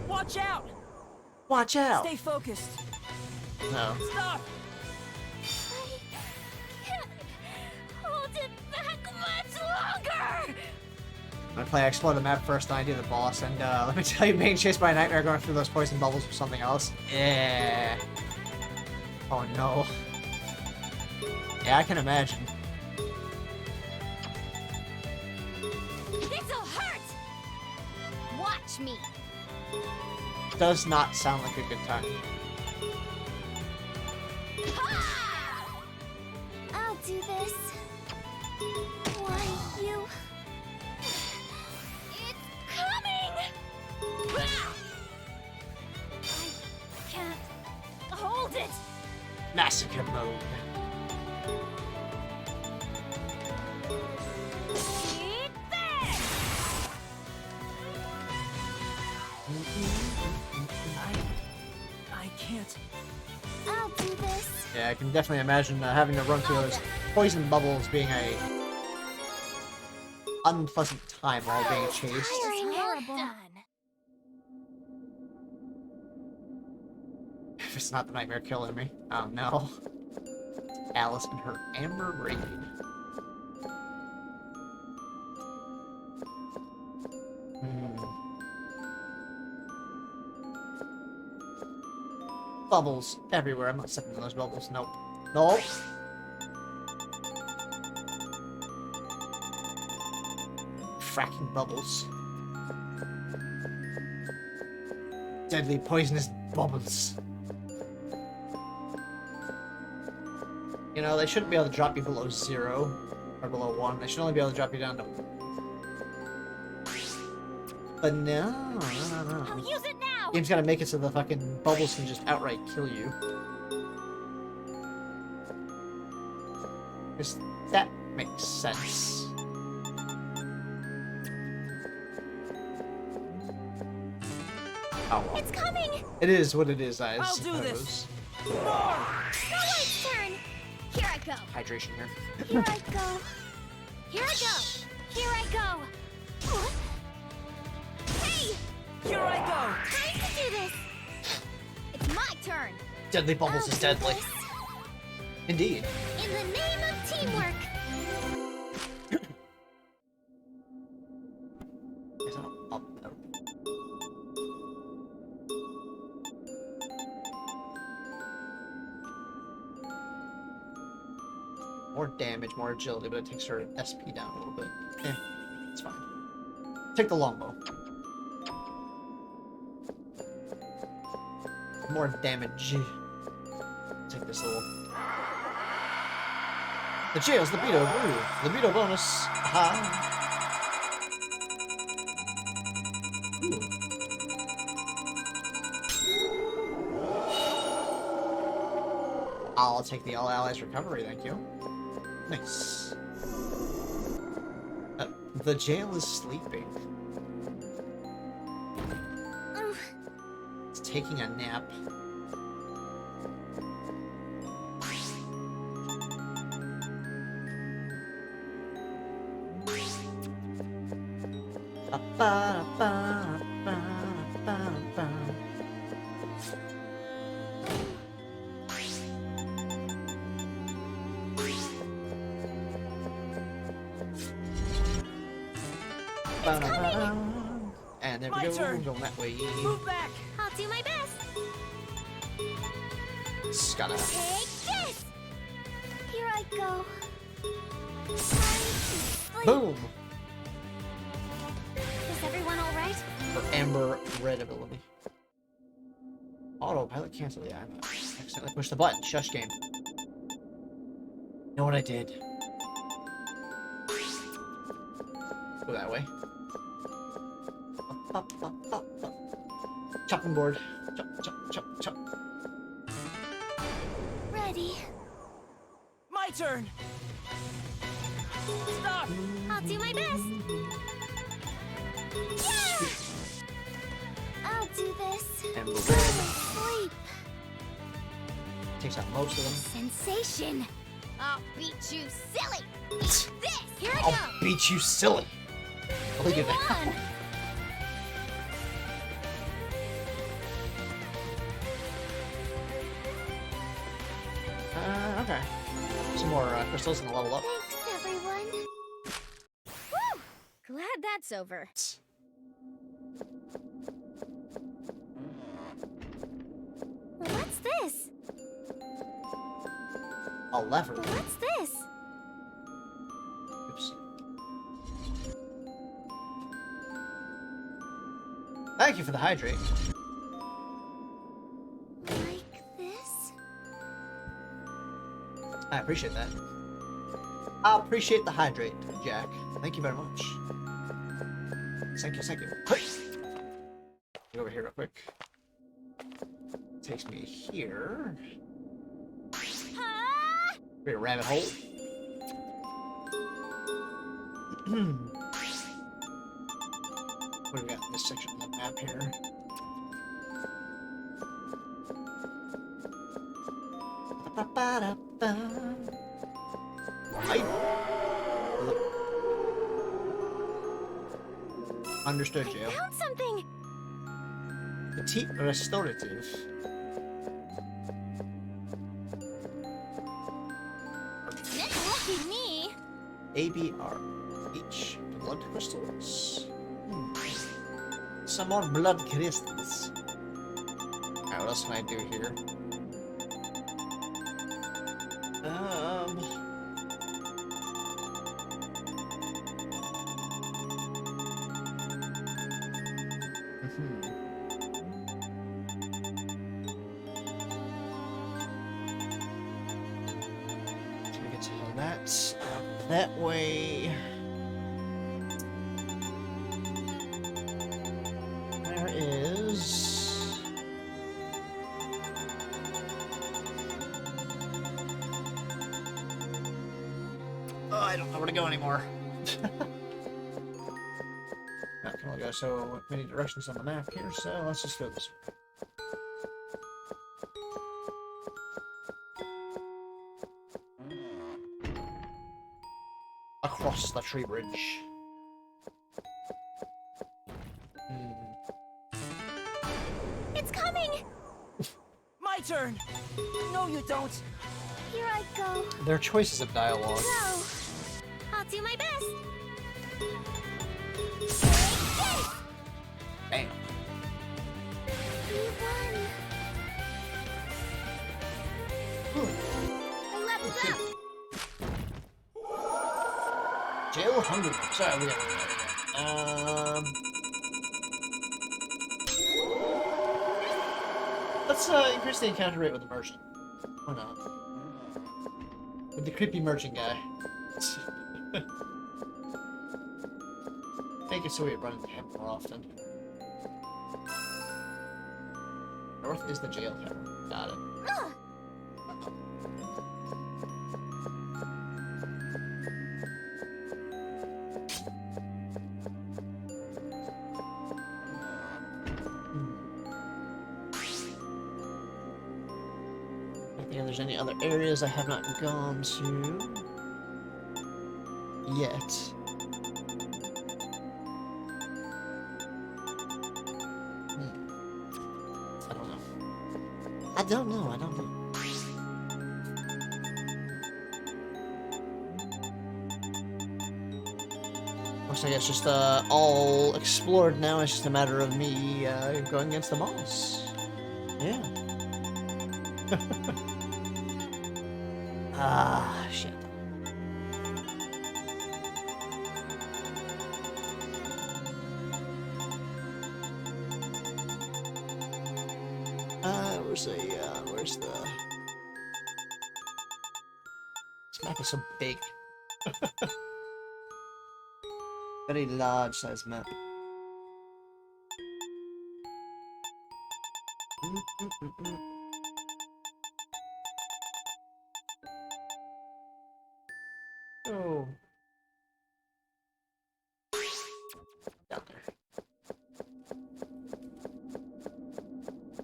Watch out. Watch out! Stay focused. No. Stop. I can't hold it back much longer! I'm gonna play Explore the Map first, then I do the boss, and let me tell you, being chased by a nightmare going through those poison bubbles was something else. Yeah. Oh no. Yeah, I can imagine. This'll hurt! Watch me. Does not sound like a good time. Ha! I'll do this. Why, you... It's coming! Ha! I can't hold it! Massacre mode. Eat this! I can't. I'll do this. Yeah, I can definitely imagine having to run through those poison bubbles being a unpleasant time while being chased. Tiring. Horrible. If it's not the nightmare killing me. Oh no. Alice and her amber braid. Bubbles everywhere. I'm not stepping in those bubbles. Nope. Nope. Fracking bubbles. Deadly poisonous bubbles. You know, they shouldn't be able to drop you below 0 or below 1. They should only be able to drop you down to... But no. I'll use it now. Game's gotta make it so the fucking bubbles can just outright kill you. Because that makes sense. Oh well. It's coming. It is what it is, I I'll suppose. do this. Starlight's turn. Here I go. Hydration here. Here I go. Here I go. Here I go. What? Hey! Here I go. Time to do this. It's my turn. Deadly bubbles I'll is do deadly. this. Indeed. In the name of teamwork. Is that up? No. More damage, more agility, but it takes her SP down a little bit. Eh, it's fine. Take the longbow. More damage. Take this little... The jail's libido grew. Libido bonus. Aha. Ooh. I'll take the all allies recovery, thank you. Nice. The jail is sleeping. It's taking a nap. And there we My go, turn. going that way. Move back. I'll do my best. Scutter. Take this. Here I go. Time to sleep. Boom! Is everyone all right? For Amber Red ability. Autopilot cancel. Yeah, I accidentally pushed the button. Shush game. Know what I did? Go that way. Chopping board. Chop, chop, chop, chop. Ready. My turn. Stop. I'll do my best. Yeah! I'll do this. Amber Red. Sleep. Takes out most of them. Sensation. I'll beat you silly. Eat this. Here I I'll go. beat you silly. Look at You that. won. Okay. Some more crystals and level up. Thanks, everyone. Woo! Glad that's over. What's this? A lever. What's this? Oops. Thank you for the hydrate. Like this? I appreciate that. I appreciate the hydrate, Jack. Thank you very much. Thank you, thank you. Hey! Get over here real quick. Takes me here. Ah! Great rabbit hole. What do we got in this section of the map here? Understood, Jail. Found something. Petite restorative. Lucky me. ABR. Each. Blood crystals. Some more blood crystals. Alright, what else can I do here? So we get to that that way. There is. Oh, I don't know where to go anymore. Not can only go so many directions on the map here, so let's just go this way. Across the tree bridge. It's coming! My turn! No, you don't! Here I go. There are choices of dialogue. Go! I'll do my best. Bam. We won. I leveled up. Jail Hungry. Sorry, we got let's increase the encounter rate with the merchant. Why not? With the creepy merchant guy. Make it so we run into him more often. North is the jail tower. Got it. Ugh. I don't think there's any other areas I have not gone to yet. I don't know. I don't know. Looks like it's just all explored now. It's just a matter of me going against the boss. Yeah. Ah, shit. Where's the... This map is so big. Very large size map. Oh. Down there.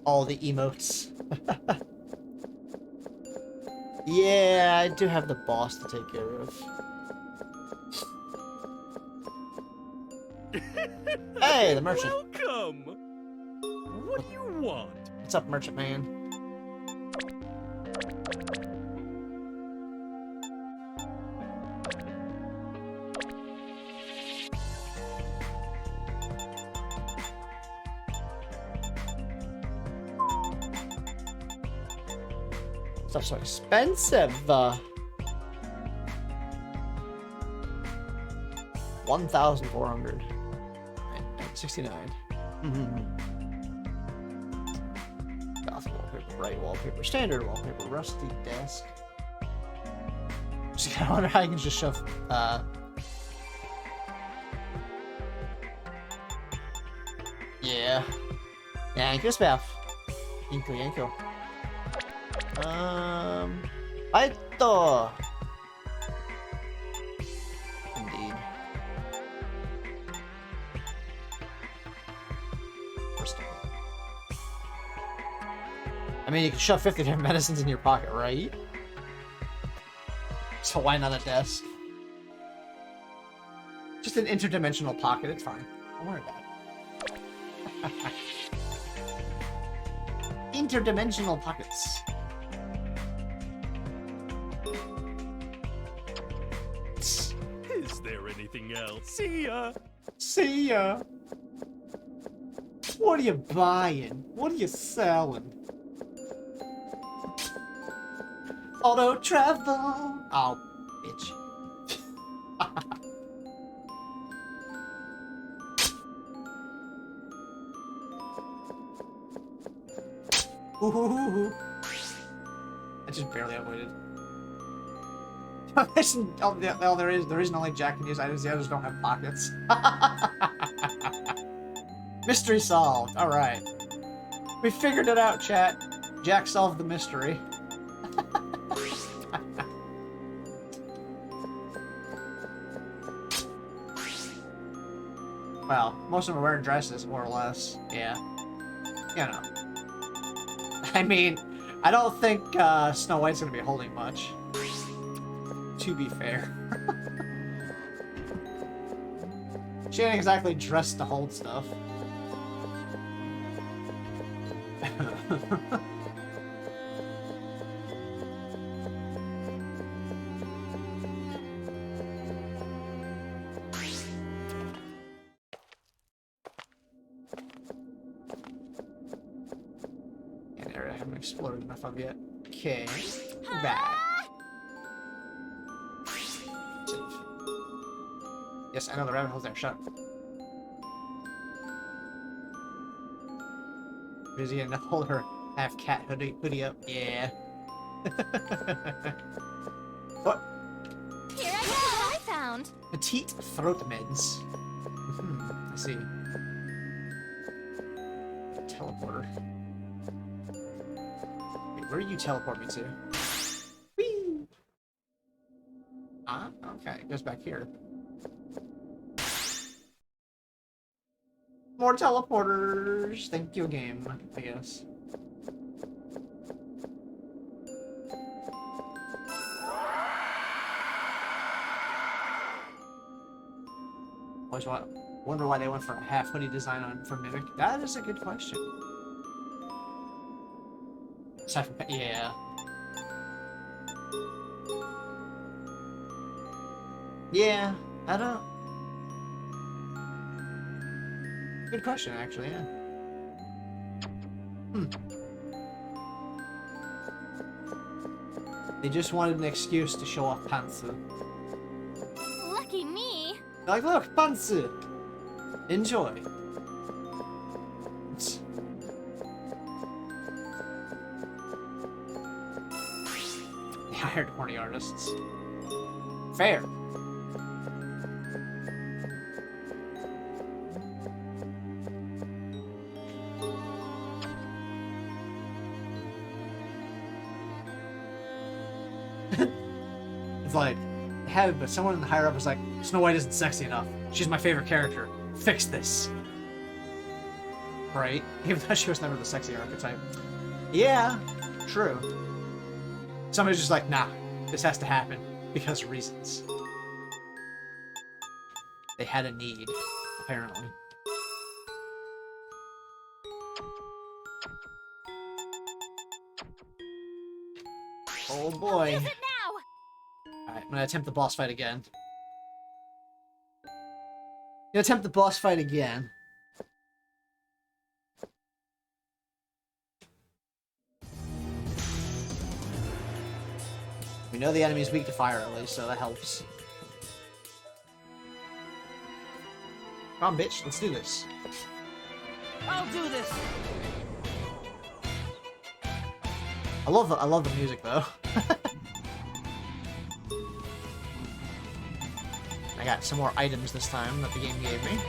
All the emotes. Yeah, I do have the boss to take care of. Hey, the merchant. Welcome! What do you want? What's up, merchant man? Stuff's so expensive. 1,400. 69. Goth wallpaper, bright wallpaper, standard wallpaper, rusty desk. I wonder how I can just shove. Yeah. Yanko spell. Yanko. Aito! Indeed. I mean, you can shove 50 different medicines in your pocket, right? So why not a desk? Just an interdimensional pocket, it's fine. Don't worry about it. Interdimensional pockets. Is there anything else? See ya! See ya! What are you buying? What are you selling? Auto travel. Oh, bitch. Ooh. I just barely avoided. There isn't only Jack can use items, the others don't have pockets. Mystery solved. Alright. We figured it out, chat. Jack solved the mystery. Well, most of them are wearing dresses, more or less. Yeah. You know. I mean, I don't think Snow White's gonna be holding much. To be fair. She ain't exactly dressed to hold stuff. An area I haven't explored enough of yet. Okay. Back. Yes, I know the rabbit hole's there. Shut up. Busy enough to hold her half-cat hoodie up. Yeah. What? Here I go! What I found! Petite throat meds. I see. Teleporter. Wait, where do you teleport me to? Whee! Ah, okay. It goes back here. More teleporters! Thank you, game, I guess. Always wonder why they went for a half hoodie design for Mimic. That is a good question. Aside from, yeah. Yeah, I don't... Good question, actually, yeah. They just wanted an excuse to show off Pantsu. Lucky me! They're like, look, Pantsu! Enjoy. They hired horny artists. Fair. It's like, but someone higher up was like, Snow White isn't sexy enough. She's my favorite character. Fix this. Right? Even though she was never the sexy archetype. Yeah, true. Somebody's just like, nah, this has to happen because of reasons. They had a need, apparently. Oh boy. Use it now! Alright, I'm gonna attempt the boss fight again. Gonna attempt the boss fight again. We know the enemy's weak to fire at least, so that helps. Come on, bitch, let's do this. I'll do this. I love the music though. I got some more items this time that the game gave me.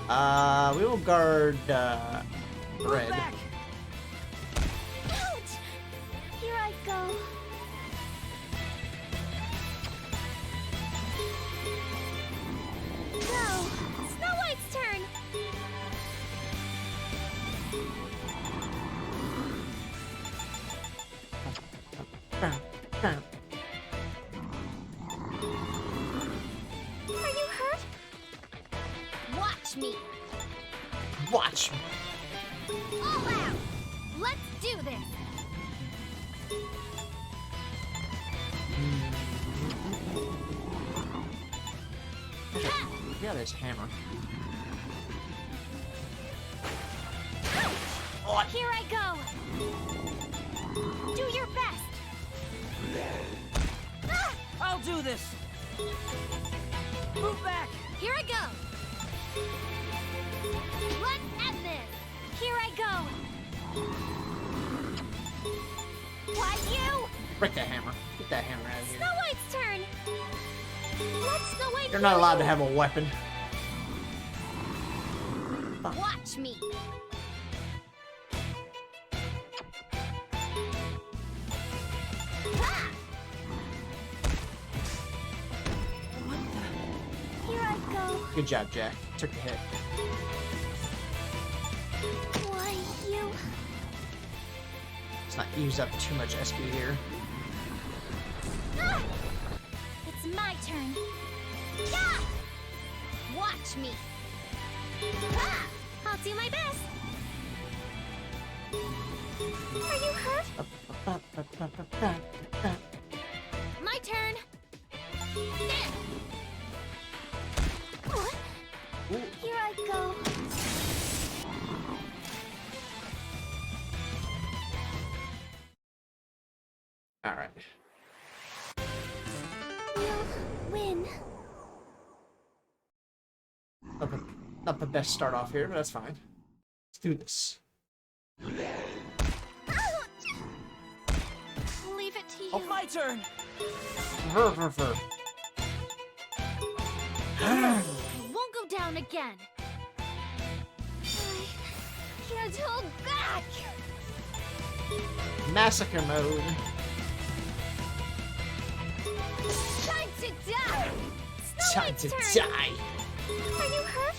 We will guard red. Back. Ouch! Here I go. Go! Snow White's turn! Are you hurt? Watch me! Watch me. All out! Let's do this! Yeah, there's hammer. Here I go! do this. Move back. Here I go. Let's end this. Here I go. Why you? Break that hammer. Get that hammer out of here. Snow White's turn. Let Snow White. You're not allowed to have a weapon. Watch me. Ah! Here I go. Good job, Jack. Took the hit. Why you? Let's not use up too much SP here. Ah! It's my turn. Yeah! Watch me. Ah! I'll do my best. Are you hurt? My turn. What? Here I go. All right. We'll win. Not the best start off here, but that's fine. Let's do this. Leave it to you. Oh, my turn. Ver. I won't go down again. I can't hold back. Massacre mode. Time to die. Snow Time White's to turn. die. Are you hurt?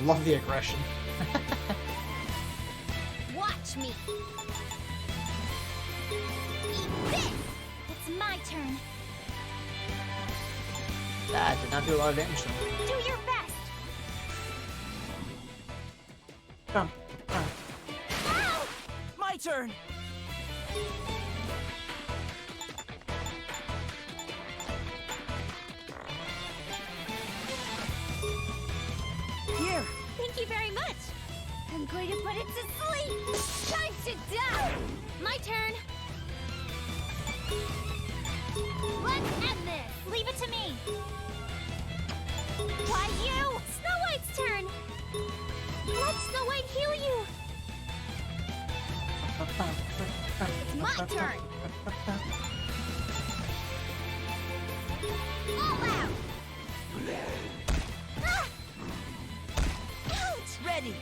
Love the aggression. Watch me. Eat this. It's my turn. That did not do a lot of damage to him. Do your best. Come. Ow! My turn. Here. Thank you very much. I'm going to put it to sleep. Time to die. My turn. Let's end this. Leave it to me. Why you? Snow White's turn. Let Snow White heal you. It's my turn. All out. Ah! Ouch! Ready.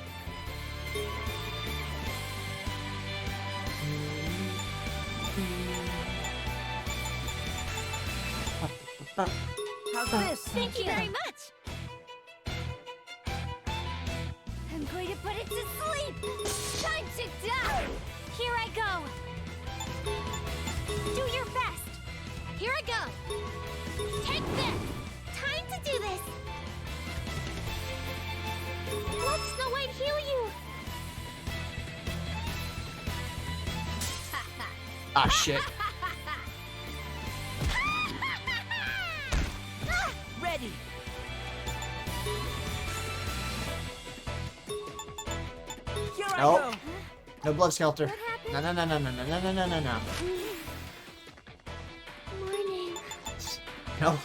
How's this? Thank you very much. I'm going to put it to sleep. Time to die. Here I go. Do your best. Here I go. Take this. Time to do this. Let Snow White heal you. Ah, shit. Ready. Here I Nope. go. No blood skelter. What happened? No. Morning. No.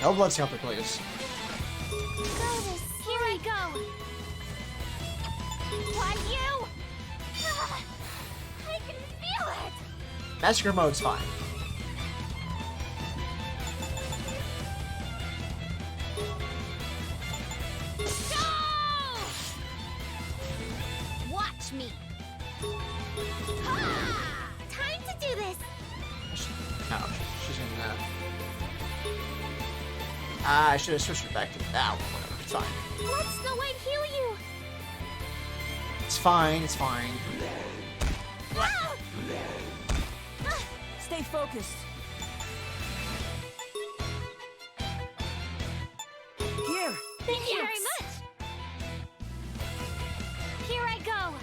No blood skelter, please. Goddess, here I go. Why you? I can feel it. Massacre mode's fine. Go! Watch me. Ha! Time to do this. No, she's in that. I should have switched it back to that one. Whatever. It's fine. Let Snow White heal you. It's fine. It's fine. Ah! Ah! Stay focused. Here. Thank you very much. Here I go.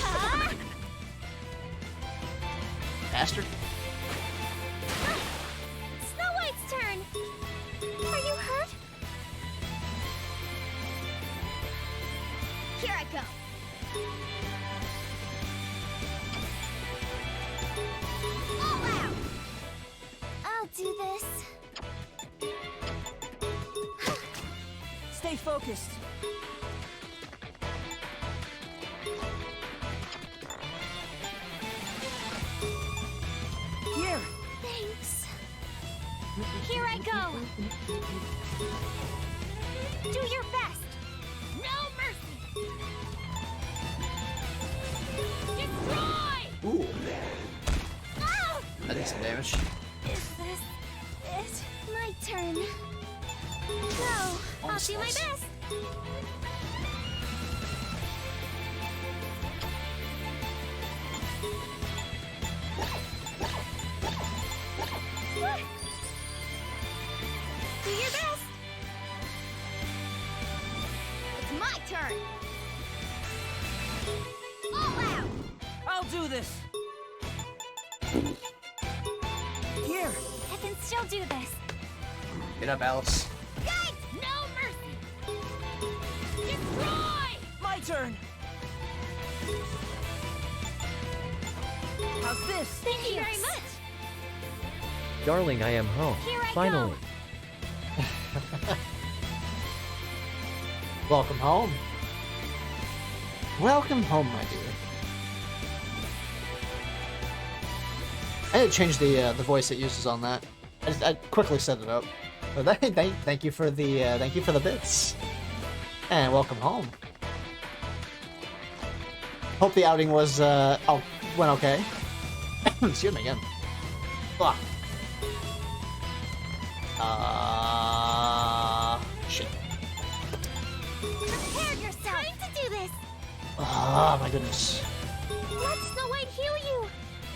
Huh? Bastard. Snow White's turn. Are you hurt? Here I go. do this. Stay focused. Here. Thanks. Here I go. Do your best. No mercy. Destroy! Ooh, Oh! I did some damage. Is this it? My turn. Go. I'll do my best. Do your best. It's my turn. All out. I'll do this. Here. I can still do this. Get up, Alice. Guys, no mercy. Destroy! My turn. How's this? Thank you very much. Darling, I am home. Here I Finally. go. Welcome home. Welcome home, my dear. I didn't change the voice it uses on that. I quickly set it up. But thank you for the bits. And welcome home. Hope the outing was went okay. Excuse me again. Fuck. Shit. Prepare yourself. Time to do this. Oh my goodness. Let Snow White heal you.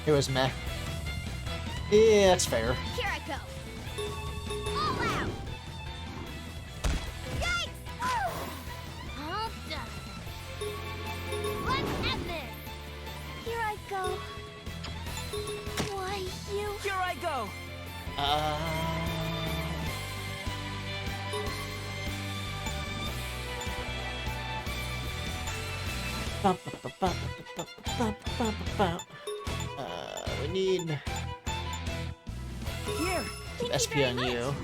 It was meh. Yeah, that's fair. Here I go. All out. Yikes! Oh. All done. Let's end this. Here I go. Why you? Here I go. We need Here. some SP on you.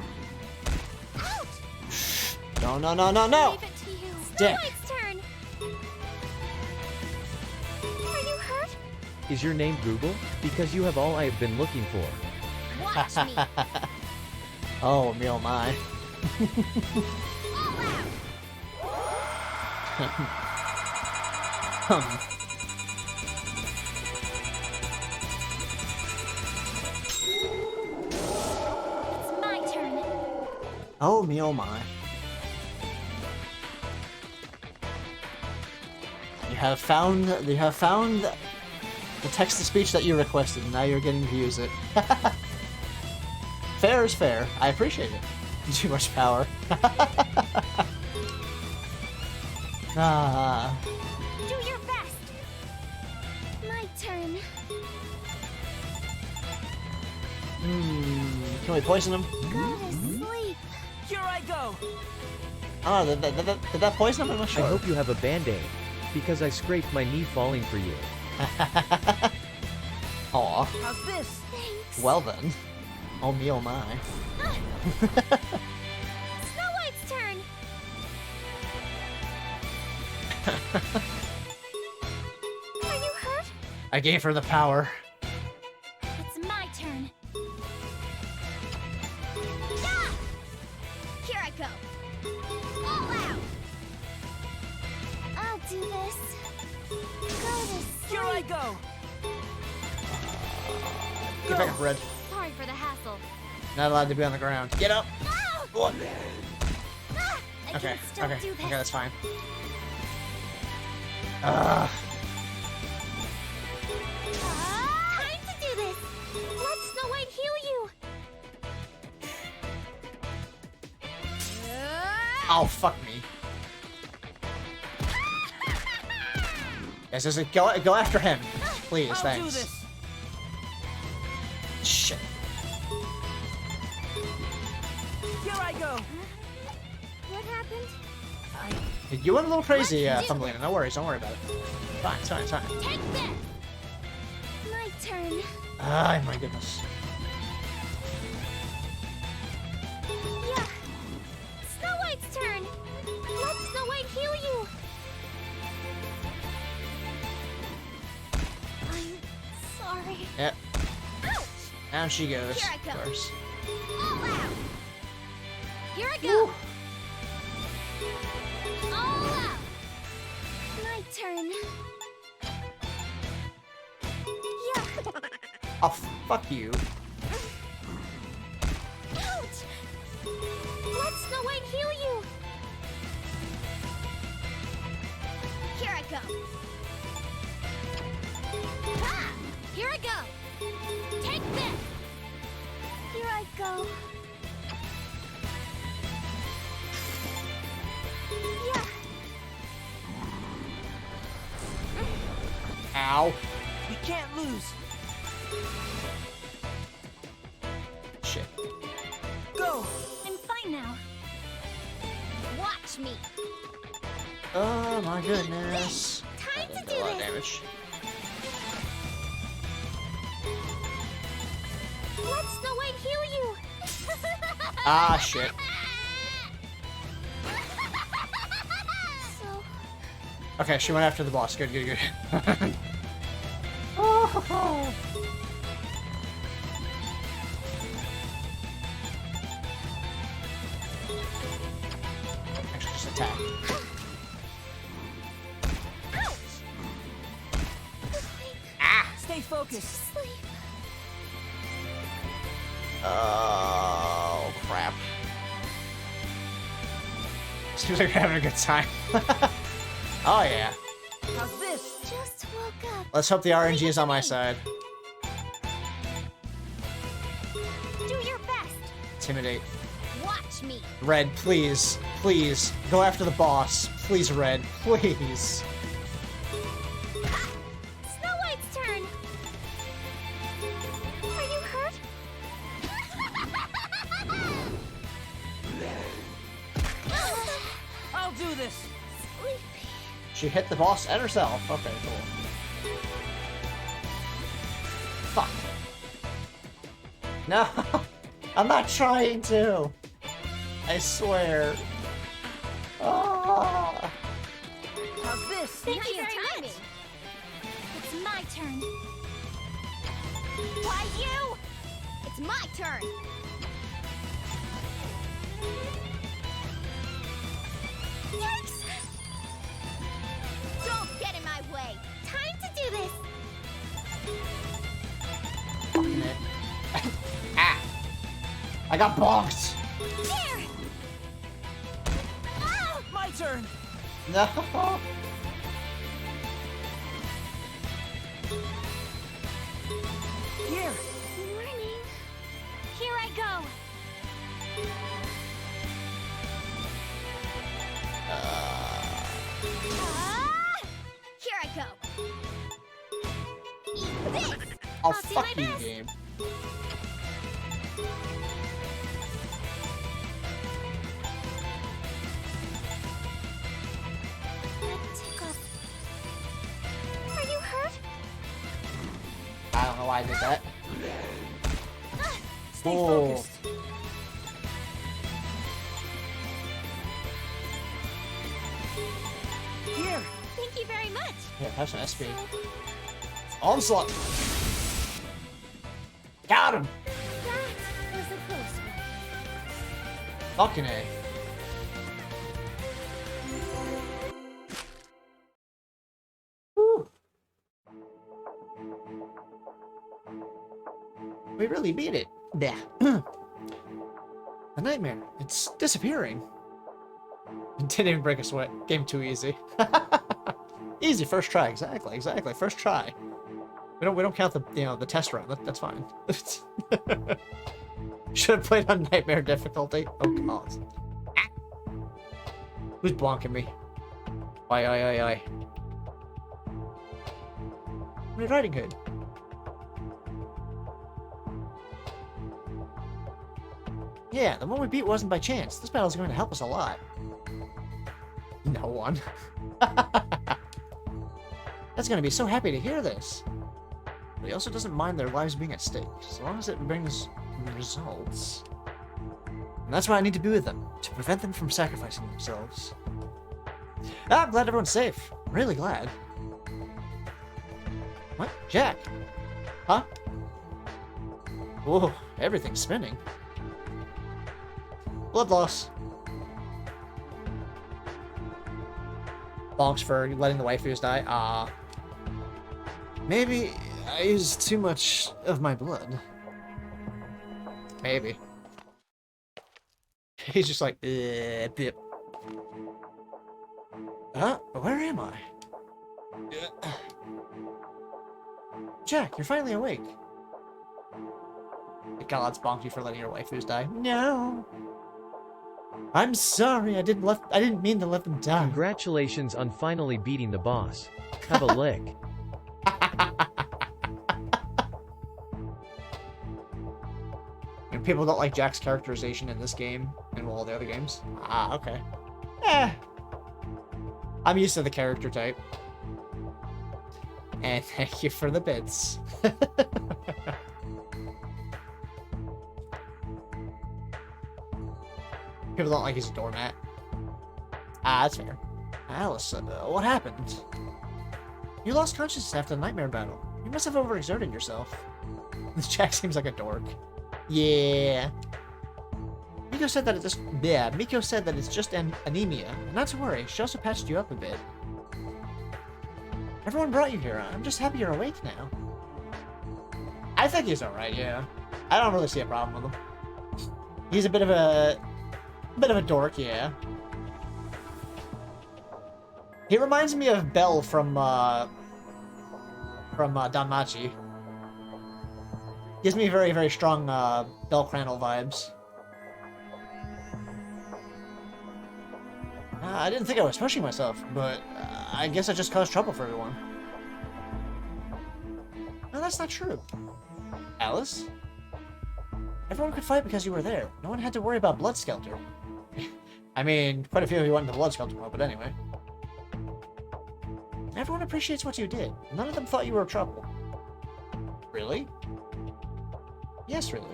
Ouch! No! Leave it to you. Snow Dick. White's turn. Are you hurt? Is your name Google? Because you have all I have been looking for. Watch me. Oh, me oh my. All out. It's my turn. Oh, me oh my. You have found the text-to-speech that you requested, and now you're getting to use it. Fair is fair. I appreciate it. Too much power. Ah. Do your best. My turn. Can we poison him? Go to sleep. Here I go. Oh, did that poison him? I'm not I sure. hope you have a band-aid. Because I scraped my knee falling for you. Aw. How's this? Thanks. Well then. Oh me oh my. Snow White's turn. Are you hurt? I gave her the power. It's my turn. Yeah! Here I go. All out. I'll do this. Go to sleep. Here I go. Get back up, Red. Sorry for the hassle. Not allowed to be on the ground. Get up! Ah! What? Ah! I Okay, can still okay, do this. okay, that's fine. Time to do this. Let Snow White heal you. Oh, fuck me. Yes, just go after him. Please, I'll thanks. do this. Shit. Here I go. What happened? You went a little crazy, Thumbelina. No worries, don't worry about it. Fine, it's fine, it's fine. Take this. My turn. Ah, my goodness. turn. Let Snow White heal you. I'm sorry. Yep. Ouch! Down she goes. Here I go. Of course. All out. Here I go. All out. My turn. Yeah. Oh, fuck you. Ouch! Let Snow White heal you. Here I go. Ha! Here I go. Take this. Here I go. Yeah. Ow. We can't lose. Shit. Go. I'm fine now. Watch me. Oh my goodness. Time to That do did a lot of this. damage. Let Snow White heal you. Ah, shit. So, Okay, she went after the boss. Good, good, good. Oh. Actually, just attack. Stay focused. sleep. Oh, crap. Seems like we're having a good time. Oh, yeah. How's this? Just woke up. Let's hope the RNG is on my side. Do your best. Intimidate. Watch me. Red, please. Please. Go after the boss. Please, Red. Please. Snow White's turn. Are you hurt? I'll do this. Sleepy. She hit the boss and herself. Okay, cool. Fuck. No. I'm not trying to. I swear. Ah. How's this? Thank you very much. It's my turn. Why you? It's my turn. Yikes! Don't get in my way. Time to do this. Fucking it. Ah. I got bonked. There. Oh! My turn. No. Here. Warning. Here I go. Here I go. Eat this. Oh, I'll do fuck my you, best. game. Are you hurt? I don't know why I did that. Stay Oh. focused. Here. Thank you very much. Here, have some SP. Onslaught! Got him! That was a close one. Fucking A. Whew. We really beat it. Yeah. The nightmare. It's disappearing. Didn't even break a sweat. Game too easy. Easy first try. Exactly. First try. We don't count the the test run. That's fine. Should have played on nightmare difficulty. Oh god. Ah. Who's bonking me? Aye. Red Riding Hood. Yeah, the one we beat wasn't by chance. This battle's going to help us a lot. No one. That's going to be so happy to hear this. But he also doesn't mind their lives being at stake, as long as it brings results. And that's why I need to be with them, to prevent them from sacrificing themselves. Ah, I'm glad everyone's safe. Really glad. What? Jack? Huh? Whoa, everything's spinning. Blood loss. Bonks for letting the waifus die. Ah. Maybe I used too much of my blood. Maybe. He's just like, bip. Huh? Where am I? Jack, you're finally awake. The gods bonked you for letting your waifus die. No. I'm sorry. I didn't mean to let them die. Congratulations on finally beating the boss. Have a lick. And people don't like Jack's characterization in this game and all the other games. Ah, okay. Eh. I'm used to the character type. And thank you for the bits. People don't like he's a doormat. Ah, that's fair. Alice, what happened? You lost consciousness after the nightmare battle. You must have overexerted yourself. This Jack seems like a dork. Yeah. Miko said that Miko said that it's just anemia, and not to worry. She also patched you up a bit. Everyone brought you here. I'm just happy you're awake now. I think he's alright, yeah. I don't really see a problem with him. He's a bit of a dork, yeah. He reminds me of Belle from Danmachi. Gives me very, very strong Belle Crandall vibes. I didn't think I was pushing myself, but I guess I just caused trouble for everyone. No, that's not true. Alice? Everyone could fight because you were there. No one had to worry about Blood Skelter. I mean, quite a few of you went into the Blood Skelter mode, but anyway. Everyone appreciates what you did. None of them thought you were trouble. Really? Yes, really.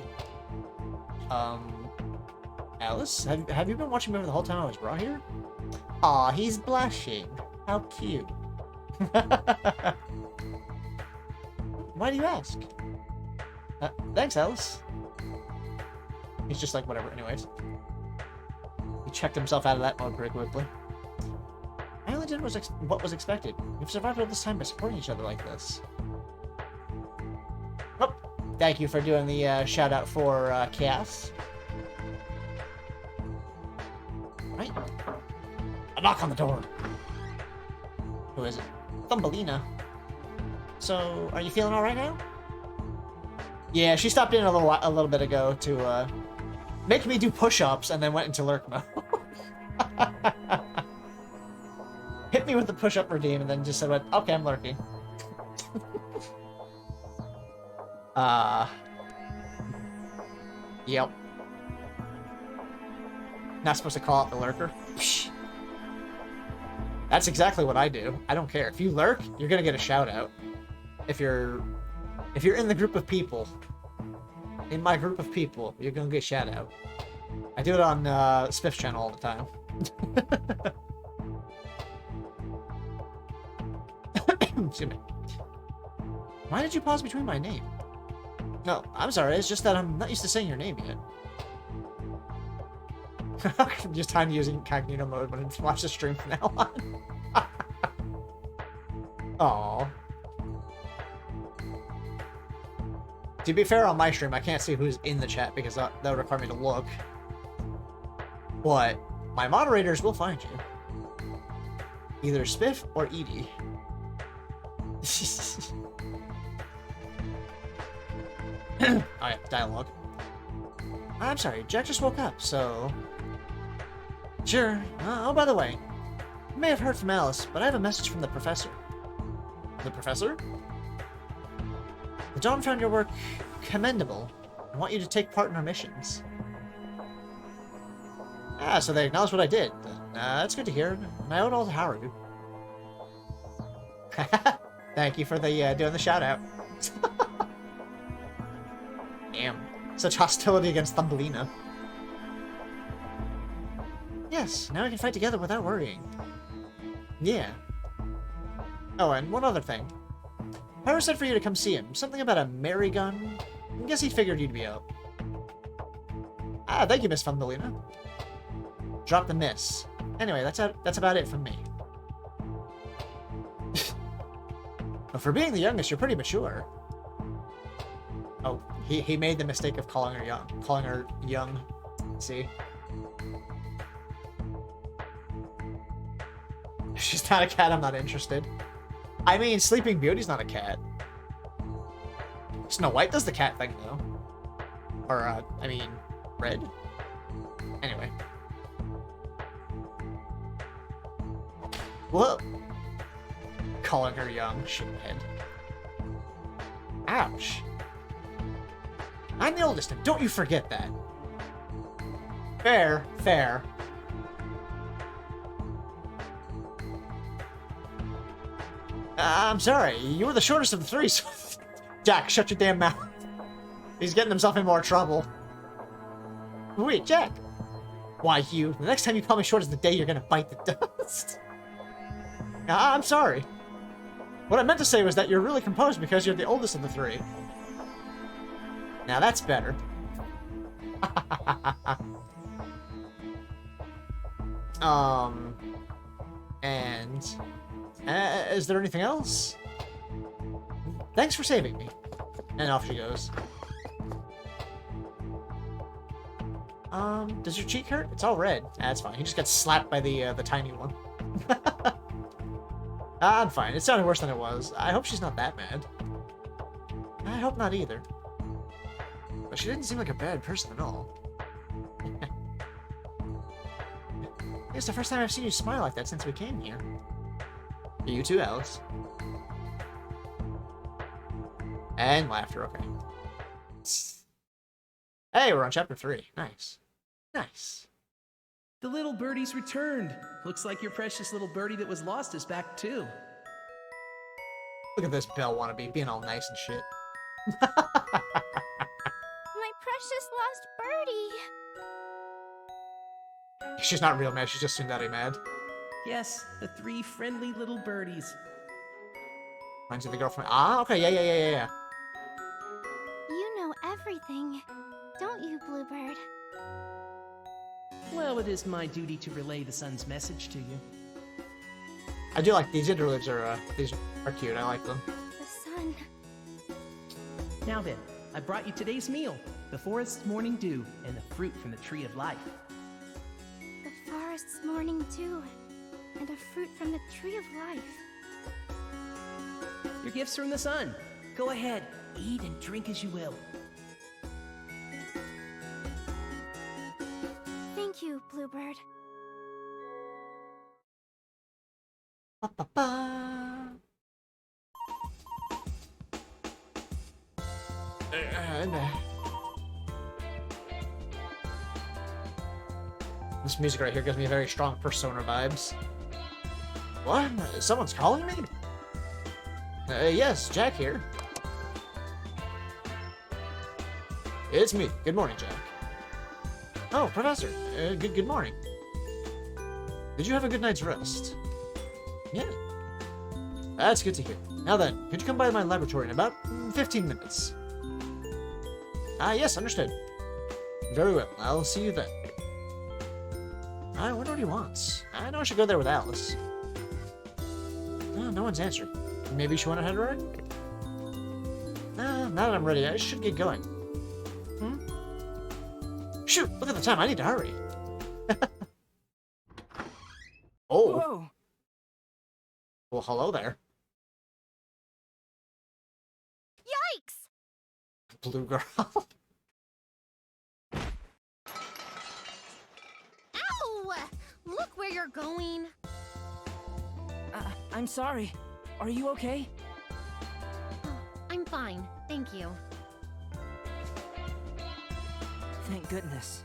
Alice, have you been watching me over the whole time I was brought here? Aw, he's blushing. How cute. Why do you ask? Thanks, Alice. He's just like, whatever, anyways. He checked himself out of that mode pretty quickly. I only did what was expected. We've survived all this time by supporting each other like this. Oh, thank you for doing the shout-out for Chaos. Right? A knock on the door. Who is it? Thumbelina. So, are you feeling alright now? Yeah, she stopped in a little bit ago to make me do push-ups and then went into lurk mode. Hit me with the push-up routine and then just said, okay, I'm lurking. Yep. Not supposed to call out the lurker. Psh. That's exactly what I do. I don't care. If you lurk, you're gonna get a shout-out. If you're in the group of people, in my group of people, you're gonna get a shout-out. I do it on Spiff's channel all the time. Excuse me. Why did you pause between my name? No, I'm sorry. It's just that I'm not used to saying your name yet. Just time to use incognito mode when I watch the stream from now on. Aww. To be fair, on my stream, I can't see who's in the chat because that would require me to look. But my moderators will find you. Either Spiff or Edie. Alright, dialogue. I'm sorry, Jack just woke up, so... Sure. Oh, by the way, you may have heard from Alice, but I have a message from the professor. The professor? The Dawn found your work commendable and want you to take part in our missions. Ah, so they acknowledged what I did. That's good to hear, and I owe it all to Haru. Thank you for the doing the shout-out. Damn. Such hostility against Thumbelina. yes, now we can fight together without worrying. Yeah. Oh, and one other thing. Pyro said for you to come see him. Something about a Mary gun? I guess he figured you'd be out. Ah, thank you, Miss Thumbelina. Drop the miss. Anyway, that's about it from me. But for being the youngest, you're pretty mature. Oh, he made the mistake of calling her young. Calling her young. See? If she's not a cat, I'm not interested. I mean, Sleeping Beauty's not a cat. Snow White does the cat thing, though. Or, I mean, Red? Anyway. Whoa! Calling her young, shithead. Ouch. I'm the oldest, and don't you forget that. Fair, fair. I'm sorry, you were the shortest of the three, so... Jack, shut your damn mouth. He's getting himself in more trouble. Wait, Jack. Why, you, the next time you call me short is the day you're gonna bite the dust. I'm sorry. What I meant to say was that you're really composed because you're the oldest of the three. Now that's better. And... is there anything else? Thanks for saving me. And off she goes. Does your cheek hurt? It's all red. That's fine. He just got slapped by the tiny one. I'm fine. It sounded worse than it was. I hope she's not that mad. I hope not either. But she didn't seem like a bad person at all. It's the first time I've seen you smile like that since we came here. You too, Alice. And laughter, okay. Hey, we're on chapter 3. Nice. Nice. The little birdie's returned. Looks like your precious little birdie that was lost is back too. Look at this Belle wannabe being all nice and shit. My precious lost birdie. She's not real mad, she's just Sundari mad. Yes, the 3 friendly little birdies. Reminds me of the girl from... Ah, okay, yeah. You know everything, don't you, Bluebird? Well, it is my duty to relay the sun's message to you. I do like these interludes these are cute, I like them. The sun. Now then, I brought you today's meal. The forest's morning dew and the fruit from the tree of life. The forest's morning dew and a fruit from the tree of life. Your gifts from the sun. Go ahead, eat and drink as you will. Thank you, Bluebird. Ba-ba-ba. This music right here gives me very strong Persona vibes. What? Someone's calling me? Yes, Jack here. It's me. Good morning, Jack. Oh, Professor. Good morning. Did you have a good night's rest? Yeah. That's good to hear. Now then, could you come by my laboratory in about 15 minutes? Yes, understood. Very well. I'll see you then. I wonder what he wants. I know I should go there with Alice. No one's answering. Maybe she went ahead already? Now that I'm ready, I should get going. Shoot, look at the time. I need to hurry. Oh. Whoa! Well, hello there. Yikes! Blue girl. Ow! Look where you're going. I'm sorry. Are you okay? I'm fine, thank you. Thank goodness.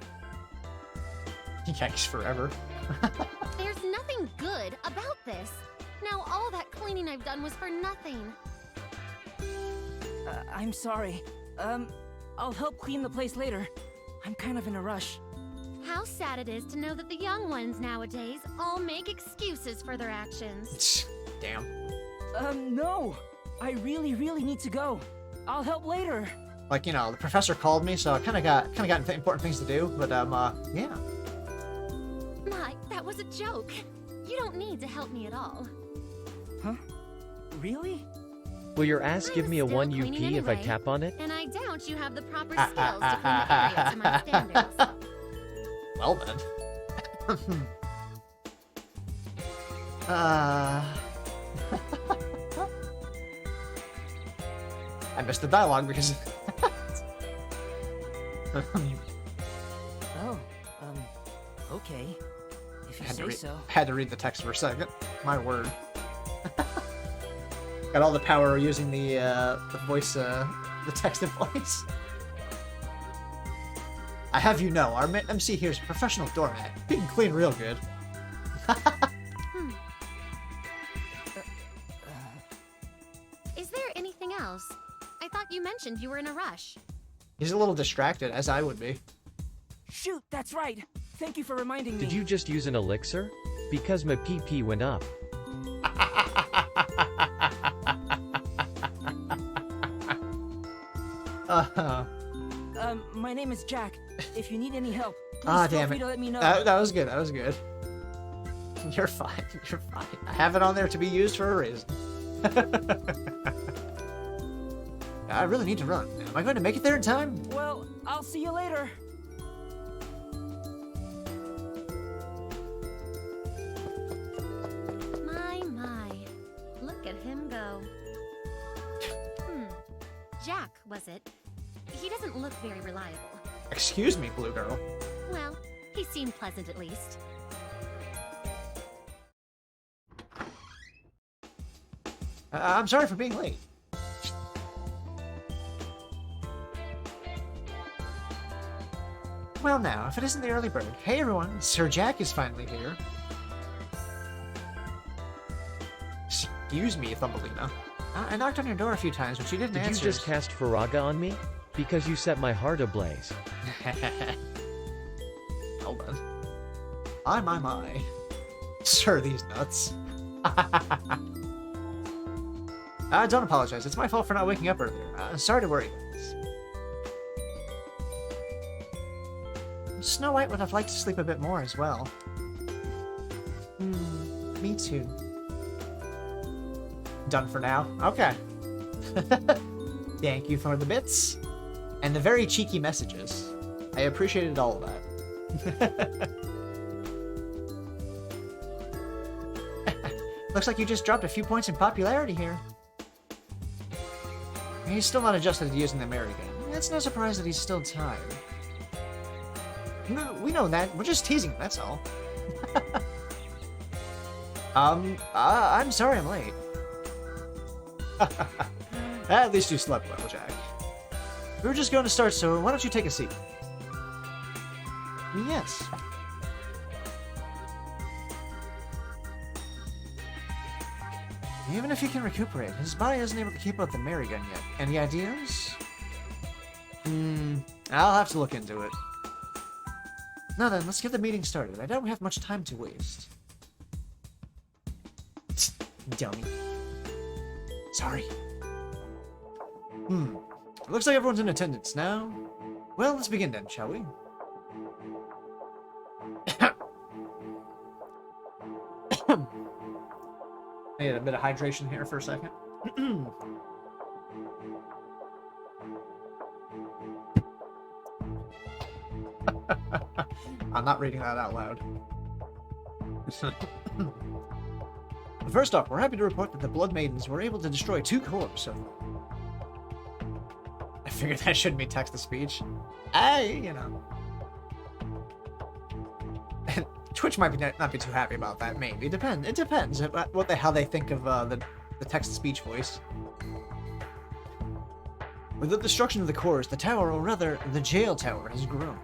Yikes forever. There's nothing good about this. Now all that cleaning I've done was for nothing. I'm sorry. I'll help clean the place later. I'm kind of in a rush. How sad it is to know that the young ones nowadays all make excuses for their actions. Damn. No. I really need to go. I'll help later. Like, you know, the professor called me, so I kind of got important things to do. But yeah. My, that was a joke. You don't need to help me at all. Huh? Really? Will your ass give me a still 1 cleaning UP if I anyway, tap on it? And I doubt you have the proper skills to clean the area to my standards. Well then. I missed the dialogue because. Oh, okay. If you say so. Had to read the text for a second. My word. Got all the power using the voice, the text and voice. I have you know, our MC here is a professional doormat. He can clean real good. Is there anything else? I thought you mentioned you were in a rush. He's a little distracted, as I would be. Shoot, that's right. Thank you for reminding me. Did you just use an elixir? Because my PP went up. My name is Jack. If you need any help, please feel Damn free it. to let me know. That was good. That was good. You're fine. You're fine. I have it on there to be used for a reason. I really need to run. Am I going to make it there in time? Well, I'll see you later. My. Look at him go. Jack, was it? He doesn't look very reliable. Excuse me, Blue Girl. Well, he seemed pleasant at least. I'm sorry for being late. Well now, if it isn't the early bird. Hey everyone, Sir Jack is finally here. Excuse me, Thumbelina. I knocked on your door a few times, but you didn't answer. Did you just cast Faraga on me? Because you set my heart ablaze. Well done. My. Sir, these nuts. Don't apologize. It's my fault for not waking up earlier. Sorry to worry you guys. Snow White would have liked to sleep a bit more as well. Me too. Done for now? Okay. Thank you for the bits. And the very cheeky messages. I appreciated all of that. Looks like you just dropped a few points in popularity here. He's still not adjusted to using the Mary gun. It's no surprise that he's still tired. No, we know that. We're just teasing him, that's all. I'm sorry I'm late. At least you slept well, Jack. We were just going to start, so why don't you take a seat? Yes. Even if he can recuperate, his body isn't able to keep up the Mary gun yet. Any ideas? I'll have to look into it. Now then, let's get the meeting started. I don't have much time to waste. Dummy. Sorry. Looks like everyone's in attendance now. Well, let's begin then, shall we? I need a bit of hydration here for a second. I'm not reading that out loud. First off, we're happy to report that the Blood Maidens were able to destroy 2 cores so far. I figured that shouldn't be text-to-speech. You know. Twitch might not be too happy about that, maybe. It depends how they think of the text-to-speech voice. With the destruction of the cores, the tower, or rather, the jail tower, has grown.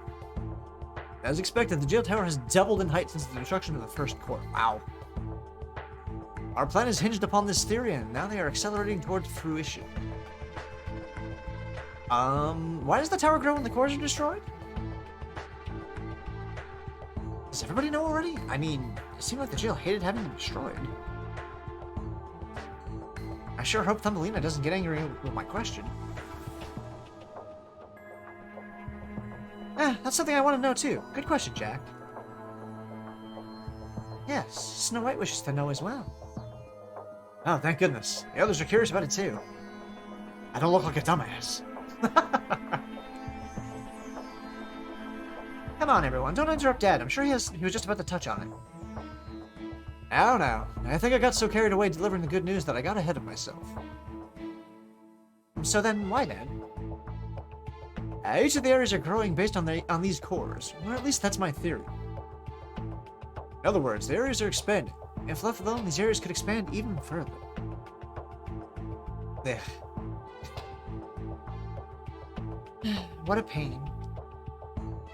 As expected, the jail tower has doubled in height since the destruction of the first core. Wow. Our plan is hinged upon this theory, and now they are accelerating towards fruition. Why does the tower grow when the cores are destroyed? Does everybody know already? I mean, it seemed like the jail hated having them destroyed. I sure hope Thumbelina doesn't get angry with my question. That's something I want to know too. Good question, Jack. Yes, Snow White wishes to know as well. Oh, thank goodness. The others are curious about it too. I don't look like a dumbass. Come on, everyone. Don't interrupt Dad. I'm sure he was just about to touch on it. I don't know. I think I got so carried away delivering the good news that I got ahead of myself. So then, why, Dad? Each of the areas are growing based on these cores. Or at least that's my theory. In other words, the areas are expanding. If left alone, these areas could expand even further. Ugh. What a pain.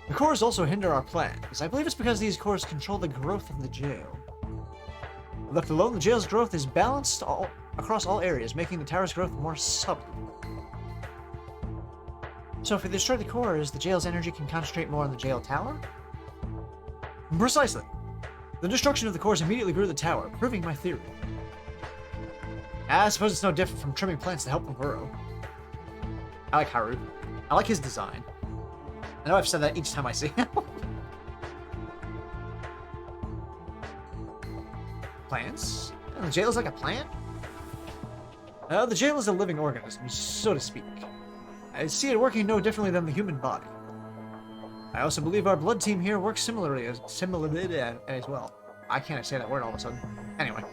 The cores also hinder our plans. I believe it's because these cores control the growth of the jail. Left alone, the jail's growth is balanced across all areas, making the tower's growth more subtle. So if we destroy the cores, the jail's energy can concentrate more on the jail tower? Precisely. The destruction of the cores immediately grew the tower, proving my theory. I suppose it's no different from trimming plants to help them grow. I like Haru. I like his design. I know I've said that each time I see him. Plants? The jail is like a plant? The jail is a living organism, so to speak. I see it working no differently than the human body. I also believe our blood team here works similarly as well. I can't say that word all of a sudden. Anyway.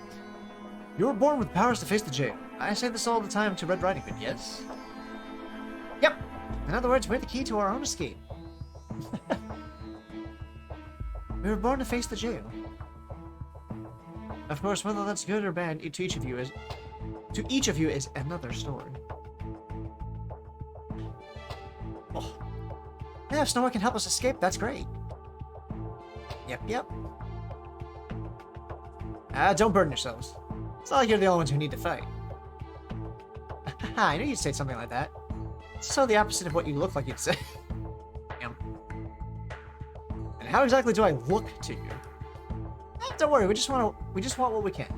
You were born with powers to face the jail. I say this all the time to Red Riding Hood, yes? Yep. In other words, we're the key to our own escape. We were born to face the jail. Of course, whether that's good or bad to each of you is another story. Oh. Yeah, if Snow White can help us escape, that's great. Yep. Don't burden yourselves. It's not like you're the only ones who need to fight. I knew you'd say something like that. It's so the opposite of what you look like you'd say. And how exactly do I look to you? Don't worry, we just want what we can.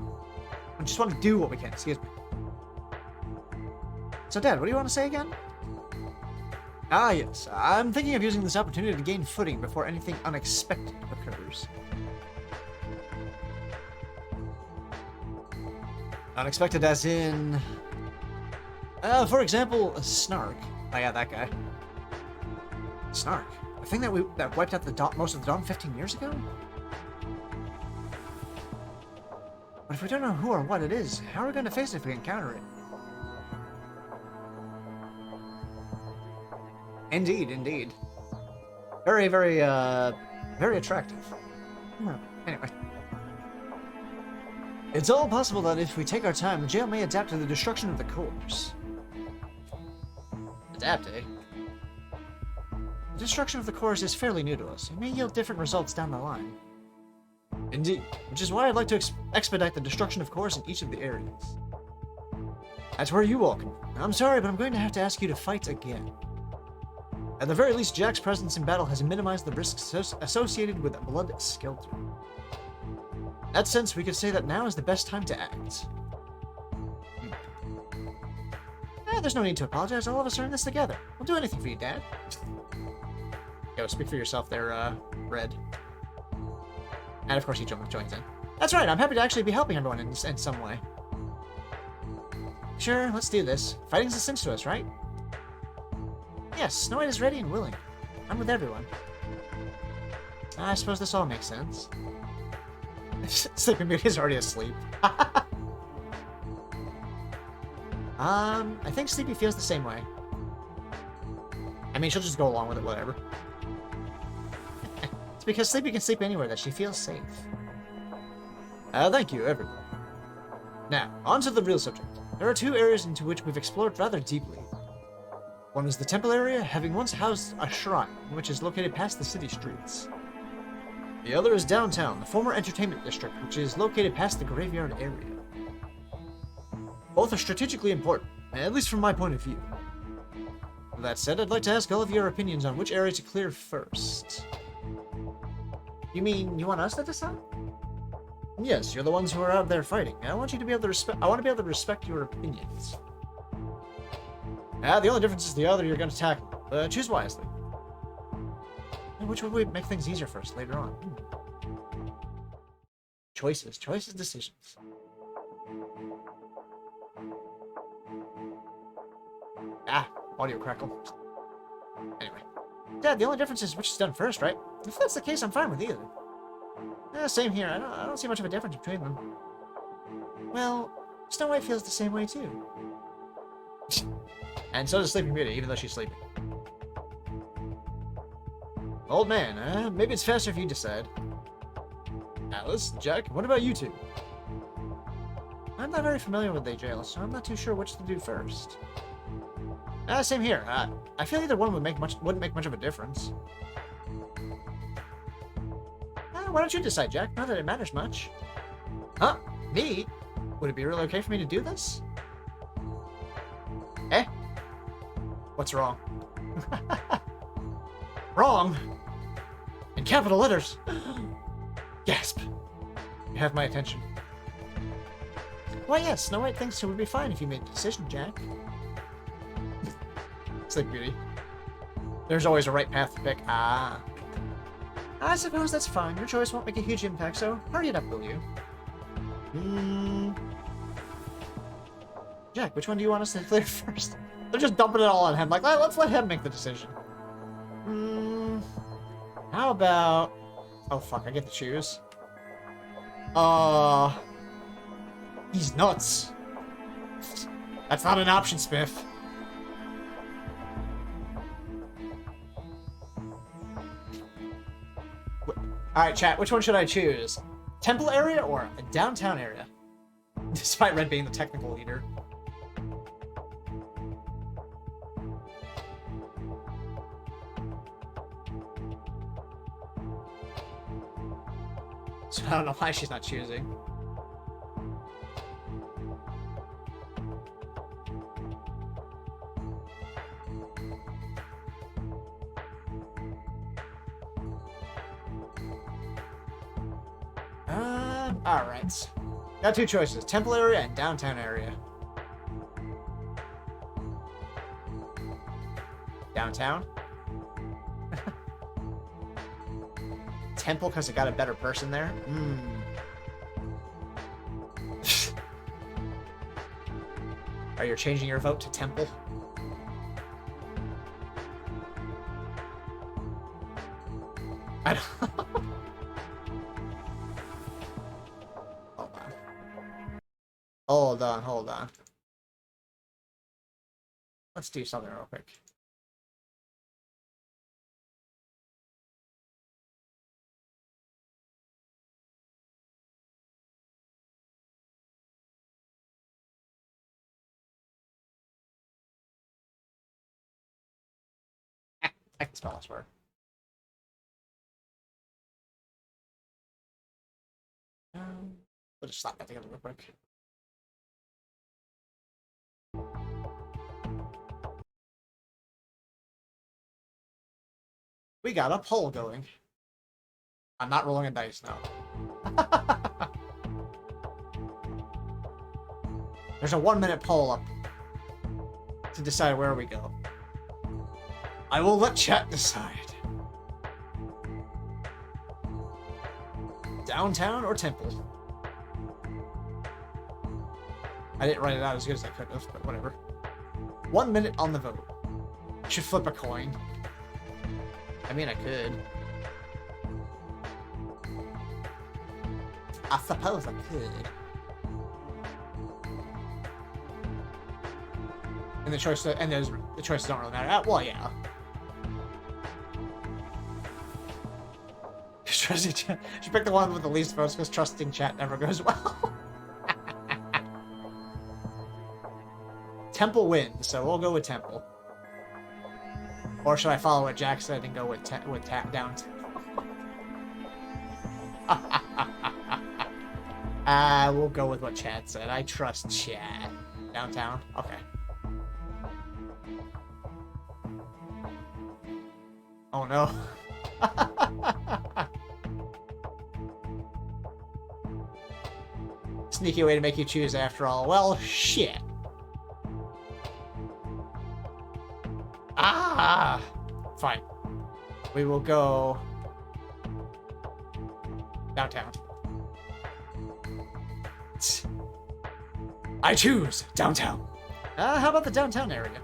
We just want to do what we can, excuse me. So, Dad, what do you want to say again? Ah, yes. I'm thinking of using this opportunity to gain footing before anything unexpected occurs. Unexpected as in... for example, Snark. Oh yeah, that guy. Snark? The thing that wiped out most of the Dawn 15 years ago? But if we don't know who or what it is, how are we going to face it if we encounter it? Indeed. Very, very attractive. Anyway. It's all possible that if we take our time, the jail may adapt to the destruction of the cores. Adapt, eh? The destruction of the cores is fairly new to us. It may yield different results down the line. Indeed, which is why I'd like to expedite the destruction of cores in each of the areas. That's where you all come. I'm sorry, but I'm going to have to ask you to fight again. At the very least, Jack's presence in battle has minimized the risks associated with Blood Skelter. In that sense, we could say that now is the best time to act. There's no need to apologize. All of us are in this together. We'll do anything for you, Dad. Yo, speak for yourself there, Red. And of course he joins in. That's right, I'm happy to actually be helping everyone in some way. Sure, let's do this. Fighting's a cinch to us, right? Yes, Snow White is ready and willing. I'm with everyone. I suppose this all makes sense. Sleeping Beauty is already asleep. I think Sleepy feels the same way. I mean, she'll just go along with it, whatever. It's because Sleepy can sleep anywhere that she feels safe. Thank you, everyone. Now, on to the real subject. There are two areas into which we've explored rather deeply. One is the temple area, having once housed a shrine, which is located past the city streets. The other is downtown, the former entertainment district, which is located past the graveyard area. Both are strategically important, at least from my point of view. With that said, I'd like to ask all of your opinions on which area to clear first. You mean you want us to decide? Yes, you're the ones who are out there fighting. I want you to be able to respect. I want to be able to respect your opinions. The only difference is the other you're going to tackle. Choose wisely. And which would make things easier for us later on? Choices, decisions. Audio crackle. Anyway. Dad, the only difference is which is done first, right? If that's the case, I'm fine with either. Same here. I don't see much of a difference between them. Well, Snow White feels the same way, too. And so does Sleeping Beauty, even though she's sleeping. Old man, maybe it's faster if you decide. Alice, Jack, what about you two? I'm not very familiar with the jail, so I'm not too sure which to do first. Same here. I feel either one wouldn't make much of a difference. Why don't you decide, Jack? Not that it matters much. Huh? Me? Would it be really okay for me to do this? What's wrong? Wrong? In capital letters. Gasp. You have my attention. Why, yes, Snow White thinks it would be fine if you made the decision, Jack. Sleep Beauty. There's always a right path to pick. I suppose that's fine. Your choice won't make a huge impact, so hurry it up, will you? Jack, which one do you want us to clear first? They're just dumping it all on him. Like, let's let him make the decision. How about... Oh, fuck, I get to choose. He's nuts. That's not an option, Spiff. Alright, chat, which one should I choose? Temple area or a downtown area? Despite Red being the technical leader. So I don't know why she's not choosing. Alright. Got two choices. Temple area and downtown area. Downtown? Temple because it got a better person there? Are you changing your vote to Temple? I don't... Hold on. Let's do something real quick. I can spell this word. We'll just slap that together real quick. We got a poll going. I'm not rolling a dice now. There's a 1-minute poll up to decide where we go. I will let chat decide. Downtown or Temple? I didn't write it out as good as I could have, but whatever. 1 minute on the vote. I should flip a coin. I mean, I could. I suppose I could. And the choice, the choices don't really matter. Well, yeah. She picked the one with the least votes because trusting chat never goes well. Temple wins, so we'll go with Temple. Or should I follow what Jack said and go with down? We'll go with what Chad said. I trust Chad. Downtown? Okay. Oh no. Sneaky way to make you choose after all. Well, shit. Ah! Fine. We will go downtown. I choose downtown. How about the downtown area?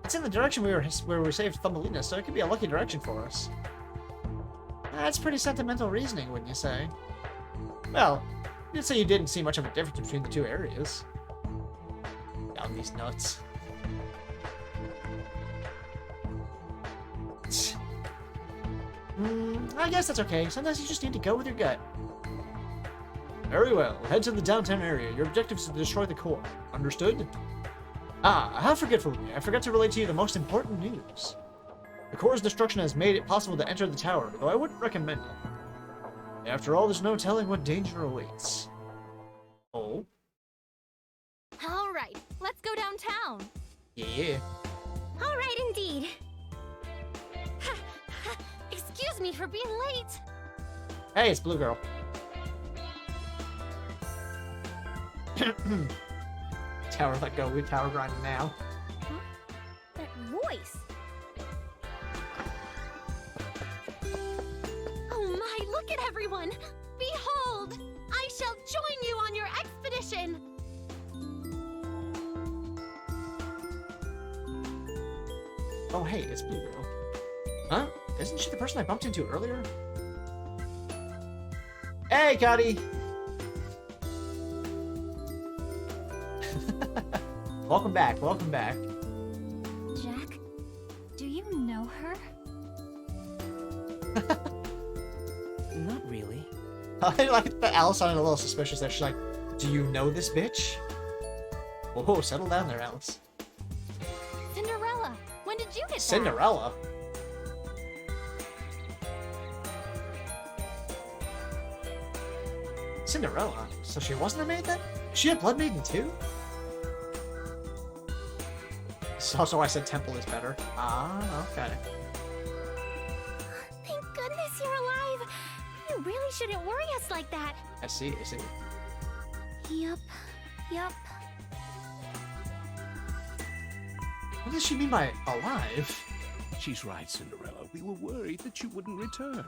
It's in the direction where we saved Thumbelina, so it could be a lucky direction for us. That's pretty sentimental reasoning, wouldn't you say? Well, you'd say you didn't see much of a difference between the two areas. Down these nuts. I guess that's okay. Sometimes you just need to go with your gut. Very well. Head to the downtown area. Your objective is to destroy the core. Understood? Ah, how forgetful of me. I forgot to relate to you the most important news. The core's destruction has made it possible to enter the tower, though I wouldn't recommend it. After all, there's no telling what danger awaits. Oh? All right, let's go downtown. Yeah. All right, indeed. Excuse me for being late. Hey, it's Blue Girl. Tower, let go. We're tower grinding now. Huh? That voice. Oh my, look at everyone! Behold! I shall join you on your expedition! Oh, hey, it's Blue Girl. Huh? Isn't she the person I bumped into earlier? Hey, Cuddy! Welcome back, welcome back. Jack, do you know her? Not really. I like that Alice sounded a little suspicious there. She's like, do you know this bitch? Whoa, settle down there, Alice. Cinderella, when did you get Cinderella? Cinderella? So she wasn't a maid then? She a blood maiden too? This is also why I said temple is better. Ah, okay. that? Thank goodness you're alive! You really shouldn't worry us like that. I see, I see. Yup. What does she mean by alive? She's right, Cinderella. We were worried that you wouldn't return.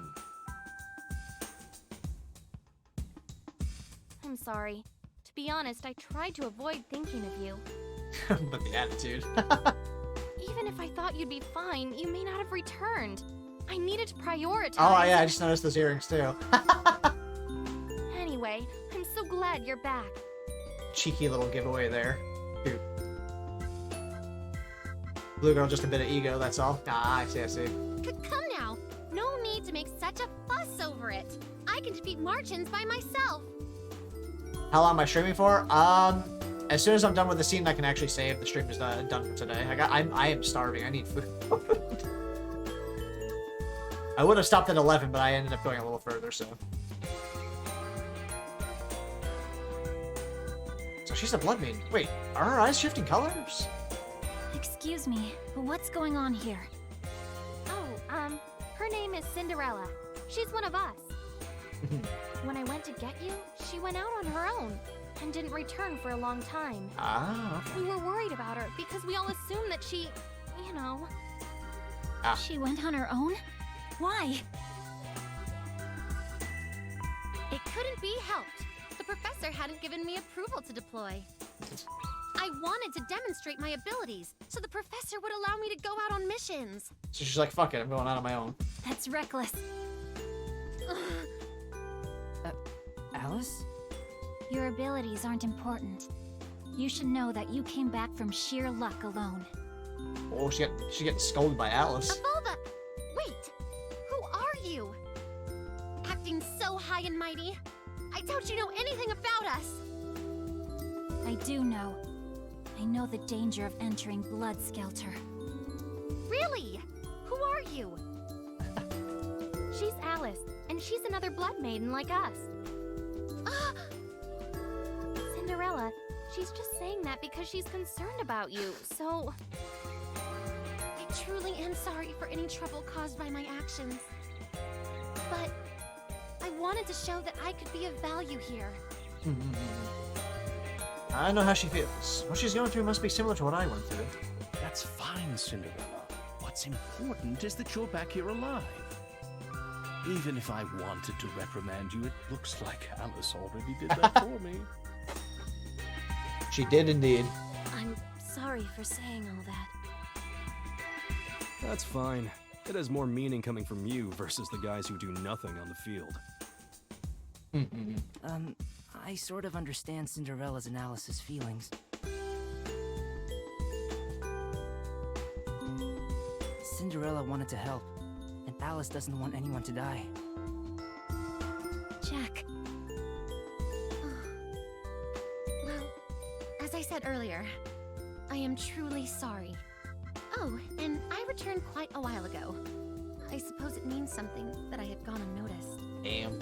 I'm sorry. To be honest, I tried to avoid thinking of you. But the attitude. Even if I thought you'd be fine, you may not have returned. I needed to prioritize. Oh yeah, I just noticed those earrings too. Anyway, I'm so glad you're back. Cheeky little giveaway there. Cute. Blue Girl, just a bit of ego, that's all. Ah, I see, I see. Come now. No need to make such a fuss over it. I can defeat Marchins by myself. How long am I streaming for? As soon as I'm done with the scene, I can actually save. The stream is done for today. I am starving. I need food. I would have stopped at 11, but I ended up going a little further, so. So she's a blood maiden. Wait, are her eyes shifting colors? Excuse me, but what's going on here? Oh, her name is Cinderella. She's one of us. When I went to get you, she went out on her own and didn't return for a long time. Ah, okay. We were worried about her because we all assumed that she, you know... Ah. She went on her own? Why? It couldn't be helped. The professor hadn't given me approval to deploy. I wanted to demonstrate my abilities, so the professor would allow me to go out on missions. So she's like, fuck it, I'm going out on my own. That's reckless. Alice? Your abilities aren't important. You should know that you came back from sheer luck alone. Oh, she's getting scolded by Alice. Evolva! Wait! Who are you? Acting so high and mighty. I doubt you know anything about us. I do know. I know the danger of entering Blood Skelter. Really? Who are you? She's Alice, and she's another blood maiden like us. Cinderella, she's just saying that because she's concerned about you, so... I truly am sorry for any trouble caused by my actions. But I wanted to show that I could be of value here. I know how she feels. What she's going through must be similar to what I went through. That's fine, Cinderella. What's important is that you're back here alive. Even if I wanted to reprimand you, it looks like Alice already did that for me. She did indeed. I'm sorry for saying all that. That's fine. It has more meaning coming from you versus the guys who do nothing on the field. I sort of understand Cinderella's and Alice's feelings. Cinderella wanted to help, and Alice doesn't want anyone to die. Jack. Well, as I said earlier, I am truly sorry. Oh, and I returned quite a while ago. I suppose it means something that I had gone unnoticed. Damn.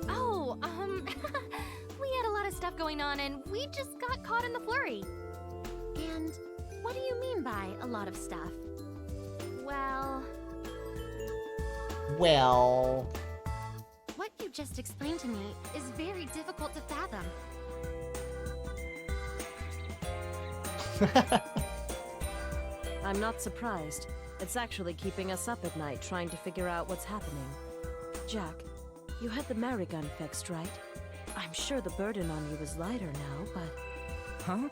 Oh, we had a lot of stuff going on and we just got caught in the flurry. And what do you mean by a lot of stuff? Well... What you just explained to me is very difficult to fathom. I'm not surprised. It's actually keeping us up at night trying to figure out what's happening. Jack, you had the Mary gun fixed, right? I'm sure the burden on you is lighter now, but... Huh?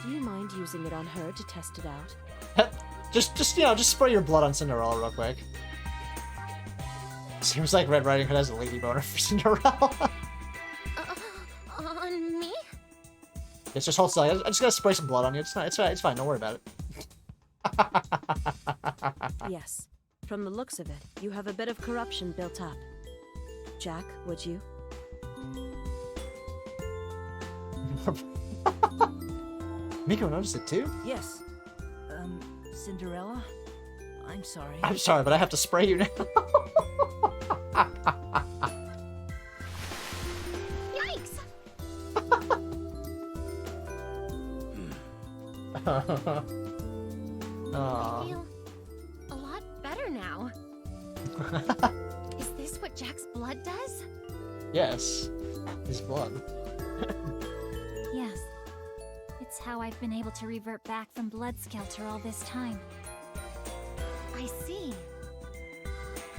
Do you mind using it on her to test it out? just spray your blood on Cinderella real quick. Seems like Red Riding Hood has a lady boner for Cinderella. On me? It's just hold still. I just gotta spray some blood on you. It's fine. Don't worry about it. Yes. From the looks of it, you have a bit of corruption built up. Jack, would you? Miko noticed it too? Yes. Cinderella? I'm sorry. I'm sorry, but I have to spray you now. Yikes! I feel a lot better now. Is this what Jack's blood does? Yes. His blood. Yes. It's how I've been able to revert back from Blood Skelter all this time. I see.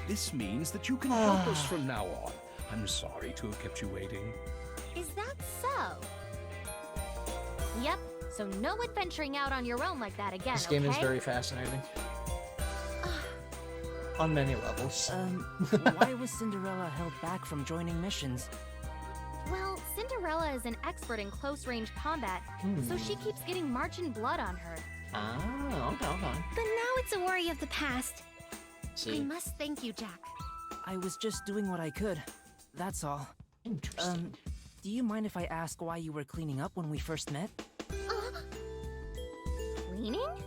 This means that you can help us from now on. I'm sorry to have kept you waiting. Is that so? Yep. So no adventuring out on your own like that again, This game is very fascinating. On many levels. Why was Cinderella held back from joining missions? Well, Cinderella is an expert in close-range combat, so she keeps getting marching blood on her. Ah, okay. But now it's a worry of the past. See. I must thank you, Jack. I was just doing what I could. That's all. Interesting. Do you mind if I ask why you were cleaning up when we first met? Cleaning?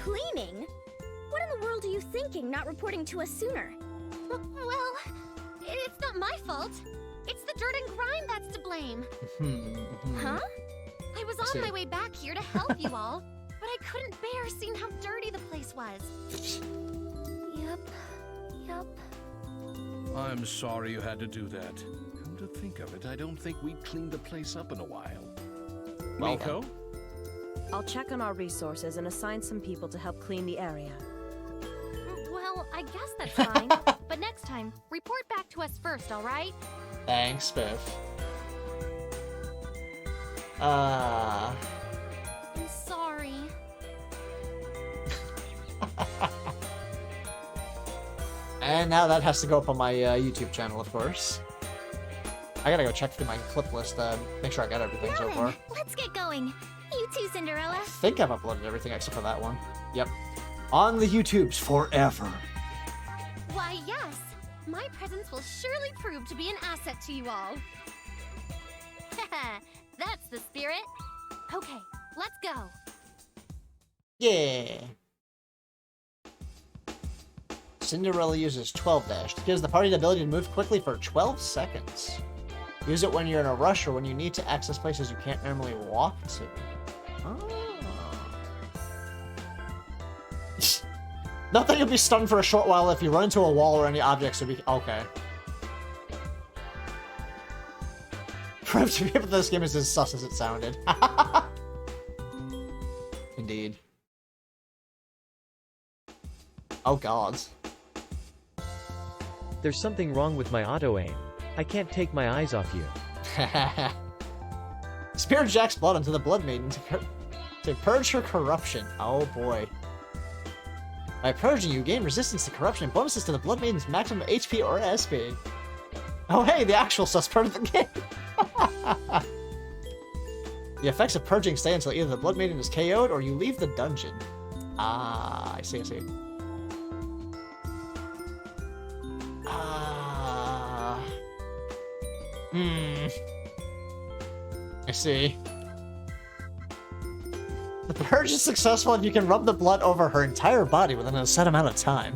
Cleaning? What in the world are you thinking, not reporting to us sooner? Well, it's not my fault. It's the dirt and grime that's to blame. Huh? I was on my way back here to help you all, but I couldn't bear seeing how dirty the place was. Yep. I'm sorry you had to do that. Come to think of it, I don't think we'd cleaned the place up in a while. Well Miko? I'll check on our resources and assign some people to help clean the area. Well, I guess that's fine. But next time, report back to us first, all right? Thanks, Biff. I'm sorry. And now that has to go up on my YouTube channel, of course. I gotta go check through my clip list, make sure I got everything so far. Let's get going. You too, Cinderella. I think I've uploaded everything except for that one. Yep. On the YouTubes forever. Why, yes. My presence will surely prove to be an asset to you all. That's the spirit. Okay, let's go. Yeah. Cinderella uses 12 dash. It gives the party the ability to move quickly for 12 seconds. Use it when you're in a rush or when you need to access places you can't normally walk to. Oh. Not that you'll be stunned for a short while if you run into a wall or any objects would be... Okay. Proof to people this game is as sus as it sounded. Indeed. Oh god. There's something wrong with my auto-aim. I can't take my eyes off you. Spear Jack's blood onto the Blood Maiden to purge her corruption. Oh boy. By purging, you gain resistance to corruption and bonuses to the Blood Maiden's maximum HP or SP. Oh hey, the actual sus part of the game. The effects of purging stay until either the Blood Maiden is KO'd or you leave the dungeon. Ah, I see, I see. I see. The purge is successful if you can rub the blood over her entire body within a set amount of time.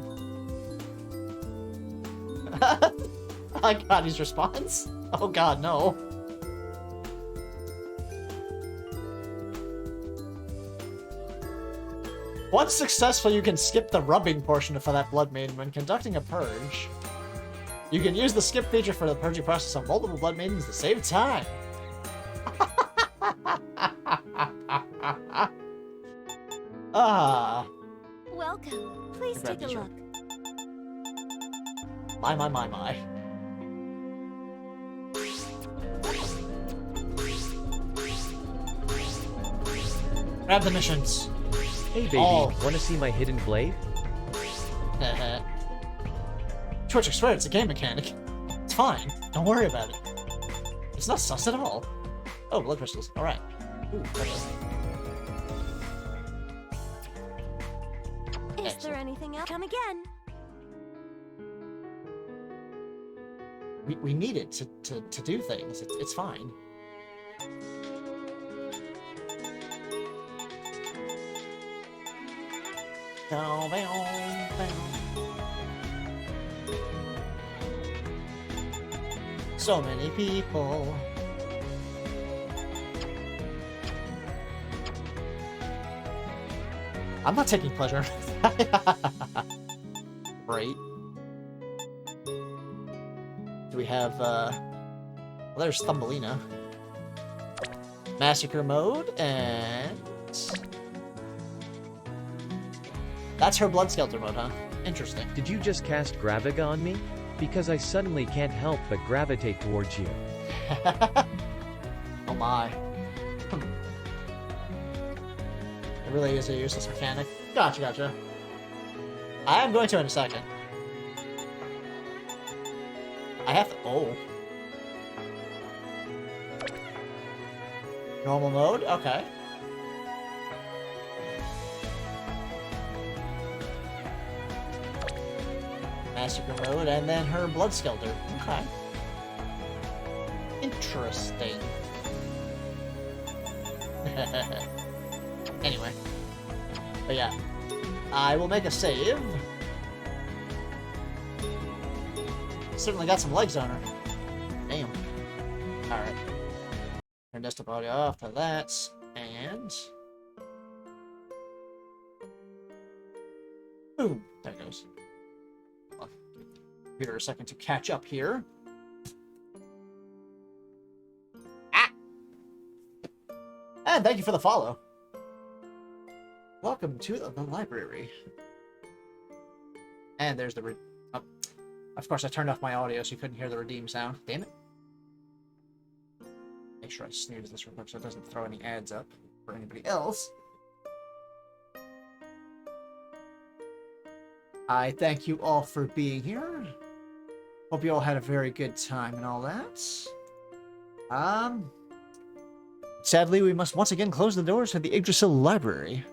I got his response. Oh god, no. Once successful, you can skip the rubbing portion for that Blood Maiden when conducting a purge. You can use the skip feature for the purging process on multiple Blood Maidens to save time. Ah. Welcome. Please take a look. My. Grab the missions. Hey baby, Oh. wanna see my hidden blade? Twitch, I swear it's a game mechanic. It's fine. Don't worry about it. It's not sus at all. Oh, blood crystals. Alright. Ooh, okay. Is there anything else? Come again. We need it to do things. It's fine. So many people. I'm not taking pleasure. Great. Do we have, well, there's Thumbelina. Massacre mode, and... That's her Blood Skelter mode, huh? Interesting. Did you just cast Graviga on me? Because I suddenly can't help but gravitate towards you. Oh my. It really is a useless mechanic. Gotcha. I am going to in a second. I have to... Oh. Normal mode? Okay. Massacre mode, and then her Blood Skelter. Okay. Interesting. Anyway. But yeah. I will make a save. Certainly got some legs on her. Damn. Alright. Turn desktop audio off to that. And... boom. There it goes. I'll give the computer a second to catch up here. Ah! And thank you for the follow. Welcome to the library. And there's the... oh. Of course, I turned off my audio so you couldn't hear the redeem sound. Damn it. Make sure I snooze this real quick so it doesn't throw any ads up for anybody else. I thank you all for being here. Hope you all had a very good time and all that. Sadly, we must once again close the doors to the Yggdrasil Library.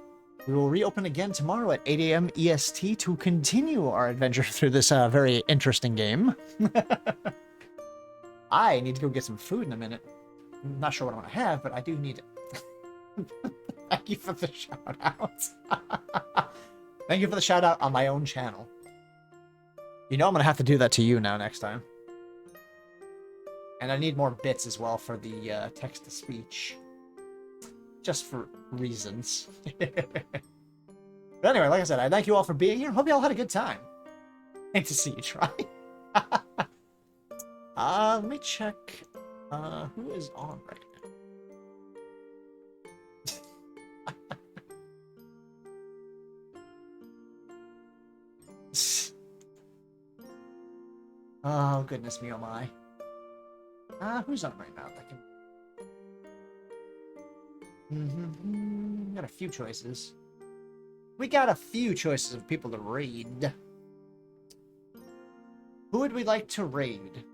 We will reopen again tomorrow at 8 AM EST to continue our adventure through this very interesting game. I need to go get some food in a minute. I'm not sure what I'm going to have, but I do need it. Thank you for the shout-out. Thank you for the shout-out on my own channel. You know I'm going to have to do that to you now next time. And I need more bits as well for the text-to-speech. Just for reasons. But anyway, like I said, I thank you all for being here. Hope you all had a good time. Hate to see you try. Let me check Who is on right now? Oh, goodness me, oh my. Who's on right now? Got a few choices. We got a few choices of people to raid. Who would we like to raid?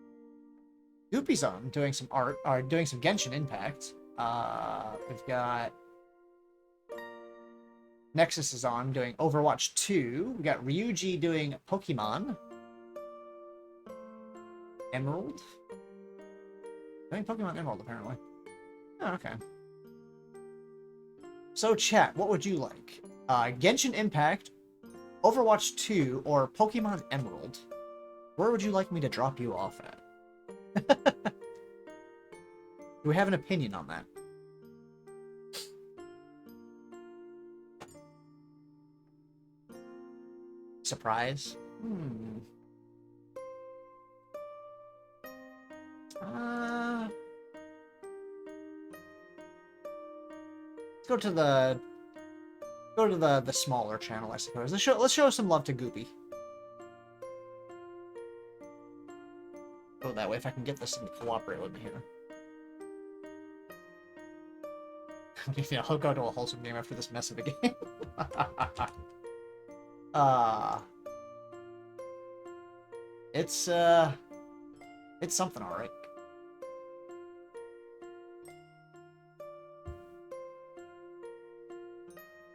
Goopy's on, doing some art, or doing some Genshin Impact. We've got... Nexus is on, doing Overwatch 2. We got Ryuji doing Pokemon. Emerald? Doing Pokemon Emerald, apparently. Oh, okay. So, chat, what would you like? Genshin Impact, Overwatch 2, or Pokemon Emerald? Where would you like me to drop you off at? Do we have an opinion on that? Surprise? Let's go to the smaller channel, I suppose. Let's show some love to Goopy. Go that way if I can get this thing to cooperate with me here. Yeah, I'll go to a wholesome game after this mess of a game. It's something, alright.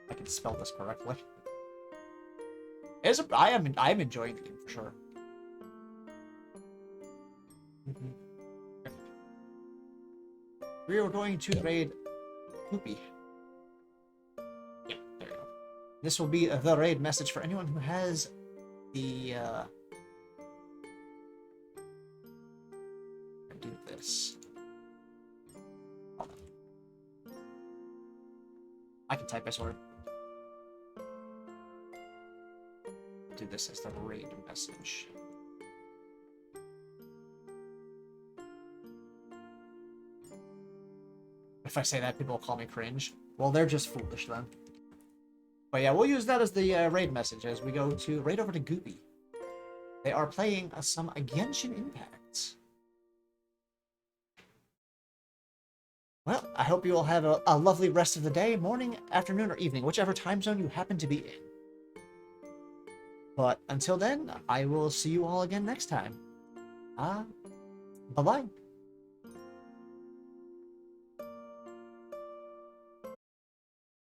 I can spell this correctly. I am enjoying the game for sure. We are going to raid Poopy. Yep, there you go. This will be the raid message for anyone who has the do this. I can type, I swear. Do this as the raid message. If I say that, people will call me cringe. Well, they're just foolish then. But yeah, we'll use that as the raid message as we go to raid over to Goopy. They are playing some Genshin Impact. Well, I hope you all have a lovely rest of the day, morning, afternoon, or evening, whichever time zone you happen to be in. But until then, I will see you all again next time. Bye-bye.